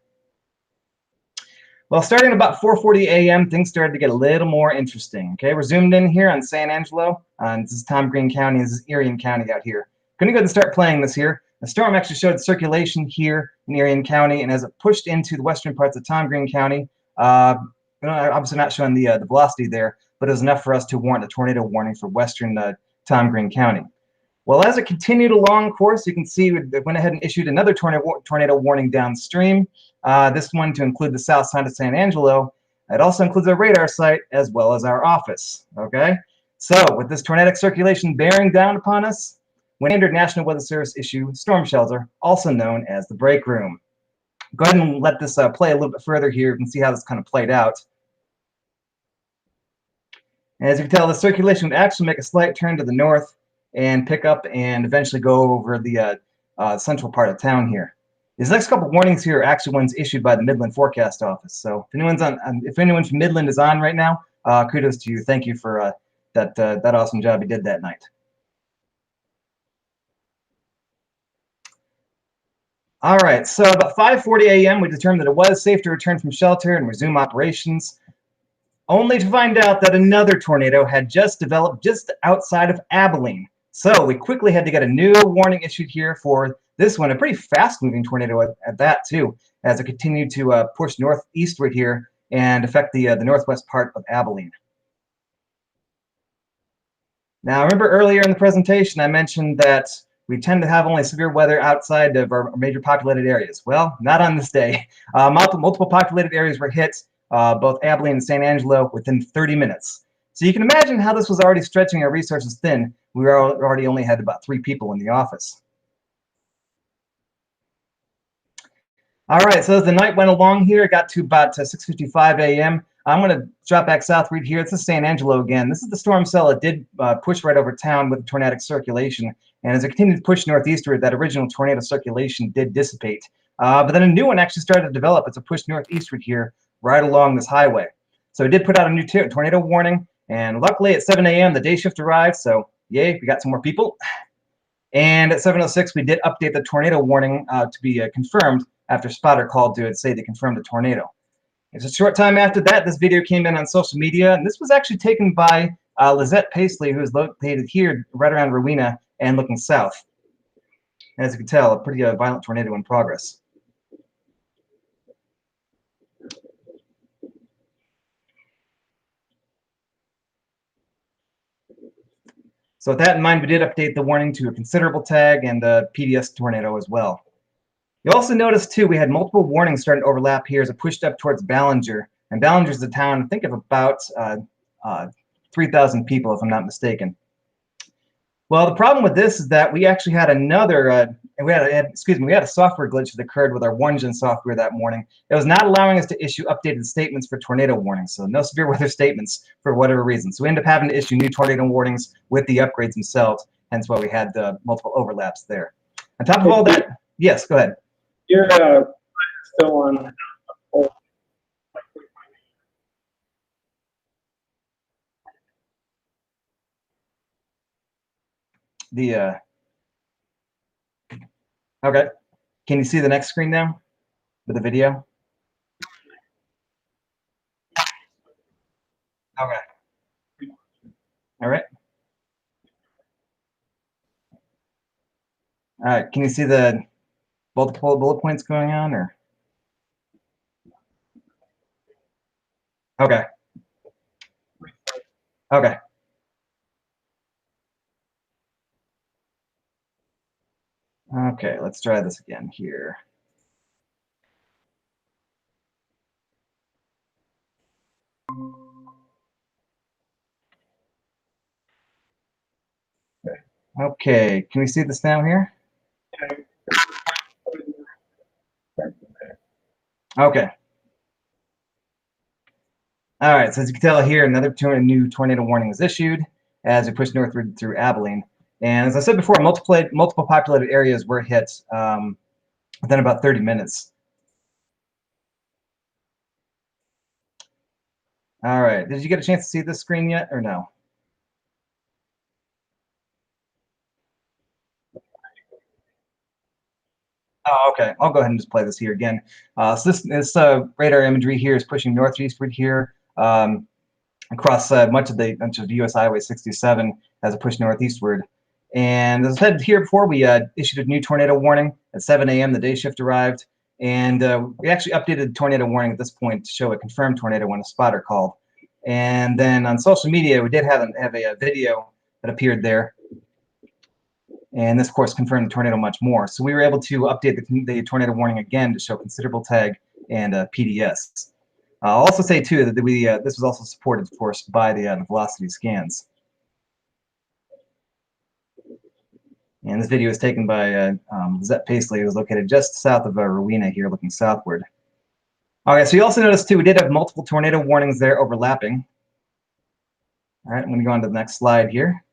Well, starting at about 4:40 a.m., things started to get a little more interesting. Okay, we're zoomed in here on San Angelo. This is Tom Green County. This is Erie County out here. Going to go ahead and start playing this here. The storm actually showed circulation here in Erie County, and as it pushed into the western parts of Tom Green County, obviously not showing the velocity there, but it was enough for us to warrant a tornado warning for western Tom Green County. Well, as it continued along course, you can see it went ahead and issued another tornado warning downstream, this one to include the south side of San Angelo. It also includes our radar site as well as our office, okay? So with this tornadic circulation bearing down upon us, we entered National Weather Service issue storm shelter, also known as the break room. Go ahead and let this play a little bit further here. You can see how this kind of played out. As you can tell, the circulation would actually make a slight turn to the north and pick up and eventually go over the central part of town here. These next couple warnings here are actually ones issued by the Midland Forecast Office. So if anyone from Midland is on right now, kudos to you. Thank you for that awesome job you did that night. All right, so about 5:40 a.m., we determined that it was safe to return from shelter and resume operations, only to find out that another tornado had just developed just outside of Abilene. So we quickly had to get a new warning issued here for this one, a pretty fast-moving tornado at that too, as it continued to push northeastward here and affect the northwest part of Abilene. Now, remember earlier in the presentation, I mentioned that we tend to have only severe weather outside of our major populated areas. Well, not on this day. Multiple populated areas were hit, both Abilene and San Angelo, within 30 minutes. So you can imagine how this was already stretching our resources thin. We already only had about 3 people in the office. All right, so as the night went along here, it got to about 6:55 a.m. I'm going to drop back south right here. This is San Angelo again. This is the storm cell. It did push right over town with tornadic circulation. And as it continued to push northeastward, that original tornado circulation did dissipate. But then a new one actually started to develop as it pushed northeastward here, right along this highway. So it did put out a new tornado warning. And luckily at 7 a.m., the day shift arrived. So yay, we got some more people. And at 7:06, we did update the tornado warning to be confirmed after spotter called to say they confirmed the tornado. It's a short time after that, this video came in on social media, and this was actually taken by Lizette Paisley, who is located here right around Rowena and looking south. As you can tell, a pretty violent tornado in progress. So with that in mind, we did update the warning to a considerable tag and a PDS tornado as well. You also notice, too, we had multiple warnings starting to overlap here as it pushed up towards Ballinger. And Ballinger is a town, I think, of about 3,000 people, if I'm not mistaken. Well, the problem with this is that we actually had another, we had a software glitch that occurred with our OneGen software that morning. It was not allowing us to issue updated statements for tornado warnings, so no severe weather statements for whatever reason. So we ended up having to issue new tornado warnings with the upgrades themselves, hence why we had multiple overlaps there. On top of all that, yes, go ahead. You're still on. Okay. Can you see the next screen now with the video? Okay. All right. All right. Can you see the multiple bullet points going on, or? Okay. Okay. Okay, let's try this again here. Okay, can we see this now here? Okay. All right, so as you can tell here, another new tornado warning was issued as we push northward through Abilene. And as I said before, multiple populated areas were hit within about 30 minutes. All right, did you get a chance to see this screen yet or no? Oh, okay. I'll go ahead and just play this here again. So this radar imagery here is pushing northeastward here across much of US Highway 67 as it pushed northeastward. And as I said here before, we issued a new tornado warning at 7 a.m. The day shift arrived. And we actually updated the tornado warning at this point to show a confirmed tornado when a spotter called. And then on social media, we did have a video that appeared there. And this, of course, confirmed the tornado much more. So we were able to update the tornado warning again to show considerable tag and PDS. I'll also say, too, that this was also supported, of course, by the velocity scans. And this video is taken by Zep Paisley, who is located just south of Rowena here, looking southward. Okay, so you also notice, too, we did have multiple tornado warnings there overlapping. All right, I'm going to go on to the next slide here.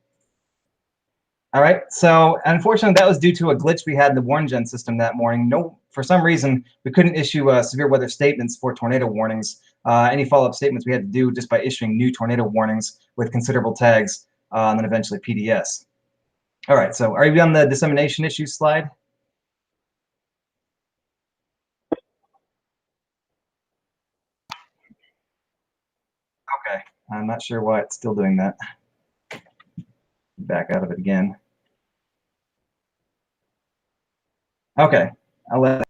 All right, so unfortunately, that was due to a glitch we had in the WarnGen system that morning. For some reason, we couldn't issue severe weather statements for tornado warnings. Any follow-up statements we had to do just by issuing new tornado warnings with considerable tags, and then eventually PDS. All right, so are you on the dissemination issues slide? Okay, I'm not sure why it's still doing that. Back out of it again. Okay, I'll let.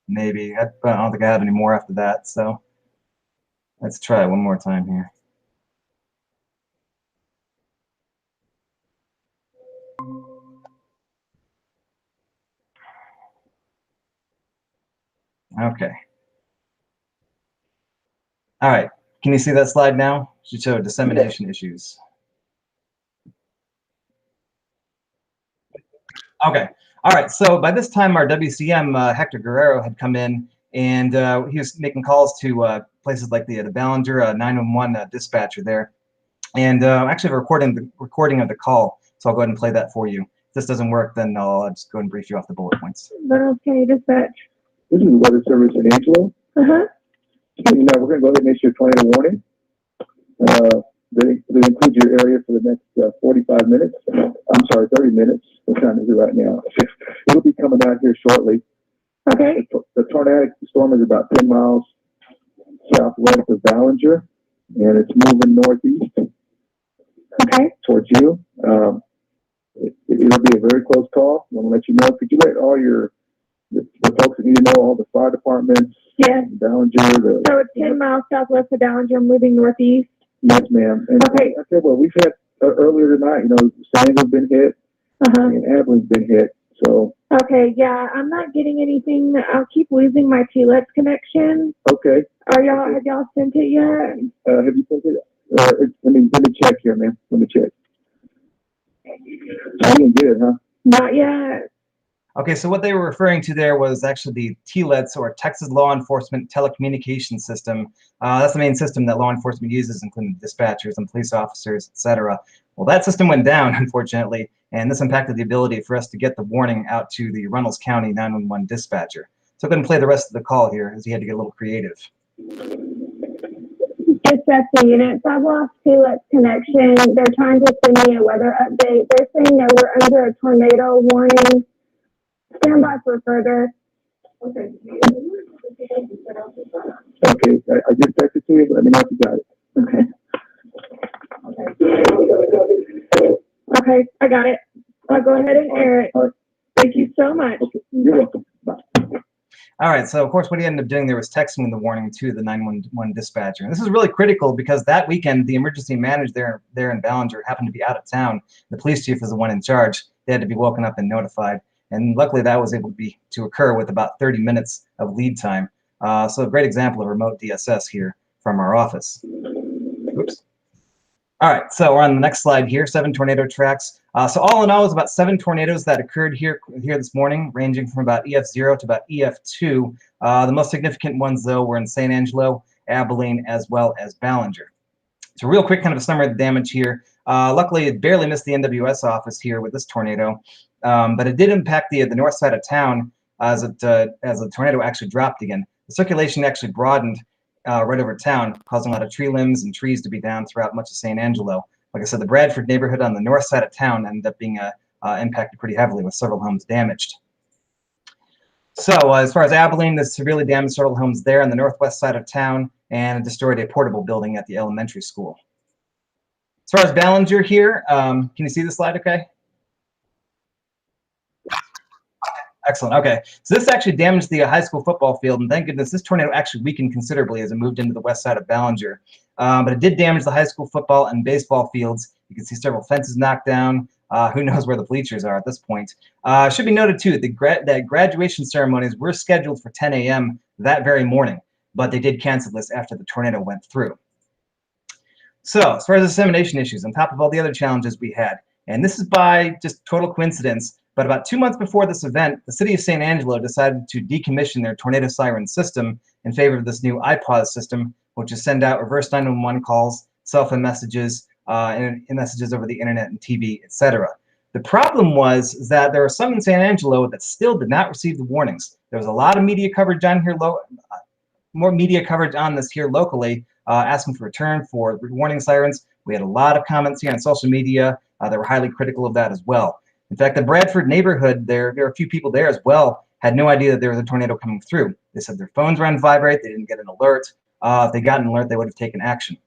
Maybe. I don't think I have any more after that, so let's try it one more time here. Okay. All right. Can you see that slide now? Should show dissemination issues. Okay. All right. So by this time, our WCM, Hector Guerrero, had come in, and he was making calls to places like the Ballinger 911 dispatcher there. And actually, a recording of the call. So I'll go ahead and play that for you. If this doesn't work, then I'll just go ahead and brief you off the bullet points. Okay, dispatch. This is the Weather Service in Angelo. Uh-huh. You know, we're going to go ahead and issue a tornado warning. They include your area for the next 45 minutes. I'm sorry, 30 minutes. What time is it right now? It'll be coming out here shortly. Okay. The tornadic storm is about 10 miles southwest of Ballinger, and it's moving northeast. Okay. Towards you. It'll be a very close call. I want to let you know. Could you let all the folks that need to know, all the fire departments, yes, Ballinger. So it's 10 miles southwest of Ballinger, moving northeast. Yes, ma'am. And okay. Okay, well, we've had earlier tonight, you know, Sanger's been hit, and Abilene's been hit. So. Okay, yeah, I'm not getting anything. I'll keep losing my TLETS connection. Okay. Have y'all sent it yet? Have you sent it? Let me check here, man. Let me check. I didn't get it, huh? Not yet. Okay, so what they were referring to there was actually the TLETS, or Texas Law Enforcement Telecommunications System. That's the main system that law enforcement uses, including dispatchers and police officers, etc. Well, that system went down, unfortunately, and this impacted the ability for us to get the warning out to the Runnels County 911 dispatcher. So I'm going to play the rest of the call here, as he had to get a little creative. Dispatching units, I've lost TLETS connection. They're trying to send me a weather update. They're saying that we're under a tornado warning. Stand by for further. Okay. Okay, I just texted to you, but let me know if you got it. Okay. Okay, I got it. I'll go ahead and air it. Thank you so much. Okay. You're welcome. Bye. All right, so of course what he ended up doing there was texting the warning to the 911 dispatcher. And this is really critical because that weekend, the emergency manager there in Ballinger happened to be out of town. The police chief was the one in charge. They had to be woken up and notified. And luckily that was able to occur with about 30 minutes of lead time. So a great example of remote DSS here from our office. Oops. All right, so we're on the next slide here, 7 tornado tracks. So all in all, it was about 7 tornadoes that occurred here this morning, ranging from about EF0 to about EF2. The most significant ones, though, were in San Angelo, Abilene, as well as Ballinger. So real quick, kind of a summary of the damage here. Luckily, it barely missed the NWS office here with this tornado, but it did impact the north side of town as the tornado actually dropped again. The circulation actually broadened right over town, causing a lot of tree limbs and trees to be down throughout much of San Angelo. Like I said, the Bradford neighborhood on the north side of town ended up being impacted pretty heavily with several homes damaged. So as far as Abilene, this severely damaged several homes there on the northwest side of town and destroyed a portable building at the elementary school. As far as Ballinger here, can you see the slide okay? Excellent. Okay. So this actually damaged the high school football field, and thank goodness this tornado actually weakened considerably as it moved into the west side of Ballinger. But it did damage the high school football and baseball fields. You can see several fences knocked down. Who knows where the bleachers are at this point. Should be noted, too, that graduation ceremonies were scheduled for 10 a.m. that very morning, but they did cancel this after the tornado went through. So as far as dissemination issues, on top of all the other challenges we had, and this is by just total coincidence, but about 2 months before this event, the city of San Angelo decided to decommission their tornado siren system in favor of this new iPause system, which is send out reverse 911 calls, cell phone messages, and messages over the internet and TV, etc. The problem was that there were some in San Angelo that still did not receive the warnings. There was a lot of media coverage on here, more media coverage on this here locally, asking for return for warning sirens. We had a lot of comments here on social media that were highly critical of that as well. In fact, the Bradford neighborhood, there were a few people there as well, had no idea that there was a tornado coming through. They said their phones were on vibrate, they didn't get an alert. If they got an alert, they would have taken action.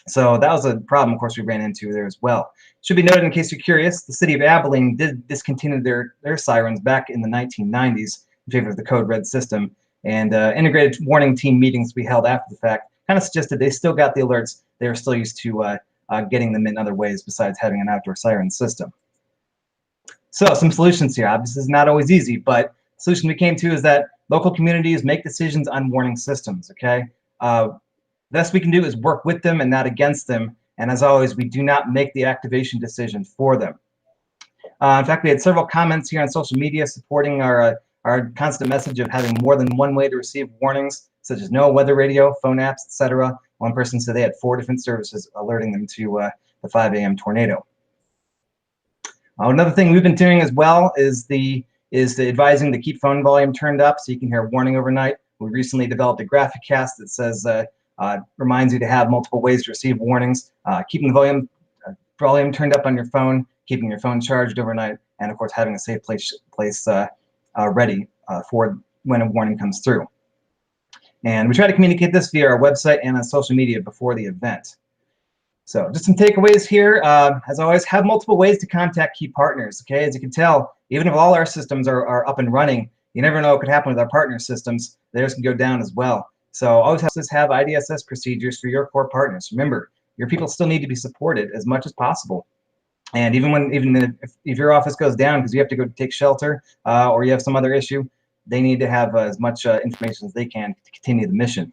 So that was a problem, of course, we ran into there as well. Should be noted, in case you're curious, the city of Abilene did discontinue their sirens back in the 1990s in favor of the code red system. And integrated warning team meetings we held after the fact kind of suggested they still got the alerts. They were still used to getting them in other ways besides having an outdoor siren system. So some solutions here. Obviously, it's not always easy, but the solution we came to is that local communities make decisions on warning systems, okay? Best we can do is work with them and not against them. And as always, we do not make the activation decision for them. In fact, we had several comments here on social media supporting our constant message of having more than one way to receive warnings, such as no weather radio, phone apps, etc. One person said they had 4 different services alerting them to the 5 a.m. tornado. Another thing we've been doing as well is the advising to keep phone volume turned up so you can hear a warning overnight. We recently developed a graphic cast that says reminds you to have multiple ways to receive warnings, keeping the volume turned up on your phone, keeping your phone charged overnight, and of course having a safe place ready for when a warning comes through. And we try to communicate this via our website and on social media before the event. So just some takeaways here. As always, have multiple ways to contact key partners. Okay, as you can tell, even if all our systems are up and running, you never know what could happen with our partner systems. Theirs can go down as well. So always have IDSS procedures for your core partners. Remember, your people still need to be supported as much as possible. And even if your office goes down because you have to go take shelter or you have some other issue, they need to have as much information as they can to continue the mission.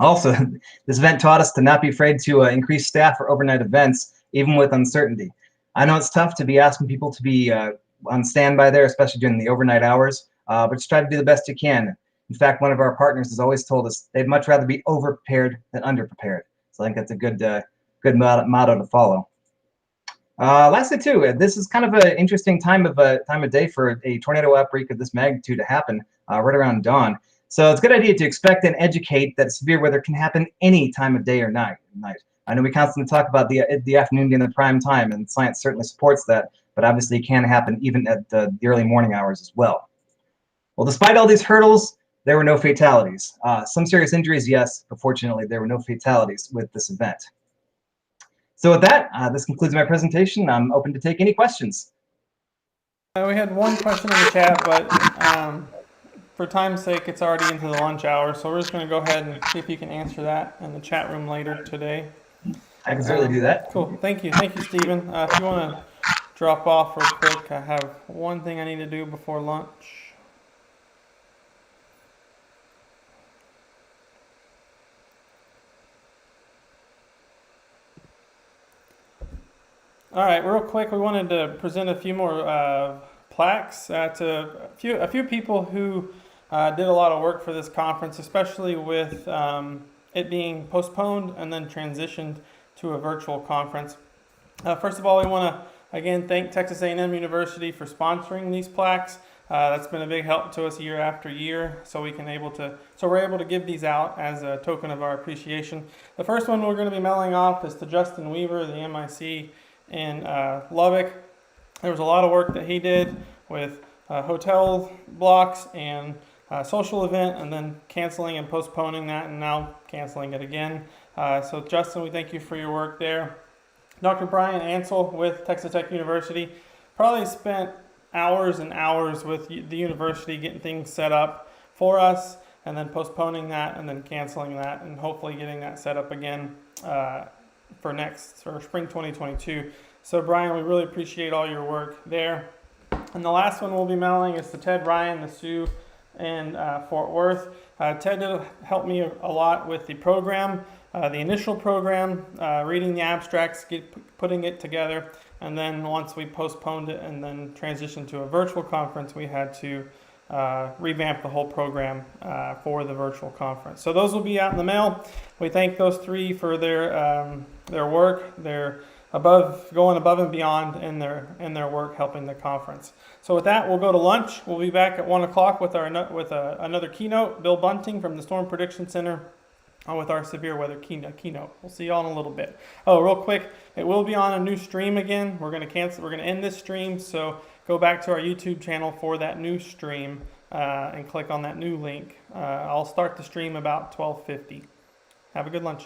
Also, this event taught us to not be afraid to increase staff for overnight events, even with uncertainty. I know it's tough to be asking people to be on standby there, especially during the overnight hours, but just try to do the best you can. In fact, one of our partners has always told us they'd much rather be over-prepared than under-prepared. So I think that's a good motto to follow. Lastly, too, this is kind of an interesting time of day for a tornado outbreak of this magnitude to happen right around dawn. So it's a good idea to expect and educate that severe weather can happen any time of day or night. I know we constantly talk about the afternoon being the prime time, and science certainly supports that, but obviously it can happen even at the early morning hours as well. Well, despite all these hurdles, there were no fatalities. Some serious injuries, yes, but fortunately there were no fatalities with this event. So with that, this concludes my presentation. I'm open to take any questions. We had one question in the chat, but for time's sake, it's already into the lunch hour, so we're just going to go ahead and see if you can answer that in the chat room later today. I can certainly do that. Cool. Thank you, Stephen. If you want to drop off real quick, I have one thing I need to do before lunch. All right, real quick, we wanted to present a few more plaques to a few people who did a lot of work for this conference, especially with it being postponed and then transitioned to a virtual conference. First of all, we want to again thank Texas A&M University for sponsoring these plaques. That's been a big help to us year after year, so we're able to give these out as a token of our appreciation. The first one we're going to be mailing off is to Justin Weaver, the MIC in Lubbock. There was a lot of work that he did with hotel blocks and social event, and then canceling and postponing that, and now canceling it again. So Justin, we thank you for your work there. Dr. Brian Ansel with Texas Tech University probably spent hours and hours with the university getting things set up for us, and then postponing that, and then canceling that, and hopefully getting that set up again for spring 2022. So Brian, we really appreciate all your work there. And the last one we'll be mailing is to Ted Ryan, the Sioux in Fort Worth. Ted did help me a lot with the program, the initial program, reading the abstracts, putting it together, and then once we postponed it and then transitioned to a virtual conference, we had to revamp the whole program for the virtual conference. So those will be out in the mail. We thank those three for their work. They're going above and beyond in their work helping the conference. So with that, we'll go to lunch. We'll be back at 1 o'clock with another keynote, Bill Bunting from the Storm Prediction Center, with our severe weather keynote. We'll see y'all in a little bit. Oh, real quick, it will be on a new stream again. We're going to end this stream, so go back to our YouTube channel for that new stream and click on that new link. I'll start the stream about 12:50. Have a good lunch.